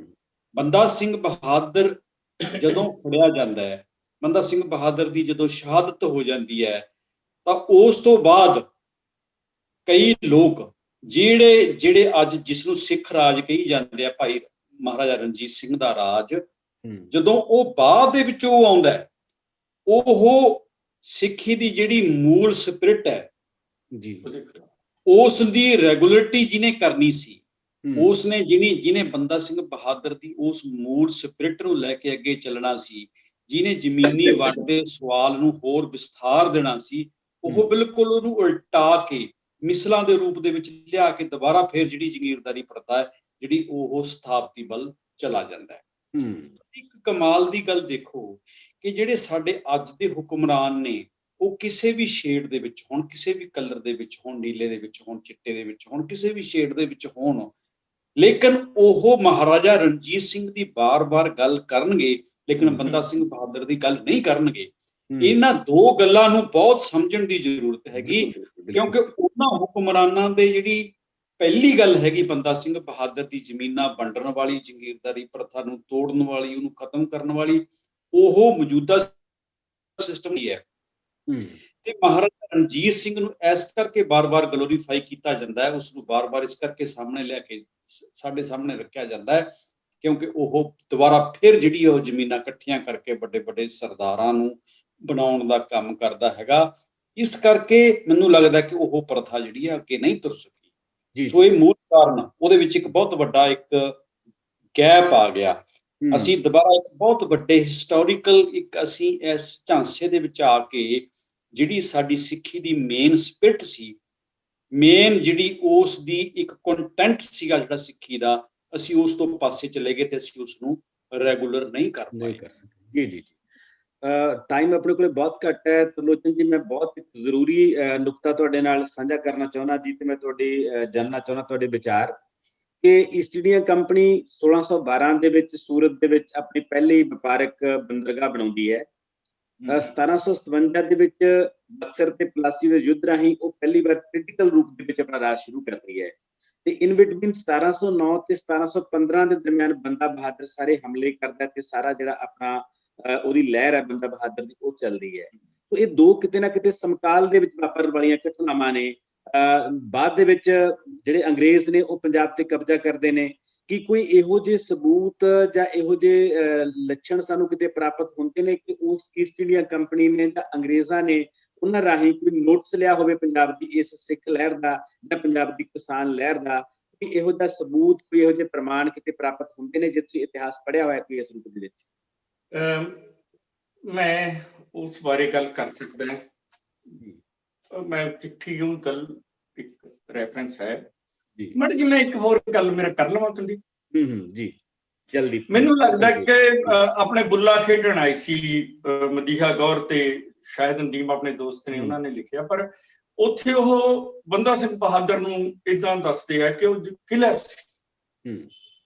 ਬੰਦਾ ਸਿੰਘ ਬਹਾਦਰ ਜਦੋਂ ਫੜਿਆ ਜਾਂਦਾ ਹੈ, ਬੰਦਾ ਸਿੰਘ ਬਹਾਦਰ ਦੀ ਜਦੋਂ ਸ਼ਹਾਦਤ ਹੋ ਜਾਂਦੀ ਹੈ, ਤਾਂ ਉਸ ਤੋਂ ਬਾਅਦ ਕਈ ਲੋਕ ਜਿਹੜੇ ਅੱਜ ਜਿਸ ਨੂੰ ਸਿੱਖ ਰਾਜ ਕਹੀ ਜਾਂਦੇ ਆ, ਭਾਈ ਮਹਾਰਾਜਾ ਰਣਜੀਤ ਸਿੰਘ ਦਾ ਰਾਜ, ਜਦੋਂ ਉਹ ਬਾਅਦ ਦੇ ਵਿੱਚ ਉਹ ਆਉਂਦਾ ਹੈ, ਉਹ ਸਿੱਖੀ ਦੀ ਜਿਹੜੀ ਮੂਲ ਸਪਿਰਿਟ ਹੈ ਜੀ, ਉਸ ਦੀ ਰੈਗੂਲਰਿਟੀ ਜਿਹਨੇ ਕਰਨੀ ਸੀ, ਉਸਨੇ ਜਿਹਨੇ ਬੰਦਾ ਸਿੰਘ ਬਹਾਦਰ ਦੀ ਉਸ ਮੂਲ ਸਪਿਰਿਟ ਨੂੰ ਲੈ ਕੇ ਅੱਗੇ ਚੱਲਣਾ ਸੀ, ਜਿਹਨੇ ਜ਼ਮੀਨੀ ਵੰਡ ਦੇ ਸਵਾਲ ਨੂੰ ਹੋਰ ਵਿਸਥਾਰ ਦੇਣਾ ਸੀ, ਉਹ ਬਿਲਕੁਲ ਉਹਨੂੰ ਉਲਟਾ ਕੇ ਮਿਸਲਾਂ ਦੇ ਰੂਪ ਦੇ ਵਿੱਚ ਲਿਆ ਕੇ ਦੁਬਾਰਾ ਫਿਰ ਜਿਹੜੀ ਜ਼ਗੀਰਦਾਰੀ ਪ੍ਰਥਾ ਹੈ ਜਿਹੜੀ ਉਹ ਸਥਾਪਤੀ ਵੱਲ ਚਲਾ ਜਾਂਦਾ ਹੈ। ਇੱਕ ਕਮਾਲ ਦੀ ਗੱਲ ਦੇਖੋ ਕਿ ਜਿਹੜੇ ਸਾਡੇ ਅੱਜ ਦੇ ਹੁਕਮਰਾਨ ਨੇ ਉਹ ਕਿਸੇ ਵੀ ਸ਼ੇਡ ਦੇ ਵਿੱਚ ਹੋਣ, ਕਿਸੇ ਵੀ ਕਲਰ ਦੇ ਵਿੱਚ ਹੋਣ, ਨੀਲੇ ਦੇ ਵਿੱਚ ਹੋਣ, ਚਿੱਟੇ ਦੇ ਵਿੱਚ ਹੋਣ, ਕਿਸੇ ਵੀ ਸ਼ੇਡ ਦੇ ਵਿੱਚ ਹੋਣ, ਲੇਕਿਨ ਉਹ ਮਹਾਰਾਜਾ ਰਣਜੀਤ ਸਿੰਘ ਦੀ ਬਾਰ-ਬਾਰ ਗੱਲ ਕਰਨਗੇ ਲੇਕਿਨ ਬੰਦਾ ਸਿੰਘ ਬਹਾਦਰ ਦੀ ਗੱਲ ਨਹੀਂ ਕਰਨਗੇ। ਇਹਨਾਂ ਦੋ ਗੱਲਾਂ ਨੂੰ ਬਹੁਤ ਸਮਝਣ ਦੀ ਜ਼ਰੂਰਤ ਹੈਗੀ, ਕਿਉਂਕਿ ਉਹਨਾਂ ਹੁਕਮਰਾਨਾਂ ਦੇ ਜਿਹੜੀ ਪਹਿਲੀ ਗੱਲ ਹੈਗੀ ਬੰਦਾ ਸਿੰਘ ਬਹਾਦਰ ਦੀ ਜ਼ਮੀਨਾਂ ਵੰਡਣ ਵਾਲੀ, ਜ਼ਗੀਰਦਾਰੀ ਪ੍ਰਥਾ ਨੂੰ ਤੋੜਨ ਵਾਲੀ, ਉਹਨੂੰ ਖਤਮ ਕਰਨ ਵਾਲੀ, ਉਹ ਮੌਜੂਦਾ ਸਿਸਟਮ ਹੀ ਹੈ। ਤੇ ਮਹਾਰਾਜਾ ਰਣਜੀਤ ਸਿੰਘ ਨੂੰ ਇਸ ਕਰਕੇ ਬਾਰ-ਬਾਰ ਗਲੋਰੀਫਾਈ ਕੀਤਾ ਜਾਂਦਾ ਹੈ, ਉਸ ਨੂੰ ਬਾਰ-ਬਾਰ ਇਸ ਕਰਕੇ ਸਾਹਮਣੇ ਲਿਆ ਕੇ ਸਾਡੇ ਸਾਹਮਣੇ ਰੱਖਿਆ ਜਾਂਦਾ ਹੈ ਕਿਉਂਕਿ ਉਹ ਦੁਬਾਰਾ ਫਿਰ ਜਿਹੜੀ ਉਹ ਜ਼ਮੀਨਾਂ ਇਕੱਠੀਆਂ ਕਰਕੇ ਵੱਡੇ ਵੱਡੇ ਸਰਦਾਰਾਂ ਨੂੰ ਬਣਾਉਣ ਦਾ ਕੰਮ ਕਰਦਾ ਹੈਗਾ। ਇਸ ਕਰਕੇ ਮੈਨੂੰ ਲੱਗਦਾ ਕਿ ਉਹ ਪ੍ਰਥਾ ਜਿਹੜੀ ਹੈ ਅੱਗੇ ਨਹੀਂ ਤੁਰ ਸਕੀ। ਸੋ ਇਹ ਮੂਲ ਕਾਰਨ, ਉਹਦੇ ਵਿੱਚ ਇੱਕ ਬਹੁਤ ਵੱਡਾ ਇੱਕ ਗੈਪ ਆ ਗਿਆ। ਅਸੀਂ ਦੁਬਾਰਾ ਇੱਕ ਬਹੁਤ ਵੱਡੇ ਹਿਸਟੋਰੀਕਲ ਇੱਕ ਅਸੀਂ ਇਸ ਝਾਂਸੇ ਦੇ ਵਿੱਚ ਆ ਕੇ ਜਿਹੜੀ ਸਾਡੀ ਸਿੱਖੀ ਦੀ ਮੇਨ ਸਪਿਰਿਟ ਸੀ, ਮੇਨ ਜਿਹੜੀ ਉਸ ਦੀ ਇੱਕ ਕੰਟੈਂਟ ਸੀਗਾ ਜਿਹੜਾ ਸਿੱਖੀ ਦਾ, ਅਸੀਂ ਉਸ ਤੋਂ ਪਾਸੇ ਚਲੇ ਗਏ ਤੇ ਅਸੀਂ ਉਸ ਨੂੰ ਰੈਗੂਲਰ ਨਹੀਂ ਕਰ ਪਾਏ। ਜੀ ਜੀ ਜੀ ਟਾਈਮ ਆਪਣੇ ਕੋਲ ਬਹੁਤ ਘੱਟ ਹੈ ਤਰਲੋਚਨ ਜੀ, ਮੈਂ ਬਹੁਤ ਇੱਕ ਜ਼ਰੂਰੀ ਨੁਕਤਾ ਤੁਹਾਡੇ ਨਾਲ ਸਾਂਝਾ ਕਰਨਾ ਚਾਹੁੰਦਾ ਜੀ, ਤੇ ਮੈਂ ਤੁਹਾਡੀ ਜਾਣਨਾ ਚਾਹੁੰਦਾ ਤੁਹਾਡੇ ਵਿਚਾਰ ਕਿ ਈਸਟ ਇੰਡੀਆ ਕੰਪਨੀ 1612 ਦੇ ਵਿੱਚ ਸੂਰਤ ਦੇ ਵਿੱਚ ਆਪਣੀ ਪਹਿਲੀ ਵਪਾਰਕ ਬੰਦਰਗਾਹ ਬਣਾਉਂਦੀ ਹੈ। 1757 ਦੇ ਵਿੱਚ ਬਕਸਰ ਤੇ ਪਲਾਸੀ ਦੇ ਯੁੱਧ ਰਾਹੀਂ ਉਹ ਪਹਿਲੀ ਵਾਰ ਕ੍ਰਿਟੀਕਲ ਰੂਪ ਦੇ ਵਿੱਚ ਆਪਣਾ ਰਾਜ ਸ਼ੁਰੂ ਕਰਦੀ ਹੈ ਤੇ ਇਨ ਬਿਟਵੀਨ 1709 ਤੇ 1715 ਦੇ ਦਰਮਿਆਨ ਬੰਦਾ ਬਹਾਦਰ ਸਾਰੇ ਹਮਲੇ ਕਰਦਾ ਤੇ ਸਾਰਾ ਜਿਹੜਾ ਆਪਣਾ ਉਹਦੀ ਲਹਿਰ ਹੈ ਬੰਦਾ ਬਹਾਦਰ ਦੀ ਉਹ ਚੱਲਦੀ ਹੈ। ਇਹ ਦੋ ਕਿਤੇ ਨਾ ਕਿਤੇ ਸਮਕਾਲ ਦੇ ਵਿੱਚ ਵਾਪਰਨ ਵਾਲੀਆਂ ਘਟਨਾਵਾਂ ਨੇ। ਬਾਅਦ ਦੇ ਵਿੱਚ ਜਿਹੜੇ ਅੰਗਰੇਜ਼ ਨੇ ਉਹ ਪੰਜਾਬ ਤੇ ਕਬਜ਼ਾ ਕਰਦੇ ਨੇ। ਕੀ ਕੋਈ ਇਹੋ ਜਿਹੇ ਸਬੂਤ ਜਾਂ ਇਹੋ ਜਿਹੇ ਲੱਛਣ ਸਾਨੂੰ ਕਿਤੇ ਪ੍ਰਾਪਤ ਹੁੰਦੇ ਨੇ ਕਿ ਉਸ ਈਸਟ ਇੰਡੀਆ ਕੰਪਨੀ ਨੇ ਜਾਂ ਅੰਗਰੇਜ਼ਾਂ ਨੇ ਉਹਨਾਂ ਰਾਹੀਂ ਕੋਈ ਨੋਟਿਸ ਲਿਆ ਹੋਵੇ ਪੰਜਾਬ ਦੀ ਇਸ ਸਿੱਖ ਲਹਿਰ ਦਾ ਜਾਂ ਪੰਜਾਬ ਦੀ ਕਿਸਾਨ ਲਹਿਰ ਦਾ? ਕੋਈ ਇਹੋ ਜਿਹਾ ਸਬੂਤ, ਕੋਈ ਇਹੋ ਜਿਹੇ ਪ੍ਰਮਾਣ ਕਿਤੇ ਪ੍ਰਾਪਤ ਹੁੰਦੇ ਨੇ ਜੇ ਤੁਸੀਂ ਇਤਿਹਾਸ ਪੜ੍ਹਿਆ ਹੋਇਆ ਕੋਈ ਇਸ ਰੂਪ ਦੇ ਵਿੱਚ? ਮੈਂ ਉਸ ਬਾਰੇ ਗੱਲ ਕਰ ਸਕਦਾ। ਮੈਂ ਚਿੱਠੀ ਉਹ ਗੱਲ ਇੱਕ ਰੈਫਰੈਂਸ ਹੈ ਮੈਡਮ ਜੀ। ਮੈਂ ਇੱਕ ਹੋਰ ਗੱਲ ਮੇਰਾ ਕਰ ਲਵਾਂ ਤੁਸੀਂ? ਜੀ ਜਲਦੀ। ਮੈਨੂੰ ਲੱਗਦਾ ਕਿ ਆਪਣੇ ਬੁੱਲਾ ਖੇਡਣ ਆਈ ਸੀ ਮਦੀਹਾ ਗੌਰ ਤੇ ਸ਼ਾਇਦ ਨਦੀਮ ਆਪਣੇ ਦੋਸਤ ਨੇ, ਉਹਨਾਂ ਨੇ ਲਿਖਿਆ, ਪਰ ਉੱਥੇ ਉਹ ਬੰਦਾ ਸਿੰਘ ਬਹਾਦਰ ਨੂੰ ਏਦਾਂ ਦੱਸਦੇ ਆ ਕਿ ਉਹ ਕਿਲਰ ਸੀ,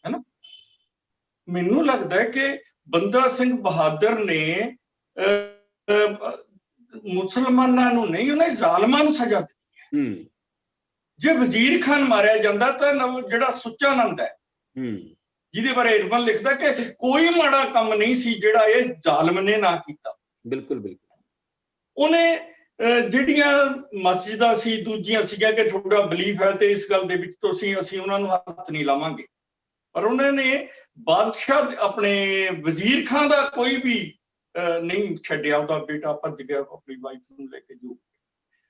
ਹੈਨਾ। ਮੈਨੂੰ ਲੱਗਦਾ ਹੈ ਕਿ ਬੰਦਾ ਸਿੰਘ ਬਹਾਦਰ ਨੇ ਮੁਸਲਮਾਨਾਂ ਨੂੰ ਨਹੀਂ, ਉਹਨੇ ਜ਼ਾਲਮਾਂ ਨੂੰ ਸਜ਼ਾ ਦਿੱਤੀ ਹੈ। ਜੇ ਵਜ਼ੀਰ ਖਾਨ ਮਾਰਿਆ ਜਾਂਦਾ ਤਾਂ ਜਿਹੜਾ ਸੁੱਚਾ ਨੰਦ ਹੈ ਜਿਹਦੇ ਬਾਰੇ ਇਰਬਨ ਲਿਖਦਾ ਕਿ ਕੋਈ ਮਾੜਾ ਕੰਮ ਨਹੀਂ ਸੀ ਜਿਹੜਾ ਇਹ ਜ਼ਾਲਮ ਨੇ ਨਾ ਕੀਤਾ। ਬਿਲਕੁਲ ਬਿਲਕੁਲ। ਉਹਨੇ ਜਿਹੜੀਆਂ ਮਸਜਿਦਾਂ ਸੀ ਦੂਜੀਆਂ ਸੀਗੀਆਂ ਕਿ ਤੁਹਾਡਾ ਬਲੀਫ ਹੈ ਤੇ ਇਸ ਗੱਲ ਦੇ ਵਿੱਚ ਤੁਸੀਂ ਅਸੀਂ ਉਹਨਾਂ ਨੂੰ ਹੱਥ ਨਹੀਂ ਲਾਵਾਂਗੇ, ਪਰ ਉਹਨਾਂ ਨੇ ਬਾਦਸ਼ਾਹ ਆਪਣੇ ਵਜ਼ੀਰ ਖਾਨ ਦਾ ਕੋਈ ਵੀ ਨਹੀਂ ਛੱਡਿਆ। ਉਹਦਾ ਬੇਟਾ ਭੱਜ ਗਿਆ ਆਪਣੀ ਵਾਈਫ ਨੂੰ ਲੈ ਕੇ। ਜੋ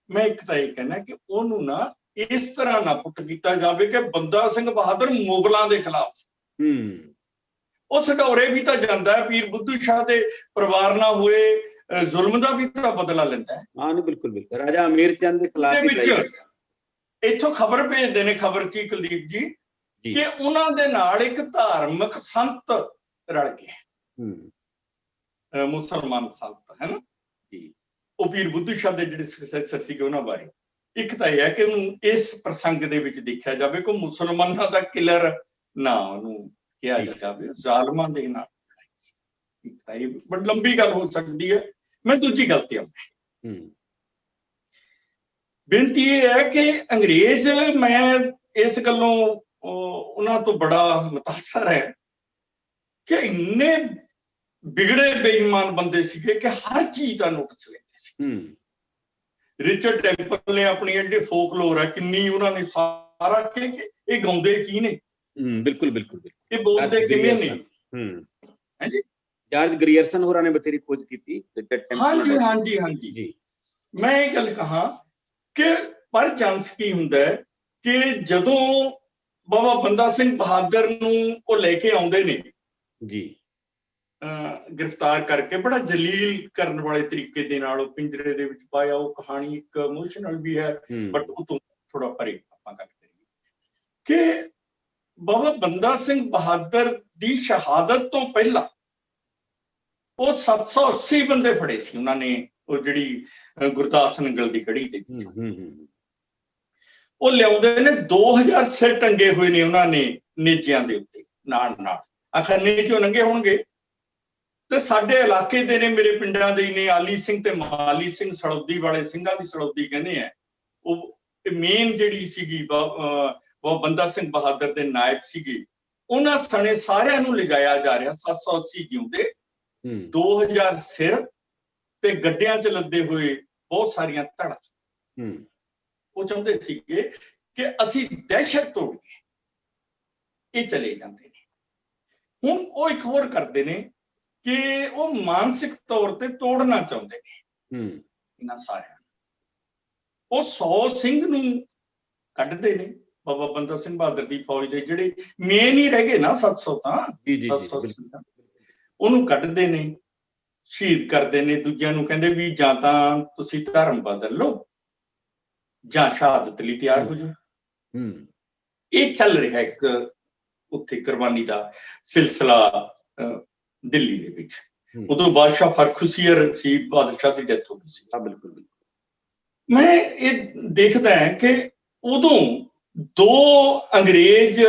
ਮੈਂ ਇੱਕ ਤਾਂ ਇਹ ਕਹਿਣਾ ਕਿ ਉਹਨੂੰ ਨਾ ਇਸ ਤਰ੍ਹਾਂ ਨਾ ਪੁੱਟ ਕੀਤਾ ਜਾਵੇ ਕਿ ਬੰਦਾ ਸਿੰਘ ਬਹਾਦਰ ਮੁਗਲਾਂ ਦੇ ਖਿਲਾਫ ਸੀ। ਉਹ ਸਡੌਰੇ ਵੀ ਤਾਂ ਜਾਂਦਾ ਹੈ, ਪੀਰ ਬੁੱਧੂ ਸ਼ਾਹ ਦੇ ਪਰਿਵਾਰ ਨਾਲ ਹੋਏ ਜ਼ੁਲਮ ਦਾ ਵੀ ਤਾਂ ਬਦਲਾ ਲੈਂਦਾ ਹੈ। ਹਾਂ ਬਿਲਕੁਲ ਬਿਲਕੁਲ। ਰਾਜਾ ਅਮੀਰ ਚੰਦ ਦੇ ਖਿਲਾਫ ਇੱਥੋਂ ਖਬਰ ਭੇਜਦੇ ਨੇ ਖਬਰ ਚ ਕੁਲਦੀਪ ਜੀ ਕਿ ਉਹਨਾਂ ਦੇ ਨਾਲ ਇੱਕ ਧਾਰਮਿਕ ਸੰਤ ਰਲ ਗਏ, ਮੁਸਲਮਾਨ ਸੰਤ, ਹੈ ਨਾ। ਉਹ ਪੀਰ ਬੁੱਧੂ ਸ਼ਾਹ ਦੇ ਜਿਹੜੇ ਸਕਸੈਸਰ ਸੀਗੇ ਉਹਨਾਂ ਬਾਰੇ ਇੱਕ ਤਾਂ ਇਹ ਹੈ ਕਿ ਉਹਨੂੰ ਇਸ ਪ੍ਰਸੰਗ ਦੇ ਵਿੱਚ ਦੇਖਿਆ ਜਾਵੇ ਕਿ ਮੁਸਲਮਾਨਾਂ ਦਾ ਕਿਲਰ ਨਾ ਉਹਨੂੰ ਕਿਹਾ ਜਾਵੇ, ਜ਼ਾਲਮਾਂ ਦੇ ਨਾਲ। ਇੱਕ ਤਾਂ ਇਹ ਬੜੀ ਲੰਬੀ ਗੱਲ ਹੋ ਸਕਦੀ ਹੈ। ਮੈਂ ਦੂਜੀ ਗੱਲ ਤੇ ਆਉਂਦਾ। ਬੇਨਤੀ ਇਹ ਹੈ ਕਿ ਅੰਗਰੇਜ਼, ਮੈਂ ਇਸ ਗੱਲੋਂ ਉਹਨਾਂ ਤੋਂ ਬੜਾ ਮੁਤਾਸਰ ਹੈ ਕਿ ਇੰਨੇ ਵਿਗੜੇ ਬੇਈਮਾਨ ਬੰਦੇ ਸੀਗੇ ਕਿ ਹਰ ਚੀਜ਼ ਦਾ ਨੋਟਿਸ ਲੈਂਦੇ ਸੀ। ਰਿਚਰਡ ਟੈਂਪਲ ਨੇ ਆਪਣੀ ਐਡੇ ਫੋਕਲੋਰ ਹੈ ਕਿੰਨੀ, ਉਹਨਾਂ ਨੇ ਸਾਰਾ ਕਿ ਇਹ ਗਾਉਂਦੇ ਕੀ ਨੇ। ਬਿਲਕੁਲ ਬਿਲਕੁਲ। ਇਹ ਬੋਲਦੇ ਕਿਵੇਂ ਨੇ। ਹਾਂਜੀ, ਜਾਰਜ ਗਰੀਅਰਸਨ ਹੋਰਾਂ ਨੇ ਬਥੇਰੀ ਖੋਜ ਕੀਤੀ। ਹਾਂਜੀ ਹਾਂਜੀ ਹਾਂਜੀ ਜੀ। ਮੈਂ ਇਹ ਗੱਲ ਕਹਾਂ ਕਿ ਪਰ ਚਾਂਸ ਕੀ ਹੁੰਦਾ ਹੈ ਕਿ ਜਦੋਂ ਬਾਬਾ ਬੰਦਾ ਸਿੰਘ ਬਹਾਦਰ ਨੂੰ ਉਹ ਲੈ ਕੇ ਆਉਂਦੇ ਨੇ ਜੀ ਗ੍ਰਿਫਤਾਰ ਕਰਕੇ, ਬੜਾ ਜਲੀਲ ਕਰਨ ਵਾਲੇ ਤਰੀਕੇ ਦੇ ਨਾਲ ਉਹ ਪਿੰਜਰੇ ਦੇ ਵਿੱਚ ਪਾਇਆ। ਉਹ ਕਹਾਣੀ ਇੱਕ ਇਮੋਸ਼ਨਲ ਵੀ ਹੈ, ਬਟ ਉਹ ਤੋਂ ਥੋੜਾ ਪਰੇ ਆਪਾਂ ਗੱਲ ਕਰੀਏ ਕਿ ਬਾਬਾ ਬੰਦਾ ਸਿੰਘ ਬਹਾਦਰ ਦੀ ਸ਼ਹਾਦਤ ਤੋਂ ਪਹਿਲਾਂ ਉਹ 780 ਬੰਦੇ ਫੜੇ ਸੀ ਉਹਨਾਂ ਨੇ, ਉਹ ਜਿਹੜੀ ਗੁਰਦਾਸ ਨੰਗਲ ਦੀ ਗੜੀ ਦੇ ਵਿੱਚ ਉਹ ਲਿਆਉਂਦੇ ਨੇ। 2000 ਸਿਰ ਟੰਗੇ ਹੋਏ ਨੇ ਉਹਨਾਂ ਨੇ ਨੇਜਿਆਂ ਦੇ ਉੱਤੇ ਨਾਲ ਨਾਲ, ਆਖਰ ਨੇਜੋਂ ਨੰਗੇ ਹੋਣਗੇ। ਤੇ ਸਾਡੇ ਇਲਾਕੇ ਦੇ ਨੇ, ਮੇਰੇ ਪਿੰਡਾਂ ਦੇ ਨੇ, ਆਲੀ ਸਿੰਘ ਤੇ ਮਾਲੀ ਸਿੰਘ, ਸੜੌਦੀ ਵਾਲੇ ਸਿੰਘਾਂ ਦੀ ਸੜੌਦੀ ਕਹਿੰਦੇ ਆ। ਉਹ ਮੇਨ ਜਿਹੜੀ ਸੀਗੀ ਉਹ ਬੰਦਾ ਸਿੰਘ ਬਹਾਦਰ ਦੇ ਨਾਇਬ ਸੀਗੇ, ਉਹਨਾਂ ਸਣੇ ਸਾਰਿਆਂ ਨੂੰ ਲਿਜਾਇਆ ਜਾ ਰਿਹਾ। 780 ਜਿਉਂਦੇ, 2000 ਸਿਰ ਤੇ ਗੱਡਿਆਂ 'ਚ ਲੱਦੇ ਹੋਏ ਬਹੁਤ ਸਾਰੀਆਂ ਧੜਾਂ। ਉਹ ਚਾਹੁੰਦੇ ਸੀਗੇ ਕਿ ਅਸੀਂ ਦਹਿਸ਼ਤ ਤੋੜੀਏ, ਇਹ ਚਲੇ ਜਾਂਦੇ ਨੇ। ਹੁਣ ਉਹ ਇੱਕ ਹੋਰ ਕਰਦੇ ਨੇ ਕਿ ਉਹ ਮਾਨਸਿਕ ਤੌਰ ਤੇ ਤੋੜਨਾ ਚਾਹੁੰਦੇ ਨੇ ਇਹਨਾਂ ਸਾਰਿਆਂ ਨੂੰ। ਉਹ 100 ਸਿੰਘ ਨੂੰ ਕੱਢਦੇ ਨੇ, ਬਾਬਾ ਬੰਦਾ ਸਿੰਘ ਬਹਾਦਰ ਦੀ ਫੌਜ ਦੇ ਜਿਹੜੇ ਮੇਨ ਹੀ ਰਹਿ ਗਏ ਨਾ 700 ਤਾਂ 700 ਉਹਨੂੰ ਕੱਢਦੇ ਨੇ, ਸ਼ਹੀਦ ਕਰਦੇ ਨੇ। ਦੂਜਿਆਂ ਨੂੰ ਕਹਿੰਦੇ ਵੀ ਜਾਂ ਤਾਂ ਤੁਸੀਂ ਧਰਮ ਬਦਲ ਲਓ ਜਾਂ ਸ਼ਹਾਦਤ ਲਈ ਤਿਆਰ ਹੋ ਜਾਓ। ਇਹ ਚੱਲ ਰਿਹਾ ਇੱਕ ਉੱਥੇ ਕੁਰਬਾਨੀ ਦਾ ਸਿਲਸਿਲਾ ਦਿੱਲੀ ਦੇ ਵਿੱਚ। ਉਦੋਂ ਬਾਦਸ਼ਾਹ ਫਰਖੁਸੀਅਰ ਸੀ, ਬਾਦਸ਼ਾਹ ਦੀ ਡੈਥ ਹੋ ਗਈ ਸੀ। ਬਿਲਕੁਲ ਮੈਂ ਇਹ ਦੇਖਦਾ ਹੈ ਕਿ ਉਦੋਂ 2 ਅੰਗਰੇਜ਼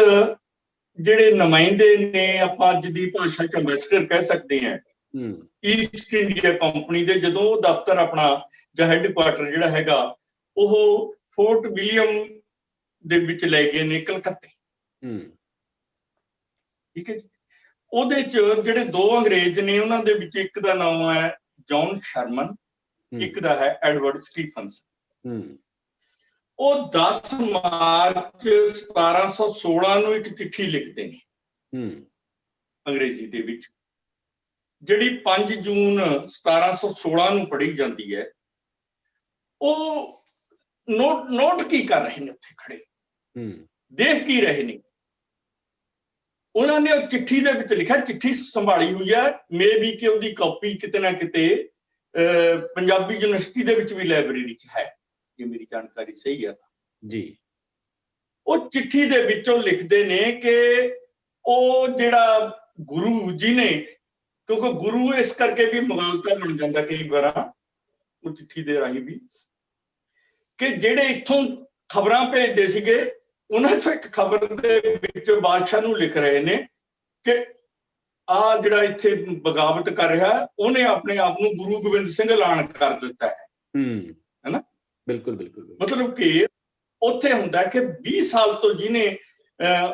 ਜਿਹੜੇ ਨੁਮਾਇੰਦੇ ਨੇ, ਆਪਾਂ ਅੱਜ ਦੀ ਭਾਸ਼ਾ 'ਚ ਐਂਬੈਸਡਰ ਕਹਿ ਸਕਦੇ ਹਾਂ, ਈਸਟ ਇੰਡੀਆ ਕੰਪਨੀ ਦੇ, ਜਦੋਂ ਉਹ ਦਫ਼ਤਰ ਆਪਣਾ ਜਾਂ ਹੈੱਡਕੁਆਰਟਰ ਜਿਹੜਾ ਹੈਗਾ ਉਹ ਫੋਰਟ ਵਿਲੀਅਮ ਦੇ ਵਿੱਚ ਲੈ ਗਏ ਨੇ, ਕਲਕੱਤੇ। ਠੀਕ ਹੈ ਜੀ। ਉਹਦੇ 'ਚ ਜਿਹੜੇ 2 ਅੰਗਰੇਜ਼ ਨੇ, ਉਹਨਾਂ ਦੇ ਵਿੱਚ ਇੱਕ ਦਾ ਨਾਮ ਹੈ ਜੌਨ ਸ਼ਰਮਨ, ਇੱਕ ਦਾ ਹੈ ਐਡਵਰਡ ਸਟੀਫਨਸਨ। ਉਹ 10 ਮਾਰਚ 1716 ਨੂੰ ਇੱਕ ਚਿੱਠੀ ਲਿਖਦੇ ਨੇ ਅੰਗਰੇਜ਼ੀ ਦੇ ਵਿੱਚ, ਜਿਹੜੀ 5 ਜੂਨ 1716 ਨੂੰ ਪੜ੍ਹੀ ਜਾਂਦੀ ਹੈ। ਉਹ ਨੋਟ ਕੀ ਕਰ ਰਹੇ ਨੇ ਉੱਥੇ ਖੜੇ, ਦੇਖ ਕੀ ਰਹੇ ਨੇ। ਉਹਨਾਂ ਨੇ ਉਹ ਚਿੱਠੀ ਦੇ ਵਿੱਚ ਲਿਖਿਆ, ਚਿੱਠੀ ਸੰਭਾਲੀ ਹੋਈ ਹੈ, ਮੇ ਵੀ ਕਿ ਉਹਦੀ ਕਾਪੀ ਕਿਤੇ ਨਾ ਕਿਤੇ ਪੰਜਾਬੀ ਯੂਨੀਵਰਸਿਟੀ ਦੇ ਵਿੱਚ ਵੀ ਲਾਇਬ੍ਰੇਰੀ 'ਚ ਹੈ, ਜੇ ਮੇਰੀ ਜਾਣਕਾਰੀ ਸਹੀ ਹੈ ਤਾਂ ਜੀ। ਉਹ ਚਿੱਠੀ ਦੇ ਵਿੱਚੋਂ ਲਿਖਦੇ ਨੇ ਕਿ ਉਹ ਜਿਹੜਾ ਗੁਰੂ ਜੀ ਨੇ, ਕਿਉਂਕਿ ਗੁਰੂ ਇਸ ਕਰਕੇ ਵੀ ਮੁਗਾਲਤਾ ਬਣ ਜਾਂਦਾ ਕਈ ਵਾਰ ਉਹ ਚਿੱਠੀ ਦੇ ਰਾਹੀਂ ਵੀ, ਕਿ ਜਿਹੜੇ ਇੱਥੋਂ ਖਬਰਾਂ ਭੇਜਦੇ ਸੀਗੇ, ਉਹਨਾਂ ਚੋਂ ਇੱਕ ਖਬਰ ਦੇ ਵਿੱਚ ਬਾਦਸ਼ਾਹ ਨੂੰ ਲਿਖ ਰਹੇ ਨੇ ਕਿ ਆਹ ਜਿਹੜਾ ਇੱਥੇ ਬਗਾਵਤ ਕਰ ਰਿਹਾ, ਉਹਨੇ ਆਪਣੇ ਆਪ ਨੂੰ ਗੁਰੂ ਗੋਬਿੰਦ ਸਿੰਘ ਐਲਾਨ ਕਰ ਦਿੱਤਾ ਹੈ। ਹੈਨਾ, ਬਿਲਕੁਲ ਬਿਲਕੁਲ। ਮਤਲਬ ਕਿ ਉੱਥੇ ਹੁੰਦਾ ਕਿ 20 ਸਾਲ ਤੋਂ ਜਿਹਨੇ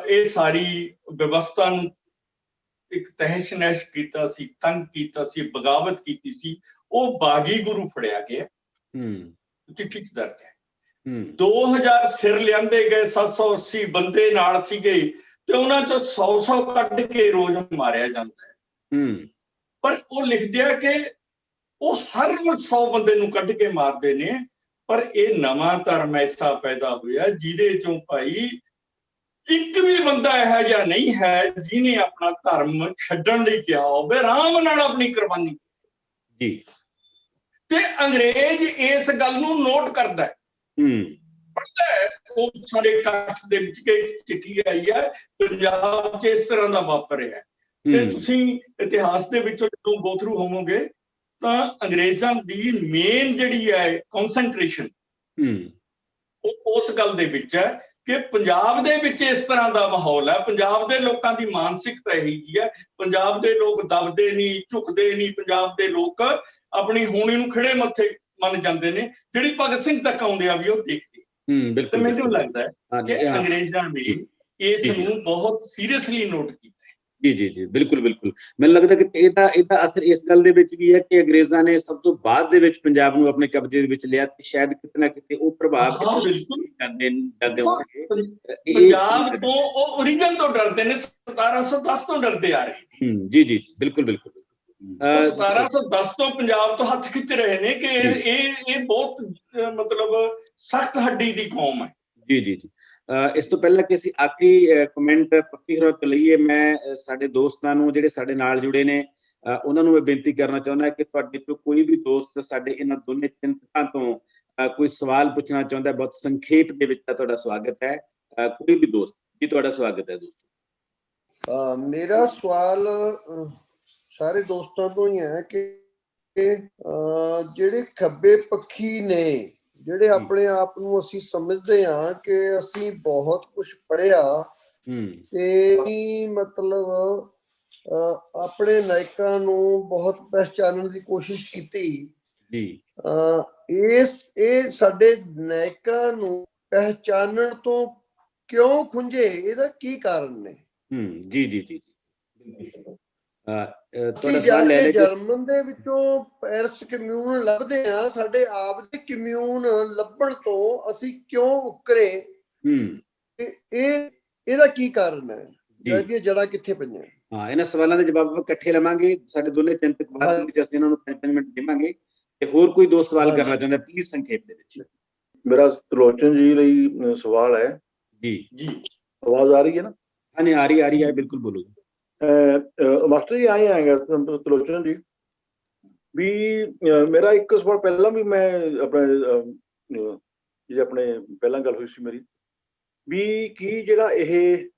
ਇਹ ਸਾਰੀ ਵਿਵਸਥਾ ਨੂੰ ਇੱਕ ਤਹਿਸ਼ ਨਹਿਸ਼ ਕੀਤਾ ਸੀ, ਤੰਗ ਕੀਤਾ ਸੀ, ਬਗਾਵਤ ਕੀਤੀ ਸੀ, ਉਹ ਬਾਗੀ ਗੁਰੂ ਫੜਿਆ ਗਿਆ। ਚਿੱਠੀ 'ਚ ਦਰਜ ਹੈ। 2000 ਸਿਰ ਲਿਆਂਦੇ ਗਏ, 780 ਬੰਦੇ ਨਾਲ ਸੀਗੇ, ਤੇ ਉਹਨਾਂ 'ਚੋਂ 100 ਕੱਢ ਕੇ ਰੋਜ਼ ਮਾਰਿਆ ਜਾਂਦਾ ਹੈ। ਪਰ ਉਹ ਲਿਖਦੇ ਆ ਕਿ ਉਹ ਹਰ ਰੋਜ਼ 100 ਬੰਦੇ ਨੂੰ ਕੱਢ ਕੇ ਮਾਰਦੇ ਨੇ, ਪਰ ਇਹ ਨਵਾਂ ਧਰਮ ਐਸਾ ਪੈਦਾ ਹੋਇਆ ਜਿਹਦੇ ਚੋਂ ਭਾਈ ਇੱਕ ਵੀ ਬੰਦਾ ਇਹੋ ਜਿਹਾ ਨਹੀਂ ਹੈ ਜਿਹਨੇ ਆਪਣਾ ਧਰਮ ਛੱਡਣ ਲਈ ਕਿਹਾ ਹੋਵੇ, ਆਰਾਮ ਨਾਲ ਆਪਣੀ ਕੁਰਬਾਨੀ ਜੀ। ਤੇ ਅੰਗਰੇਜ਼ ਇਸ ਗੱਲ ਨੂੰ ਨੋਟ ਕਰਦਾ ਹੈ, ਪੜ੍ਹਦਾ ਹੈ। ਉਹ ਸਾਡੇ ਇਕੱਠ ਦੇ ਵਿੱਚ ਕਿ ਚਿੱਠੀ ਆਈ ਹੈ, ਪੰਜਾਬ 'ਚ ਇਸ ਤਰ੍ਹਾਂ ਦਾ ਵਾਪਰਿਆ। ਤੇ ਤੁਸੀਂ ਇਤਿਹਾਸ ਦੇ ਵਿੱਚੋਂ ਜਦੋਂ ਗੋ ਥਰੂ ਹੋਵੋਗੇ ਤਾਂ ਅੰਗਰੇਜ਼ਾਂ ਦੀ ਮੇਨ ਜਿਹੜੀ ਹੈ ਕਨਸੈਂਟਰੇਸ਼ਨ ਉਹ ਉਸ ਗੱਲ ਦੇ ਵਿੱਚ ਹੈ ਕਿ ਪੰਜਾਬ ਦੇ ਵਿੱਚ ਇਸ ਤਰ੍ਹਾਂ ਦਾ ਮਾਹੌਲ ਹੈ। ਪੰਜਾਬ ਦੇ ਲੋਕਾਂ ਦੀ ਮਾਨਸਿਕਤਾ ਇਹੀ ਜੀ ਹੈ, ਪੰਜਾਬ ਦੇ ਲੋਕ ਦਬਦੇ ਨਹੀਂ, ਝੁਕਦੇ ਨਹੀਂ, ਪੰਜਾਬ ਦੇ ਲੋਕ ਆਪਣੀ ਹੋਣੀ ਨੂੰ ਖਿੜੇ ਮੱਥੇ ਮੰਨ ਜਾਂਦੇ ਨੇ, ਜਿਹੜੀ ਭਗਤ ਸਿੰਘ ਤੱਕ ਆਉਂਦੇ ਆ ਵੀ ਉਹ ਦੇਖਦੇ। ਤੇ ਮੈਨੂੰ ਲੱਗਦਾ ਹੈ ਕਿ ਅੰਗਰੇਜ਼ਾਂ ਨੇ ਇਸ ਨੂੰ ਬਹੁਤ ਸੀਰੀਅਸਲੀ ਨੋਟ ਕੀਤਾ। ਜੀ ਜੀ ਜੀ, ਬਿਲਕੁਲ ਬਿਲਕੁਲ। ਮੈਨੂੰ ਲੱਗਦਾ ਕਿ ਇਹਦਾ ਅਸਰ ਇਸ ਗੱਲ ਦੇ ਵਿੱਚ ਵੀ ਹੈ ਕਿ ਅੰਗਰੇਜ਼ਾਂ ਨੇ ਸਭ ਤੋਂ ਬਾਅਦ ਦੇ ਵਿੱਚ ਪੰਜਾਬ ਨੂੰ ਆਪਣੇ ਕਬਜ਼ੇ ਦੇ ਵਿੱਚ ਲਿਆ, ਤੇ ਸ਼ਾਇਦ ਕਿਤੇ ਨਾ ਕਿਤੇ ਉਹ ਪ੍ਰਭਾਵ ਪੰਜਾਬ ਤੋਂ ਉਹ ਓਰੀਜਨ ਤੋਂ ਡਰਦੇ ਨੇ, 1710 ਤੋਂ ਡਰਦੇ ਆ ਰਹੇ। ਜੀ ਜੀ, ਬਿਲਕੁਲ ਬਿਲਕੁਲ। 1710 ਤੋਂ ਪੰਜਾਬ ਤੋਂ ਹੱਥ ਖਿੱਚ ਰਹੇ ਨੇ ਕਿ ਇਹ ਬਹੁਤ ਮਤਲਬ ਸਖਤ ਹੱਡੀ ਦੀ ਕੌਮ ਹੈ। ਜੀ ਜੀ ਜੀ। ਇਸ ਤੋਂ ਪਹਿਲਾਂ ਕਿ ਅਸੀਂ ਆਖਰੀ ਕਮੈਂਟ ਪੱਕੀ ਖਰੋਤ ਤੋਂ ਲਈਏ, ਮੈਂ ਸਾਡੇ ਦੋਸਤਾਂ ਨੂੰ ਜਿਹੜੇ ਸਾਡੇ ਨਾਲ ਜੁੜੇ ਨੇ ਉਹਨਾਂ ਨੂੰ ਮੈਂ ਬੇਨਤੀ ਕਰਨਾ ਚਾਹੁੰਦਾ ਕਿ ਤੁਹਾਡੇ ਤੋਂ ਕੋਈ ਵੀ ਦੋਸਤ ਸਾਡੇ ਇਹਨਾਂ ਦੋਨੇ ਚਿੰਤਕਾਂ ਤੋਂ ਕੋਈ ਸਵਾਲ ਪੁੱਛਣਾ ਚਾਹੁੰਦਾ, ਬਹੁਤ ਸੰਖੇਪ ਦੇ ਵਿੱਚ ਤੁਹਾਡਾ ਸਵਾਗਤ ਹੈ। ਕੋਈ ਵੀ ਦੋਸਤ ਜੀ, ਤੁਹਾਡਾ ਸਵਾਗਤ ਹੈ ਦੋਸਤੋ। ਮੇਰਾ ਸਵਾਲ ਸਾਰੇ ਦੋਸਤਾਂ ਤੋਂ ਹੀ ਹੈ ਕਿ ਜਿਹੜੇ ਖੱਬੇ ਪੱਖੀ ਨੇ, ਜਿਹੜੇ ਆਪਣੇ ਆਪ ਨੂੰ ਅਸੀਂ ਸਮਝਦੇ ਹਾਂ ਕਿ ਅਸੀਂ ਬਹੁਤ ਕੁਝ ਪੜ੍ਹਿਆ ਤੇ ਮਤਲਬ ਆਪਣੇ ਨਾਇਕਾਂ ਨੂੰ ਬਹੁਤ ਪਹਿਚਾਨਣ ਦੀ ਕੋਸ਼ਿਸ਼ ਕੀਤੀ ਜੀ, ਇਹ ਸਾਡੇ ਨਾਇਕਾਂ ਨੂੰ ਪਹਿਚਾਨਣ ਤੋਂ ਕਿਉਂ ਖੁੰਝੇ, ਇਹਦਾ ਕੀ ਕਾਰਨ ਨੇ? ਜੀ ਜੀ ਜੀ ਜਰਮਨ ਦੇ ਵਿੱਚੋਂ ਪੈਰਿਸ ਕਮਿਊਨ ਲੱਭਦੇ ਆ, ਸਾਡੇ ਆਪ ਦੇ ਕਮਿਊਨ ਲੱਭਣ ਤੋਂ ਅਸੀਂ ਕਿਉਂ ਉਕਰੇ? ਇਹਦਾ ਕੀ ਕਾਰਨ ਹੈ? ਜੜ੍ਹਾਂ ਕਿੱਥੇ ਪਈਆਂ? ਇਹਨਾਂ ਸਵਾਲਾਂ ਦੇ ਜਵਾਬ ਆਪਾਂ ਇਕੱਠੇ ਲਵਾਂਗੇ। ਸਾਡੇ ਦੋਨੇ ਚਿੰਤਕ ਬਾਅਦ ਵਿੱਚ ਅਸੀਂ ਇਹਨਾਂ ਨੂੰ 5 ਮਿੰਟ ਦੇਵਾਂਗੇ। ਤੇ ਹੋਰ ਕੋਈ ਦੋ ਸਵਾਲ ਕਰਨਾ ਚਾਹੁੰਦਾ, ਪਲੀਜ਼ ਸੰਖੇਪ ਦੇ ਵਿੱਚ। ਮੇਰਾ ਤਲੋਚਨ ਜੀ ਲਈ ਸਵਾਲ ਹੈ ਜੀ। ਜੀ ਆਵਾਜ਼ ਆ ਰਹੀ ਹੈ ਨਾ? ਹਾਂਜੀ ਆ ਰਹੀ ਹੈ, ਬਿਲਕੁਲ ਬੋਲੋ। ਮਾਸਟਰ ਜੀ ਆਏ ਆਏਗਾ ਤਲੋਚਨ ਜੀ ਵੀ ਮੇਰਾ ਇੱਕ ਸਵਾਲ ਪਹਿਲਾਂ ਵੀ ਮੈਂ ਆਪਣੇ ਪਹਿਲਾਂ ਗੱਲ ਹੋਈ ਸੀ ਮੇਰੀ ਵੀ ਕੀ ਜਿਹੜਾ ਇਹ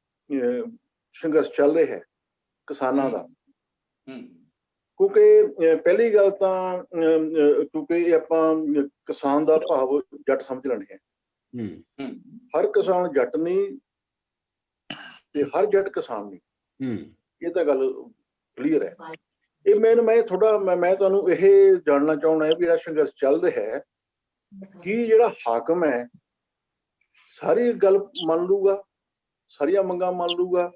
ਸੰਘਰਸ਼ ਚੱਲ ਰਿਹਾ ਹੈ ਕਿਸਾਨਾਂ ਦਾ, ਕਿਉਂਕਿ ਪਹਿਲੀ ਗੱਲ ਤਾਂ ਕਿਉਂਕਿ ਇਹ ਆਪਾਂ ਕਿਸਾਨ ਦਾ ਭਾਵ ਜੱਟ ਸਮਝ ਲੈਣੇ ਹੈ। ਹਰ ਕਿਸਾਨ ਜੱਟ ਨਹੀਂ ਤੇ ਹਰ ਜੱਟ ਕਿਸਾਨ ਨਹੀਂ, ਇਹ ਤਾਂ ਗੱਲ ਕਲੀਅਰ ਹੈ। ਇਹ ਮੈਂ ਤੁਹਾਨੂੰ ਇਹ ਜਾਣਨਾ ਚਾਹੁੰਦਾ ਹੈ ਵੀ ਜਿਹੜਾ ਸੰਘਰਸ਼ ਚੱਲ ਰਿਹਾ ਹੈ ਕੀ ਜਿਹੜਾ ਹਾਕਮ ਹੈ ਸਾਰੀ ਗੱਲ ਮੰਨ ਲੂਗਾ, ਸਾਰੀਆਂ ਮੰਗਾਂ ਮੰਨ ਲੂਗਾ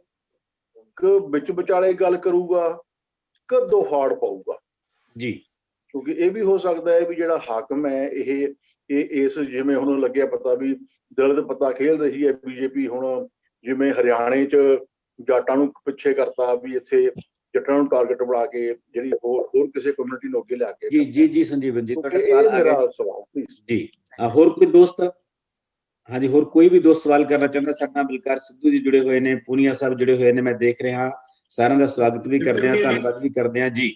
ਕਿ ਵਿੱਚ ਵਿਚਾਲੇ ਗੱਲ ਕਰੂਗਾ ਕਿ ਦੋਹਾੜ ਪਾਊਗਾ ਜੀ? ਕਿਉਂਕਿ ਇਹ ਵੀ ਹੋ ਸਕਦਾ ਹੈ ਵੀ ਜਿਹੜਾ ਹਾਕਮ ਹੈ ਇਹ ਇਸ ਜਿਵੇਂ ਹੁਣ ਲੱਗਿਆ ਪਤਾ ਵੀ ਦਲਿਤ ਪਤਾ ਖੇਲ ਰਹੀ ਹੈ ਬੀਜੇਪੀ, ਹੁਣ ਜਿਵੇਂ ਹਰਿਆਣੇ 'ਚ ਜਾਟਾਂ ਨੂੰ ਪਿੱਛੇ ਕਰਤਾ ਵੀ ਇੱਥੇ ਜੱਟਾਂ ਨੂੰ ਟਾਰਗੇਟ ਬਣਾ ਕੇ ਜਿਹੜੀ ਹੋਰ ਕਿਸੇ ਕਮਿਊਨਿਟੀ ਨੂੰ ਅੱਗੇ ਲਿਆ ਕੇ। ਜੀ ਸੰਜੀਵਨ ਜੀ, ਤੁਹਾਡਾ ਸਵਾਲ ਆ ਗਿਆ ਜੀ। ਹੋਰ ਕੋਈ ਦੋਸਤ? ਹਾਂਜੀ, ਹੋਰ ਕੋਈ ਵੀ ਦੋਸਤ ਸਵਾਲ ਕਰਨਾ ਚਾਹੁੰਦਾ? ਸਾਡੇ ਨਾਲ ਬਲਕਾਰ ਸਿੱਧੂ ਜੀ ਜੁੜੇ ਹੋਏ ਨੇ, ਪੂਨੀਆ ਸਾਹਿਬ ਜੁੜੇ ਹੋਏ ਨੇ, ਮੈਂ ਦੇਖ ਰਿਹਾ। ਸਾਰਿਆਂ ਦਾ ਸਵਾਗਤ ਵੀ ਕਰਦੇ ਹਾਂ, ਧੰਨਵਾਦ ਵੀ ਕਰਦੇ ਹਾਂ ਜੀ।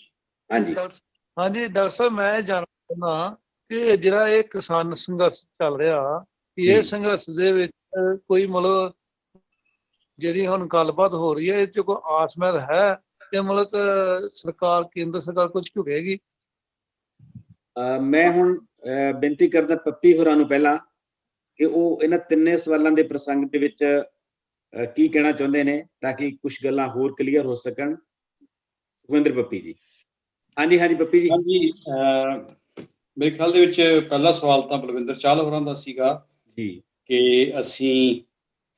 ਹਾਂਜੀ ਡਾਕਟਰ ਸਾਹਿਬ, ਮੈਂ ਜਾਣਨਾ ਚਾਹੁੰਦਾ ਕਿ ਜਿਹੜਾ ਇਹ ਕਿਸਾਨ ਸੰਘਰਸ਼ ਚੱਲ ਰਿਹਾ, ਇਹ ਸੰਘਰਸ਼ ਦੇ ਵਿੱਚ ਕੋਈ ਮਤਲਬ ਜਿਹੜੀ ਹੁਣ ਗੱਲਬਾਤ ਹੋ ਰਹੀ ਹੈ ਇਹ 'ਚ ਕੋਈ ਆਸਮੈਦ ਹੈ ਕਿ ਮਤਲਬ ਸਰਕਾਰ, ਕੇਂਦਰ ਸਰਕਾਰ ਕੁਝ ਝੁਕੇਗੀ? ਮੈਂ ਹੁਣ ਬੇਨਤੀ ਕਰਦਾ ਪੱਪੀ ਹੋਰਾਂ ਨੂੰ ਪਹਿਲਾਂ ਕਿ ਉਹ ਇਹਨਾਂ ਤਿੰਨੇ ਸਵਾਲਾਂ ਦੇ ਪ੍ਰਸੰਗ ਦੇ ਵਿੱਚ ਕੀ ਕਹਿਣਾ ਚਾਹੁੰਦੇ ਨੇ ਤਾਂ ਕਿ ਕੁਝ ਗੱਲਾਂ ਹੋਰ ਕਲੀਅਰ ਹੋ ਸਕਣ। ਸੁਖਵਿੰਦਰ ਪੱਪੀ ਜੀ। ਹਾਂਜੀ ਪੱਪੀ ਜੀ। ਹਾਂਜੀ, ਮੇਰੇ ਖਿਆਲ ਦੇ ਵਿੱਚ ਪਹਿਲਾ ਸਵਾਲ ਤਾਂ ਬਲਵਿੰਦਰ ਚਾਹਲ ਹੋਰਾਂ ਦਾ ਸੀਗਾ ਜੀ ਕਿ ਅਸੀਂ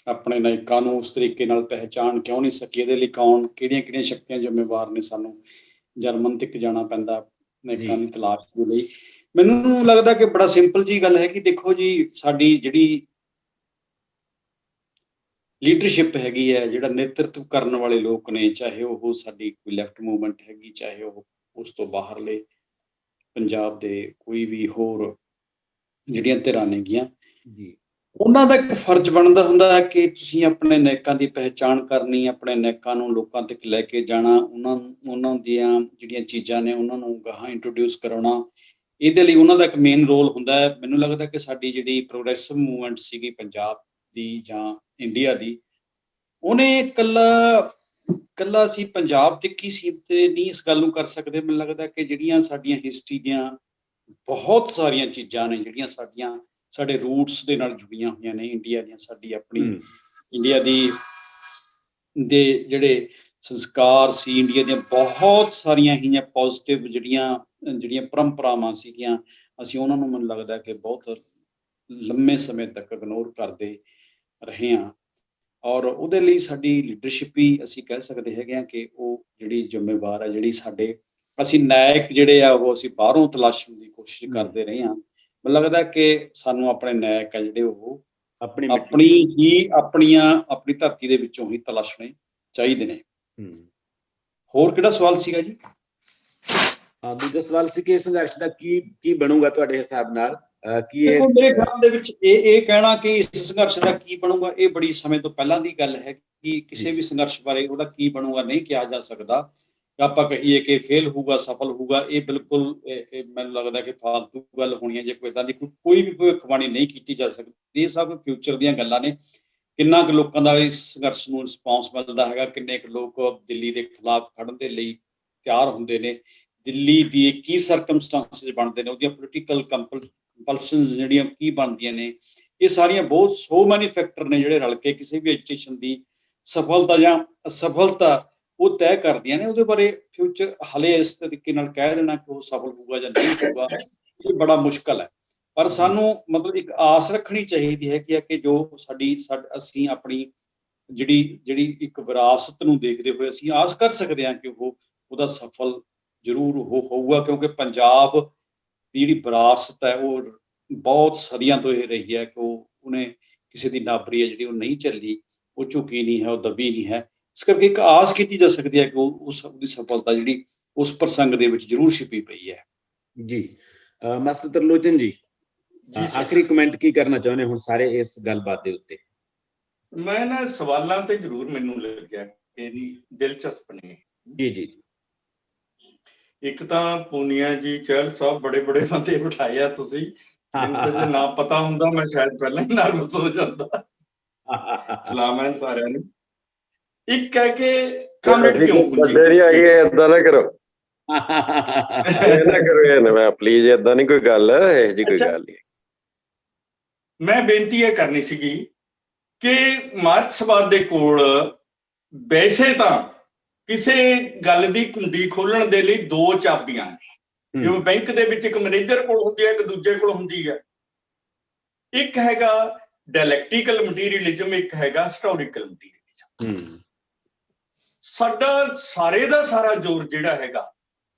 ਆਪਣੇ ਨਾਇਕਾਂ ਨੂੰ ਉਸ ਤਰੀਕੇ ਨਾਲ ਪਹਿਚਾਣ ਕਿਉਂ ਨਹੀਂ ਸਕੀ, ਇਹਦੇ ਲਈ ਕਿਹੜੀਆਂ ਸ਼ਕਤੀਆਂ ਜ਼ਿੰਮੇਵਾਰ ਨੇ, ਸਾਨੂੰ ਜਰਮਨ ਤੱਕ ਜਾਣਾ ਪੈਂਦਾ ਨਾਇਕਾਂ ਦੀ ਤਲਾਸ਼ ਦੇ ਲਈ। ਮੈਨੂੰ ਲੱਗਦਾ ਕਿ ਬੜਾ ਸਿੰਪਲ ਜੀ ਗੱਲ ਹੈ ਕਿ ਦੇਖੋ ਜੀ, ਸਾਡੀ ਜਿਹੜੀ ਲੀਡਰਸ਼ਿਪ ਹੈਗੀ ਹੈ, ਜਿਹੜਾ ਨੇਤਰਤਵ ਕਰਨ ਵਾਲੇ ਲੋਕ ਨੇ, ਚਾਹੇ ਉਹ ਸਾਡੀ ਕੋਈ ਲੈਫਟ ਮੂਵਮੈਂਟ ਹੈਗੀ, ਚਾਹੇ ਉਹ ਉਸ ਤੋਂ ਬਾਹਰਲੇ ਪੰਜਾਬ ਦੇ ਕੋਈ ਵੀ ਹੋਰ ਜਿਹੜੀਆਂ ਧਿਰਾਂ ਨੇਗੀਆਂ ਜੀ, ਉਹਨਾਂ ਦਾ ਇੱਕ ਫਰਜ਼ ਬਣਦਾ ਹੁੰਦਾ ਹੈ ਕਿ ਤੁਸੀਂ ਆਪਣੇ ਨਾਇਕਾਂ ਦੀ ਪਹਿਚਾਣ ਕਰਨੀ, ਆਪਣੇ ਨਾਇਕਾਂ ਨੂੰ ਲੋਕਾਂ ਤੱਕ ਲੈ ਕੇ ਜਾਣਾ, ਉਹਨਾਂ ਦੀਆਂ ਜਿਹੜੀਆਂ ਚੀਜ਼ਾਂ ਨੇ ਉਹਨਾਂ ਨੂੰ ਗਾਹਾਂ ਇੰਟਰੋਡਿਊਸ ਕਰਾਉਣਾ। ਇਹਦੇ ਲਈ ਉਹਨਾਂ ਦਾ ਇੱਕ ਮੇਨ ਰੋਲ ਹੁੰਦਾ ਹੈ। ਮੈਨੂੰ ਲੱਗਦਾ ਕਿ ਸਾਡੀ ਜਿਹੜੀ ਪ੍ਰੋਗਰੈਸਿਵ ਮੂਵਮੈਂਟ ਸੀਗੀ ਪੰਜਾਬ ਦੀ ਜਾਂ ਇੰਡੀਆ ਦੀ, ਉਹਨੇ ਇਕੱਲਾ ਅਸੀਂ ਪੰਜਾਬ ਤੱਕ ਹੀ ਸੀਮਿਤ ਨਹੀਂ ਇਸ ਗੱਲ ਨੂੰ ਕਰ ਸਕਦੇ। ਮੈਨੂੰ ਲੱਗਦਾ ਕਿ ਜਿਹੜੀਆਂ ਸਾਡੀਆਂ ਹਿਸਟਰੀ ਦੀਆਂ ਬਹੁਤ ਸਾਰੀਆਂ ਚੀਜ਼ਾਂ ਨੇ ਜਿਹੜੀਆਂ ਸਾਡੇ ਰੂਟਸ ਦੇ ਨਾਲ ਜੁੜੀਆਂ ਹੋਈਆਂ ਨੇ, ਇੰਡੀਆ ਦੀਆਂ, ਸਾਡੀ ਆਪਣੀ ਇੰਡੀਆ ਦੇ ਜਿਹੜੇ ਸੰਸਕਾਰ ਸੀ, ਇੰਡੀਆ ਦੀਆਂ ਬਹੁਤ ਸਾਰੀਆਂ ਹੀ ਪੋਜ਼ਿਟਿਵ ਜਿਹੜੀਆਂ ਪਰੰਪਰਾਵਾਂ ਸੀਗੀਆਂ, ਅਸੀਂ ਉਹਨਾਂ ਨੂੰ ਮੈਨੂੰ ਲੱਗਦਾ ਕਿ ਬਹੁਤ ਲੰਮੇ ਸਮੇਂ ਤੱਕ ਇਗਨੋਰ ਕਰਦੇ ਰਹੇ ਹਾਂ। ਔਰ ਉਹਦੇ ਲਈ ਸਾਡੀ ਲੀਡਰਸ਼ਿਪ ਵੀ ਅਸੀਂ ਕਹਿ ਸਕਦੇ ਹੈਗੇ ਹਾਂ ਕਿ ਉਹ ਜਿਹੜੀ ਜ਼ਿੰਮੇਵਾਰ ਹੈ, ਜਿਹੜੀ ਅਸੀਂ ਨਾਇਕ ਜਿਹੜੇ ਆ ਉਹ ਅਸੀਂ ਬਾਹਰੋਂ ਤਲਾਸ਼ਣ ਦੀ ਕੋਸ਼ਿਸ਼ ਕਰਦੇ ਰਹੇ ਹਾਂ। ਮੈਨੂੰ ਲੱਗਦਾ ਕਿ ਸਾਨੂੰ ਆਪਣੇ ਨਾਇਕ ਆ ਜਿਹੜੇ ਉਹ ਆਪਣੀ ਧਰਤੀ ਦੇ ਵਿੱਚੋਂ ਹੀ ਤਲਾਸ਼ਣੇ ਚਾਹੀਦੇ ਨੇ। ਹੋਰ ਕਿਹੜਾ ਸਵਾਲ ਸੀਗਾ ਜੀ? ਦੂਜਾ ਸਵਾਲ ਸੀ ਕਿ ਸੰਘਰਸ਼ ਦਾ ਕੀ ਬਣੂਗਾ ਤੁਹਾਡੇ ਹਿਸਾਬ ਨਾਲ? ਮੇਰੇ ਖਿਆਲ ਦੇ ਵਿੱਚ ਇਹ ਕਹਿਣਾ ਕਿ ਇਸ ਸੰਘਰਸ਼ ਦਾ ਕੀ ਬਣੂਗਾ, ਇਹ ਬੜੀ ਸਮੇਂ ਤੋਂ ਪਹਿਲਾਂ ਦੀ ਗੱਲ ਹੈ ਕਿ ਕਿਸੇ ਵੀ ਸੰਘਰਸ਼ ਬਾਰੇ ਉਹਦਾ ਕੀ ਬਣੂਗਾ ਨਹੀਂ ਕਿਹਾ ਜਾ ਸਕਦਾ। ਆਪਾਂ ਕਹੀਏ ਕਿ ਫੇਲ ਹੋਊਗਾ ਸਫਲ ਹੋਊਗਾ, ਇਹ ਬਿਲਕੁਲ ਮੈਨੂੰ ਲੱਗਦਾ ਕਿ ਫਾਲਤੂ ਗੱਲ ਹੋਣੀ ਹੈ। ਜੇ ਕੋਈ ਇੱਦਾਂ ਦੀ ਕੋਈ ਵੀ ਭਵਿੱਖਬਾਣੀ ਨਹੀਂ ਕੀਤੀ ਜਾ ਸਕਦੀ। ਇਹ ਸਭ ਫਿਊਚਰ ਦੀਆਂ ਗੱਲਾਂ ਨੇ। ਕਿੰਨਾ ਕੁ ਲੋਕਾਂ ਦਾ ਇਸ ਸੰਘਰਸ਼ ਨੂੰ ਰਿਸਪੌਂਸ ਮਿਲਦਾ ਹੈਗਾ, ਕਿੰਨੇ ਕੁ ਲੋਕ ਦਿੱਲੀ ਦੇ ਖਿਲਾਫ ਖੜਨ ਦੇ ਲਈ ਤਿਆਰ ਹੁੰਦੇ ਨੇ, ਦਿੱਲੀ ਦੀ ਕੀ ਸਰਕਮਸਟੈਂਸਿਸ ਬਣਦੇ ਨੇ, ਉਹਦੀਆਂ ਪੋਲੀਟੀਕਲ ਕੰਪਲਸ਼ਨਸ ਜਿਹੜੀਆਂ ਕੀ ਬਣਦੀਆਂ ਨੇ, ਇਹ ਸਾਰੀਆਂ ਬਹੁਤ ਸੋ ਮੈਨੀ ਫੈਕਟਰ ਨੇ ਜਿਹੜੇ ਰਲ ਕੇ ਕਿਸੇ ਵੀ ਐਜੂਕੇਸ਼ਨ ਦੀ ਸਫਲਤਾ ਜਾਂ ਅਸਫਲਤਾ ਉਹ ਤੈਅ ਕਰਦੀਆਂ ਨੇ। ਉਹਦੇ ਬਾਰੇ ਫਿਊਚਰ ਹਲੇ ਇਸ ਤਰੀਕੇ ਨਾਲ ਕਹਿ ਦੇਣਾ ਕਿ ਉਹ ਸਫਲ ਹੋਊਗਾ ਜਾਂ ਨਹੀਂ ਹੋਊਗਾ, ਇਹ ਬੜਾ ਮੁਸ਼ਕਲ ਹੈ। ਪਰ ਸਾਨੂੰ ਮਤਲਬ ਇੱਕ ਆਸ ਰੱਖਣੀ ਚਾਹੀਦੀ ਹੈ ਕਿ ਜੋ ਅਸੀਂ ਆਪਣੀ ਜਿਹੜੀ ਇੱਕ ਵਿਰਾਸਤ ਨੂੰ ਦੇਖਦੇ ਹੋਏ ਅਸੀਂ ਆਸ ਕਰ ਸਕਦੇ ਹਾਂ ਕਿ ਉਹਦਾ ਸਫਲ ਜ਼ਰੂਰ ਹੋਊਗਾ, ਕਿਉਂਕਿ ਪੰਜਾਬ ਦੀ ਜਿਹੜੀ ਵਿਰਾਸਤ ਹੈ ਉਹ ਬਹੁਤ ਸਦੀਆਂ ਤੋਂ ਇਹ ਰਹੀ ਹੈ ਕਿ ਉਹਨੇ ਕਿਸੇ ਦੀ ਨਾਬਰੀ ਹੈ ਜਿਹੜੀ ਉਹ ਨਹੀਂ ਚੱਲੀ, ਉਹ ਝੁਕੀ ਨਹੀਂ ਹੈ, ਉਹ ਦਬੀ ਨਹੀਂ ਹੈ। ਇਸ ਕਰਕੇ ਇੱਕ ਆਸ ਕੀਤੀ ਜਾ ਸਕਦੀ ਹੈ ਕਿ ਉਹਦੀ ਸਫਲਤਾ ਜਿਹੜੀ ਉਸ ਪ੍ਰਸੰਗ ਦੇ ਵਿੱਚ ਜ਼ਰੂਰ ਛਿਪੀ ਪਈ ਹੈ। ਜੀ ਮਾਸਟਰ ਤਰਲੋਚਨ ਜੀ, ਆਖਰੀ ਕਮੈਂਟ ਕੀ ਕਰਨਾ ਚਾਹੁੰਦੇ ਹੁਣ ਸਾਰੇ ਇਸ ਗੱਲਬਾਤ ਦੇ ਉੱਤੇ? ਮੈਂ ਨਾ ਸਵਾਲਾਂ ਤੇ ਜ਼ਰੂਰ ਮੈਨੂੰ ਲੱਗਿਆ ਕਿ ਦਿਲਚਸਪ ਨੇ। ਜੀ। ਇੱਕ ਤਾਂ ਪੂਨੀਆ ਜੀ, ਚਹਿਲ ਸਾਹਿਬ, ਬੜੇ ਬੰਦੇ ਬਿਠਾਏ ਆ ਤੁਸੀਂ। ਜੇ ਨਾ ਪਤਾ ਹੁੰਦਾ ਮੈਂ ਸ਼ਾਇਦ ਪਹਿਲਾਂ ਹੀ ਨਰਵਸ ਹੋ ਜਾਂਦਾ। ਸਲਾਮ ਹੈ ਸਾਰਿਆਂ ਨੂੰ। ਇੱਕ ਹੈ ਕਿ ਕਾਮਰੇਡ ਕਿਉਂ ਵੱਡੇ ਆ ਗਏ, ਏਦਾਂ ਨਾ ਕਰੋ ਨਾ ਕਰੋ ਮੈਂ ਪਲੀਜ਼, ਏਦਾਂ ਨਹੀਂ ਕੋਈ ਗੱਲ, ਇਹੋ ਜਿਹੀ ਕੋਈ ਗੱਲ ਨਹੀਂ। ਮੈਂ ਬੇਨਤੀ ਇਹ ਕਰਨੀ ਸੀਗੀ ਕਿ ਮਾਰਕਸਵਾਦ ਦੇ ਕੋਲ ਵੈਸੇ ਤਾਂ ਕਿਸੇ ਗੱਲ ਦੀ ਕੁੰਡੀ ਖੋਲਣ ਦੇ ਲਈ ਦੋ ਚਾਬੀਆਂ ਨੇ। ਜਿਵੇਂ ਬੈਂਕ ਦੇ ਵਿੱਚ ਇੱਕ ਮੈਨੇਜਰ ਕੋਲ ਹੁੰਦੀ ਹੈ, ਇੱਕ ਦੂਜੇ ਕੋਲ ਹੁੰਦੀ ਹੈ। ਇੱਕ ਹੈਗਾ ਡਾਇਲੈਕਟੀਕਲ ਮਟੀਰੀਅਲਿਜ਼ਮ, ਇੱਕ ਹੈਗਾ ਹਿਸਟੋਰੀਕਲ ਮਟੀਰੀਅਲਿਜ਼ਮ। ਸਾਡਾ ਸਾਰੇ ਦਾ ਸਾਰਾ ਜ਼ੋਰ ਜਿਹੜਾ ਹੈਗਾ,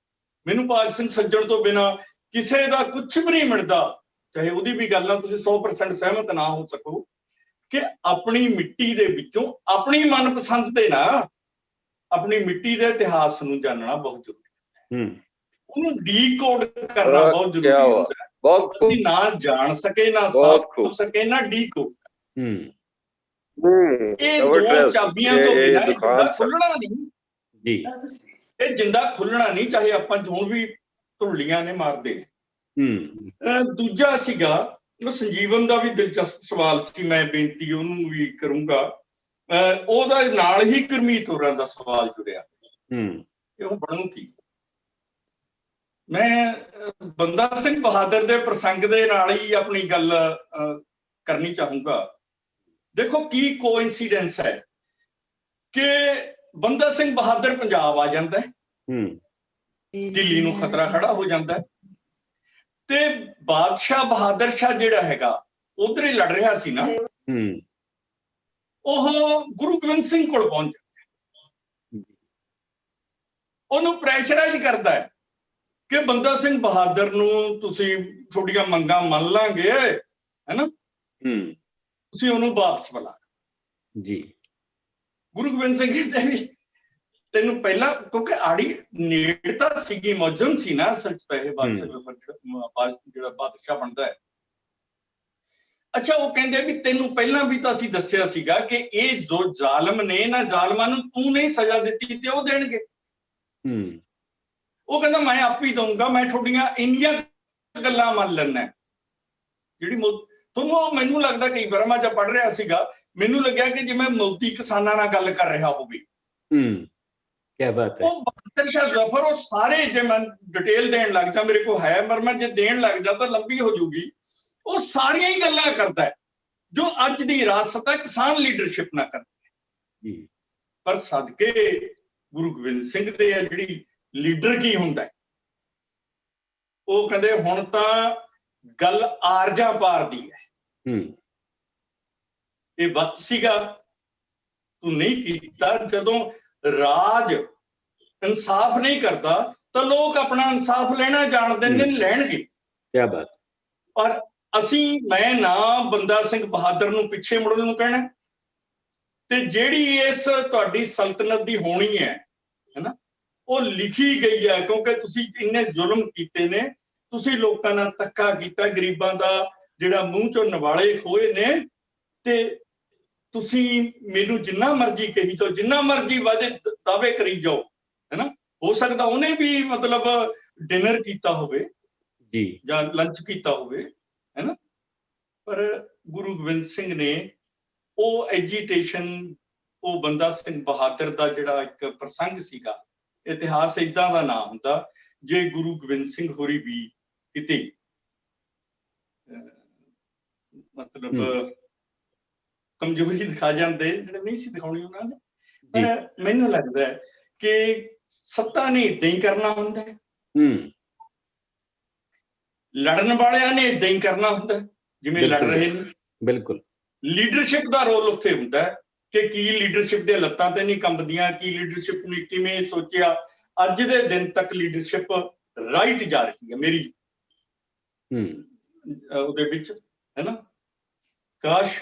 ਮੈਨੂੰ ਭਾਗ ਸਿੰਘ ਸੱਜਣ ਤੋਂ ਬਿਨਾਂ ਕਿਸੇ ਦਾ ਕੁਝ ਵੀ ਨਹੀਂ ਮਿਲਦਾ, ਚਾਹੇ ਉਹਦੀ ਵੀ ਗੱਲ ਨਾਲ ਤੁਸੀਂ 100% ਸਹਿਮਤ ਨਾ ਹੋ ਸਕੋ, ਕਿ ਆਪਣੀ ਮਿੱਟੀ ਦੇ ਵਿੱਚੋਂ ਆਪਣੀ ਮਨਪਸੰਦ ਦੇ ਨਾ ਆਪਣੀ ਮਿੱਟੀ ਦੇ ਇਤਿਹਾਸ ਨੂੰ ਜਾਣਨਾ ਬਹੁਤ ਜ਼ਰੂਰੀ ਹੈ। ਉਹਨੂੰ ਡੀਕੋਡ ਕਰਨਾ ਬਹੁਤ ਜ਼ਰੂਰੀ ਹੁੰਦਾ ਹੈ। ਅਸੀਂ ਨਾ ਜਾਣ ਸਕੇ, ਨਾ ਸਮਝ ਸਕੇ, ਨਾ ਡੀਕੋਡ। ਇਹ ਦੋ ਚਾਬੀਆਂ ਤੋਂ ਬਿਨਾਂ ਇਹ ਜਿੰਦਾ ਖੁੱਲਣਾ ਨਹੀਂ। ਇਹ ਜਿੰਦਾ ਖੁੱਲਣਾ ਨਹੀਂ, ਚਾਹੇ ਆਪਾਂ ਹੁਣ ਵੀ ਧੁੱਲੀਆਂ ਨੇ ਮਾਰਦੇ। ਦੂਜਾ ਸੀਗਾ ਸੰਜੀਵਨ ਦਾ ਵੀ ਦਿਲਚਸਪ ਸਵਾਲ ਸੀ, ਮੈਂ ਬੇਨਤੀ ਉਹਨੂੰ ਵੀ ਕਰੂੰਗਾ। ਉਹਦਾ ਨਾਲ ਹੀ ਗੁਰਮੀਤ ਹੋਰਾਂ ਦਾ ਸਵਾਲ ਜੁੜਿਆ, ਉਹ ਬਣੂ ਕੀ। ਮੈਂ ਬੰਦਾ ਸਿੰਘ ਬਹਾਦਰ ਦੇ ਪ੍ਰਸੰਗ ਦੇ ਨਾਲ ਹੀ ਆਪਣੀ ਗੱਲ ਕਰਨੀ ਚਾਹੂੰਗਾ। ਦੇਖੋ ਕੀ ਕੋਇਨਸੀਡੈਂਸ ਹੈ ਕਿ ਬੰਦਾ ਸਿੰਘ ਬਹਾਦਰ ਪੰਜਾਬ ਆ ਜਾਂਦਾ ਹੈ, ਦਿੱਲੀ ਨੂੰ ਖਤਰਾ ਖੜਾ ਹੋ ਜਾਂਦਾ ਹੈ, ਤੇ ਬਾਦਸ਼ਾਹ ਬਹਾਦਰ ਸ਼ਾਹ ਜਿਹੜਾ ਹੈਗਾ ਉਧਰ ਹੀ ਲੜ ਰਿਹਾ ਸੀ ਨਾ, ਉਹ ਗੁਰੂ ਗੋਬਿੰਦ ਸਿੰਘ ਕੋਲ ਪਹੁੰਚ ਜਾਂਦਾ, ਉਹਨੂੰ ਪ੍ਰੈਸ਼ਰਾਈਜ਼ ਕਰਦਾ ਹੈ ਕਿ ਬੰਦਾ ਸਿੰਘ ਬਹਾਦਰ ਨੂੰ ਤੁਸੀਂ ਤੁਹਾਡੀਆਂ ਮੰਗਾਂ ਮੰਨ ਲਾਂਗੇ, ਹੈਨਾ, ਤੁਸੀਂ ਉਹਨੂੰ ਵਾਪਸ ਬੁਲਾ ਜੀ। ਗੁਰੂ ਗੋਬਿੰਦ ਸਿੰਘ ਕਹਿੰਦੇ ਵੀ ਤੈਨੂੰ ਪਹਿਲਾਂ, ਕਿਉਂਕਿ ਆੜੀ ਨੇੜਤਾ ਸੀਗੀ, ਮੌਜਮ ਸੀ ਨਾ ਅਸਲ ਚ ਤਾਂ ਇਹ ਜਿਹੜਾ ਬਾਦਸ਼ਾਹ ਬਣਦਾ ਹੈ। ਅੱਛਾ, ਉਹ ਕਹਿੰਦੇ ਵੀ ਤੈਨੂੰ ਪਹਿਲਾਂ ਵੀ ਤਾਂ ਅਸੀਂ ਦੱਸਿਆ ਸੀਗਾ ਕਿ ਇਹ ਜੋ ਜ਼ਾਲਮ ਨੇ, ਇਹਨਾਂ ਜ਼ਾਲਮਾਂ ਨੂੰ ਤੂੰ ਨਹੀਂ ਸਜ਼ਾ ਦਿੱਤੀ ਤੇ ਉਹ ਦੇਣਗੇ। ਉਹ ਕਹਿੰਦਾ ਮੈਂ ਆਪ ਹੀ ਦਊਂਗਾ, ਮੈਂ ਤੁਹਾਡੀਆਂ ਇੰਨੀਆਂ ਗੱਲਾਂ ਮੰਨ ਲੈਣਾ। ਜਿਹੜੀ ਤੁਹਾਨੂੰ ਮੈਨੂੰ ਲੱਗਦਾ ਕਈ ਵਾਰ ਮੈਂ ਜਦ ਪੜ੍ਹ ਰਿਹਾ ਸੀਗਾ, ਮੈਨੂੰ ਲੱਗਿਆ ਕਿ ਜਿਵੇਂ ਮੋਦੀ ਕਿਸਾਨਾਂ ਨਾਲ ਗੱਲ ਕਰ ਰਿਹਾ ਹੋਵੇ। ਕਿਆ ਬਾਤ ਹੈ। ਉਹ ਬਹਾਦਰ ਸ਼ਾਹ ਜ਼ਫਰ, ਉਹ ਸਾਰੇ, ਜੇ ਮੈਂ ਡਿਟੇਲ ਦੇਣ ਲੱਗ ਜਾ, ਮੇਰੇ ਕੋਲ ਹੈ ਪਰ ਮੈਂ ਜੇ ਦੇਣ ਲੱਗ ਜਾ ਤਾਂ ਲੰਬੀ ਹੋ ਜੂਗੀ। ਉਹ ਸਾਰੀਆਂ ਹੀ ਗੱਲਾਂ ਕਰਦਾ ਹੈ ਜੋ ਅੱਜ ਦੀ ਰਿਆਸਤ ਹੈ ਕਿਸਾਨ ਲੀਡਰਸ਼ਿਪ ਨਾਲ ਕਰਦੀ ਹੈ। ਪਰ ਸਦਕੇ ਗੁਰੂ ਗੋਬਿੰਦ ਸਿੰਘ ਦੇ ਆ ਜਿਹੜੀ ਲੀਡਰ ਕੀ ਹੁੰਦਾ, ਉਹ ਕਹਿੰਦੇ ਹੁਣ ਤਾਂ ਗੱਲ ਆਰਜਾਂ ਪਾਰ ਦੀ ਹੈ। ਇਹ ਵਕਤ ਸੀਗਾ, ਤੂੰ ਨਹੀਂ ਕੀਤਾ। ਜਦੋਂ ਰਾਜ ਇਨਸਾਫ ਨਹੀਂ ਕਰਦਾ ਤਾਂ ਲੋਕ ਆਪਣਾ ਇਨਸਾਫ ਲੈਣਾ ਜਾਣਦੇ ਨੇ, ਲੈਣਗੇ। ਕਿਆ ਬਾਤ। ਪਰ ਮੈਂ ਨਾ ਬੰਦਾ ਸਿੰਘ ਬਹਾਦਰ ਨੂੰ ਪਿੱਛੇ ਮੁੜਨ ਨੂੰ ਕਹਿਣਾ, ਤੇ ਜਿਹੜੀ ਇਸ ਤੁਹਾਡੀ ਸਲਤਨਤ ਦੀ ਹੋਣੀ ਹੈ ਨਾ, ਉਹ ਲਿਖੀ ਗਈ ਹੈ, ਕਿਉਂਕਿ ਤੁਸੀਂ ਇੰਨੇ ਜ਼ੁਲਮ ਕੀਤੇ ਨੇ, ਤੁਸੀਂ ਲੋਕਾਂ ਨਾਲ ਧੱਕਾ ਕੀਤਾ, ਗਰੀਬਾਂ ਦਾ ਜਿਹੜਾ ਮੂੰਹ ਚੋਂ ਨਿਵਾਲੇ ਖੋਏ ਨੇ, ਤੇ ਤੁਸੀਂ ਮੈਨੂੰ ਜਿੰਨਾ ਮਰਜ਼ੀ ਕਹੀ ਜਾਓ, ਜਿੰਨਾ ਮਰਜ਼ੀ ਵਾਅਦੇ ਦਾਅਵੇ ਕਰੀ ਜਾਓ, ਹੈਨਾ, ਹੋ ਸਕਦਾ ਉਹਨੇ ਵੀ ਮਤਲਬ ਡਿਨਰ ਕੀਤਾ ਹੋਵੇ ਜੀ ਜਾਂ ਲੰਚ ਕੀਤਾ ਹੋਵੇ, ਹੈ ਨਾ। ਪਰ ਗੁਰੂ ਗੋਬਿੰਦ ਸਿੰਘ ਨੇ ਉਹ ਐਜੀਟੇਸ਼ਨ, ਉਹ ਬੰਦਾ ਸਿੰਘ ਬਹਾਦਰ ਦਾ ਜਿਹੜਾ ਇੱਕ ਪ੍ਰਸੰਗ ਸੀਗਾ, ਇਤਿਹਾਸ ਏਦਾਂ ਦਾ ਨਾ ਹੁੰਦਾ ਜੇ ਗੁਰੂ ਗੋਬਿੰਦ ਸਿੰਘ ਹੋਰੀ ਵੀ ਕਿਤੇ ਮਤਲਬ ਕਮਜ਼ੋਰੀ ਦਿਖਾ ਜਾਂਦੇ, ਜਿਹੜੇ ਨਹੀਂ ਸੀ ਦਿਖਾਉਣੀ ਉਹਨਾਂ ਨੇ। ਪਰ ਮੈਨੂੰ ਲੱਗਦਾ ਹੈ ਕਿ ਸੱਤਾ ਨੇ ਏਦਾਂ ਹੀ ਕਰਨਾ ਹੁੰਦਾ ਹੈ, ਲੜਨ ਵਾਲਿਆਂ ਨੇ ਏਦਾਂ ਹੀ ਕਰਨਾ ਹੁੰਦਾ ਜਿਵੇਂ ਲੜ ਰਹੇ ਨੇ। ਬਿਲਕੁਲ ਲੀਡਰਸ਼ਿਪ ਦਾ ਰੋਲ ਉੱਥੇ ਹੁੰਦਾ ਹੈ ਕਿ ਕੀ ਲੀਡਰਸ਼ਿਪ ਦੇ ਲੱਤਾਂ ਤੇ ਨਹੀਂ ਕੰਬਦੀਆਂ, ਕੀ ਲੀਡਰਸ਼ਿਪ ਨੇ ਕਿਵੇਂ ਸੋਚਿਆ। ਅੱਜ ਦੇ ਦਿਨ ਤੱਕ ਲੀਡਰਸ਼ਿਪ ਰਾਈਟ ਜਾ ਰਹੀ ਹੈ ਮੇਰੀ ਉਹਦੇ ਵਿੱਚ, ਹੈ ਨਾ। ਕਾਸ਼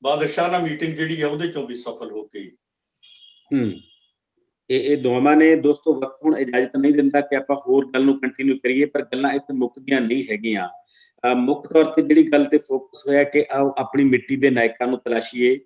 ਬਾਦਸ਼ਾਹ ਨਾਲ ਮੀਟਿੰਗ ਜਿਹੜੀ ਆ ਉਹਦੇ ਚੋਂ ਵੀ ਸਫਲ ਹੋ ਕੇ ਇਹ ਦੋਵਾਂ ਨੇ ਦੋਸਤੋ ਵਕਤ ਹੁਣ ਇਜਾਜ਼ਤ ਨਹੀਂ ਦਿੰਦਾ ਕਿ ਆਪਾਂ ਹੋਰ ਗੱਲ ਨੂੰ ਕੰਟੀਨਿਊ ਕਰੀਏ, ਪਰ ਗੱਲਾਂ ਇੱਥੇ ਮੁੱਕਦੀਆਂ ਨਹੀਂ ਹੈਗੀਆਂ। ਮੁੱਖ ਤੌਰ ਤੇ ਜਿਹੜੀ ਗੱਲ ਤੇ ਫੋਕਸ ਹੋਇਆ ਕਿ ਆਓ ਆਪਣੀ ਮਿੱਟੀ ਦੇ ਨਾਇਕਾਂ ਨੂੰ ਤਲਾਸ਼ੀਏ।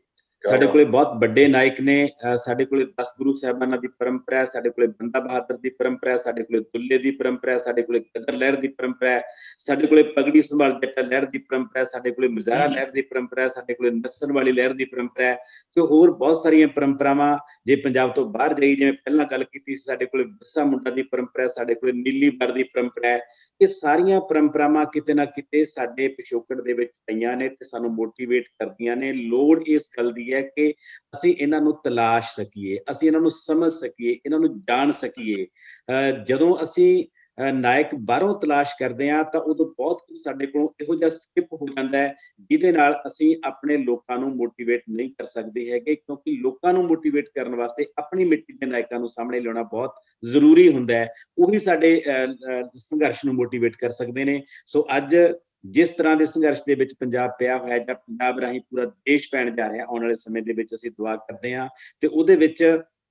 ਸਾਡੇ ਕੋਲੇ ਬਹੁਤ ਵੱਡੇ ਨਾਇਕ ਨੇ, ਸਾਡੇ ਕੋਲੇ 10 ਗੁਰੂ ਸਾਹਿਬਾਨਾਂ ਦੀ ਪਰੰਪਰਾ ਹੈ, ਸਾਡੇ ਕੋਲੇ ਬੰਦਾ ਬਹਾਦਰ ਦੀ ਪਰੰਪਰਾ ਹੈ, ਸਾਡੇ ਕੋਲੇ ਦੁੱਲੇ ਦੀ ਪਰੰਪਰਾ ਹੈ, ਸਾਡੇ ਕੋਲੇ ਕਦਰ ਲਹਿਰ ਦੀ ਪਰੰਪਰਾ ਹੈ, ਸਾਡੇ ਕੋਲੇ ਪਗੜੀ ਸੰਭਾਲ ਜੱਟਾ ਲਹਿਰ ਦੀ ਪਰੰਪਰਾ ਹੈ, ਸਾਡੇ ਕੋਲੇ ਮੁਜ਼ਾਹਰਾ ਲਹਿਰ ਦੀ ਪਰੰਪਰਾ ਹੈ, ਸਾਡੇ ਕੋਲੇ ਨਕਸਲ ਵਾਲੀ ਲਹਿਰ ਦੀ ਪਰੰਪਰਾ ਹੈ, ਤੇ ਹੋਰ ਬਹੁਤ ਸਾਰੀਆਂ ਪਰੰਪਰਾਵਾਂ। ਜੇ ਪੰਜਾਬ ਤੋਂ ਬਾਹਰ ਜਾਈ, ਜਿਵੇਂ ਪਹਿਲਾਂ ਗੱਲ ਕੀਤੀ ਸੀ, ਸਾਡੇ ਕੋਲੇ ਬਿਰਸਾ ਮੁੰਡਾ ਦੀ ਪਰੰਪਰਾ ਹੈ, ਸਾਡੇ ਕੋਲੇ ਨੀਲੀ ਬਾਰ ਦੀ ਪਰੰਪਰਾ ਹੈ। ਇਹ ਸਾਰੀਆਂ ਪਰੰਪਰਾਵਾਂ ਕਿਤੇ ਨਾ ਕਿਤੇ ਸਾਡੇ ਪਿਛੋਕੜ ਦੇ ਵਿੱਚ ਪਈਆਂ ਨੇ ਤੇ ਸਾਨੂੰ ਮੋਟੀਵੇਟ ਕਰਦੀਆਂ ਨੇ। ਲੋੜ ਇਸ ਗੱਲ ਦੀ ਹੈ ਕਿ ਅਸੀਂ ਇਹਨਾਂ ਨੂੰ ਤਲਾਸ਼ ਸਕੀਏ, ਅਸੀਂ ਇਹਨਾਂ ਨੂੰ ਸਮਝ ਸਕੀਏ, ਇਹਨਾਂ ਨੂੰ ਜਾਣ ਸਕੀਏ। ਜਦੋਂ ਅਸੀਂ ਨਾਇਕ ਬਾਹਰੋਂ ਤਲਾਸ਼ ਕਰਦੇ ਹਾਂ ਤਾਂ ਉਦੋਂ ਬਹੁਤ ਕੁਝ ਸਾਡੇ ਕੋਲੋਂ ਇਹੋ ਜਿਹਾ ਸਕਿਪ ਹੋ ਜਾਂਦਾ ਹੈ ਜਿਹਦੇ ਨਾਲ ਅਸੀਂ ਆਪਣੇ ਲੋਕਾਂ ਨੂੰ ਮੋਟੀਵੇਟ ਨਹੀਂ ਕਰ ਸਕਦੇ ਹੈਗੇ, ਕਿਉਂਕਿ ਲੋਕਾਂ ਨੂੰ ਮੋਟੀਵੇਟ ਕਰਨ ਵਾਸਤੇ ਆਪਣੀ ਮਿੱਟੀ ਦੇ ਨਾਇਕਾਂ ਨੂੰ ਸਾਹਮਣੇ ਲਿਆਉਣਾ ਬਹੁਤ ਜ਼ਰੂਰੀ ਹੁੰਦਾ ਹੈ। ਉਹੀ ਸਾਡੇ ਸੰਘਰਸ਼ ਨੂੰ ਮੋਟੀਵੇਟ ਕਰ ਸਕਦੇ ਨੇ। ਸੋ ਅੱਜ ਜਿਸ ਤਰ੍ਹਾਂ ਦੇ ਸੰਘਰਸ਼ ਦੇ ਵਿੱਚ ਪੰਜਾਬ ਪਿਆ ਹੋਇਆ ਜਾਂ ਪੰਜਾਬ ਰਾਹੀਂ ਪੂਰਾ ਦੇਸ਼ ਪੈਣ ਜਾ ਰਿਹਾ, ਆਉਣ ਵਾਲੇ ਸਮੇਂ ਦੇ ਵਿੱਚ ਅਸੀਂ ਦੁਆ ਕਰਦੇ ਹਾਂ ਤੇ ਉਹਦੇ ਵਿੱਚ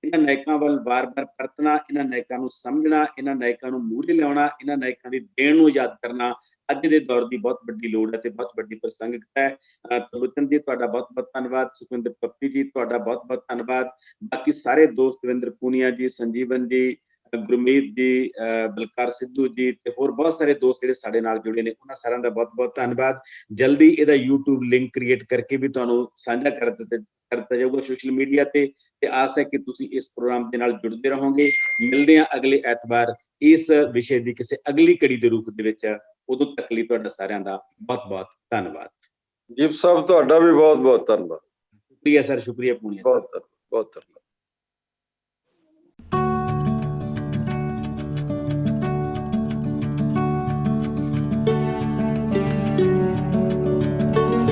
ਇਹਨਾਂ ਨਾਇਕਾਂ ਵੱਲ ਵਾਰ-ਵਾਰ ਪਰਤਣਾ, ਇਹਨਾਂ ਨਾਇਕਾਂ ਨੂੰ ਸਮਝਣਾ, ਇਹਨਾਂ ਨਾਇਕਾਂ ਨੂੰ ਮੂਹਰੇ ਲਿਆਉਣਾ, ਇਹਨਾਂ ਨਾਇਕਾਂ ਦੀ ਦੇਣ ਨੂੰ ਯਾਦ ਕਰਨਾ ਅੱਜ ਦੇ ਦੌਰ ਦੀ ਬਹੁਤ ਵੱਡੀ ਲੋੜ ਹੈ ਤੇ ਬਹੁਤ ਵੱਡੀ ਪ੍ਰਸੰਗਿਕਤਾ ਹੈ। ਤਰਲੋਚਨ ਜੀ ਤੁਹਾਡਾ ਬਹੁਤ-ਬਹੁਤ ਧੰਨਵਾਦ। ਸੁਖਵਿੰਦਰ ਪੱਪੀ ਜੀ ਤੁਹਾਡਾ ਬਹੁਤ-ਬਹੁਤ ਧੰਨਵਾਦ। ਬਾਕੀ ਸਾਰੇ ਦੋਸਤ ਦਵਿੰਦਰ ਪੂਨੀਆ ਜੀ, ਸੰਜੀਵਨ ਜੀ, ਗੁਰਮੀਤ ਜੀ, ਬਲਕਾਰ ਸਿੱਧੂ ਜੀ ਤੇ ਹੋਰ ਬਹੁਤ ਸਾਰੇ ਦੋਸਤ ਜਿਹੜੇ ਸਾਡੇ ਨਾਲ ਜੁੜੇ ਨੇ, ਉਹਨਾਂ ਸਾਰਿਆਂ ਦਾ ਬਹੁਤ-ਬਹੁਤ ਧੰਨਵਾਦ। ਜਲਦੀ ਇਹਦਾ YouTube ਲਿੰਕ ਕ੍ਰੀਏਟ ਕਰਕੇ ਵੀ ਤੁਹਾਨੂੰ ਸਾਂਝਾ ਕਰ ਦਿੱਤਾ ਜਾਊਗਾ ਸੋਸ਼ਲ ਮੀਡੀਆ ਤੇ ਆਸ ਹੈ ਕਿ ਤੁਸੀਂ ਇਸ ਪ੍ਰੋਗਰਾਮ ਦੇ ਨਾਲ ਜੁੜਦੇ ਰਹੋਗੇ। ਮਿਲਦੇ ਹਾਂ ਅਗਲੇ ਐਤਵਾਰ ਇਸ ਵਿਸ਼ੇ ਦੀ ਕਿਸੇ ਅਗਲੀ ਕੜੀ ਦੇ ਰੂਪ ਦੇ ਵਿੱਚ। ਉਦੋਂ ਤੱਕ ਲਈ ਤੁਹਾਡਾ ਸਾਰਿਆਂ ਦਾ ਬਹੁਤ-ਬਹੁਤ ਧੰਨਵਾਦ। ਜੀਪ ਸਾਹਿਬ ਤੁਹਾਡਾ ਵੀ ਬਹੁਤ-ਬਹੁਤ ਧੰਨਵਾਦ। ਸ਼ੁਕਰੀਆ ਸਰ, ਸ਼ੁਕਰੀਆ ਪੂਨੀਆ ਸਰ। ਬਹੁਤ ਧੰਨਵਾਦ।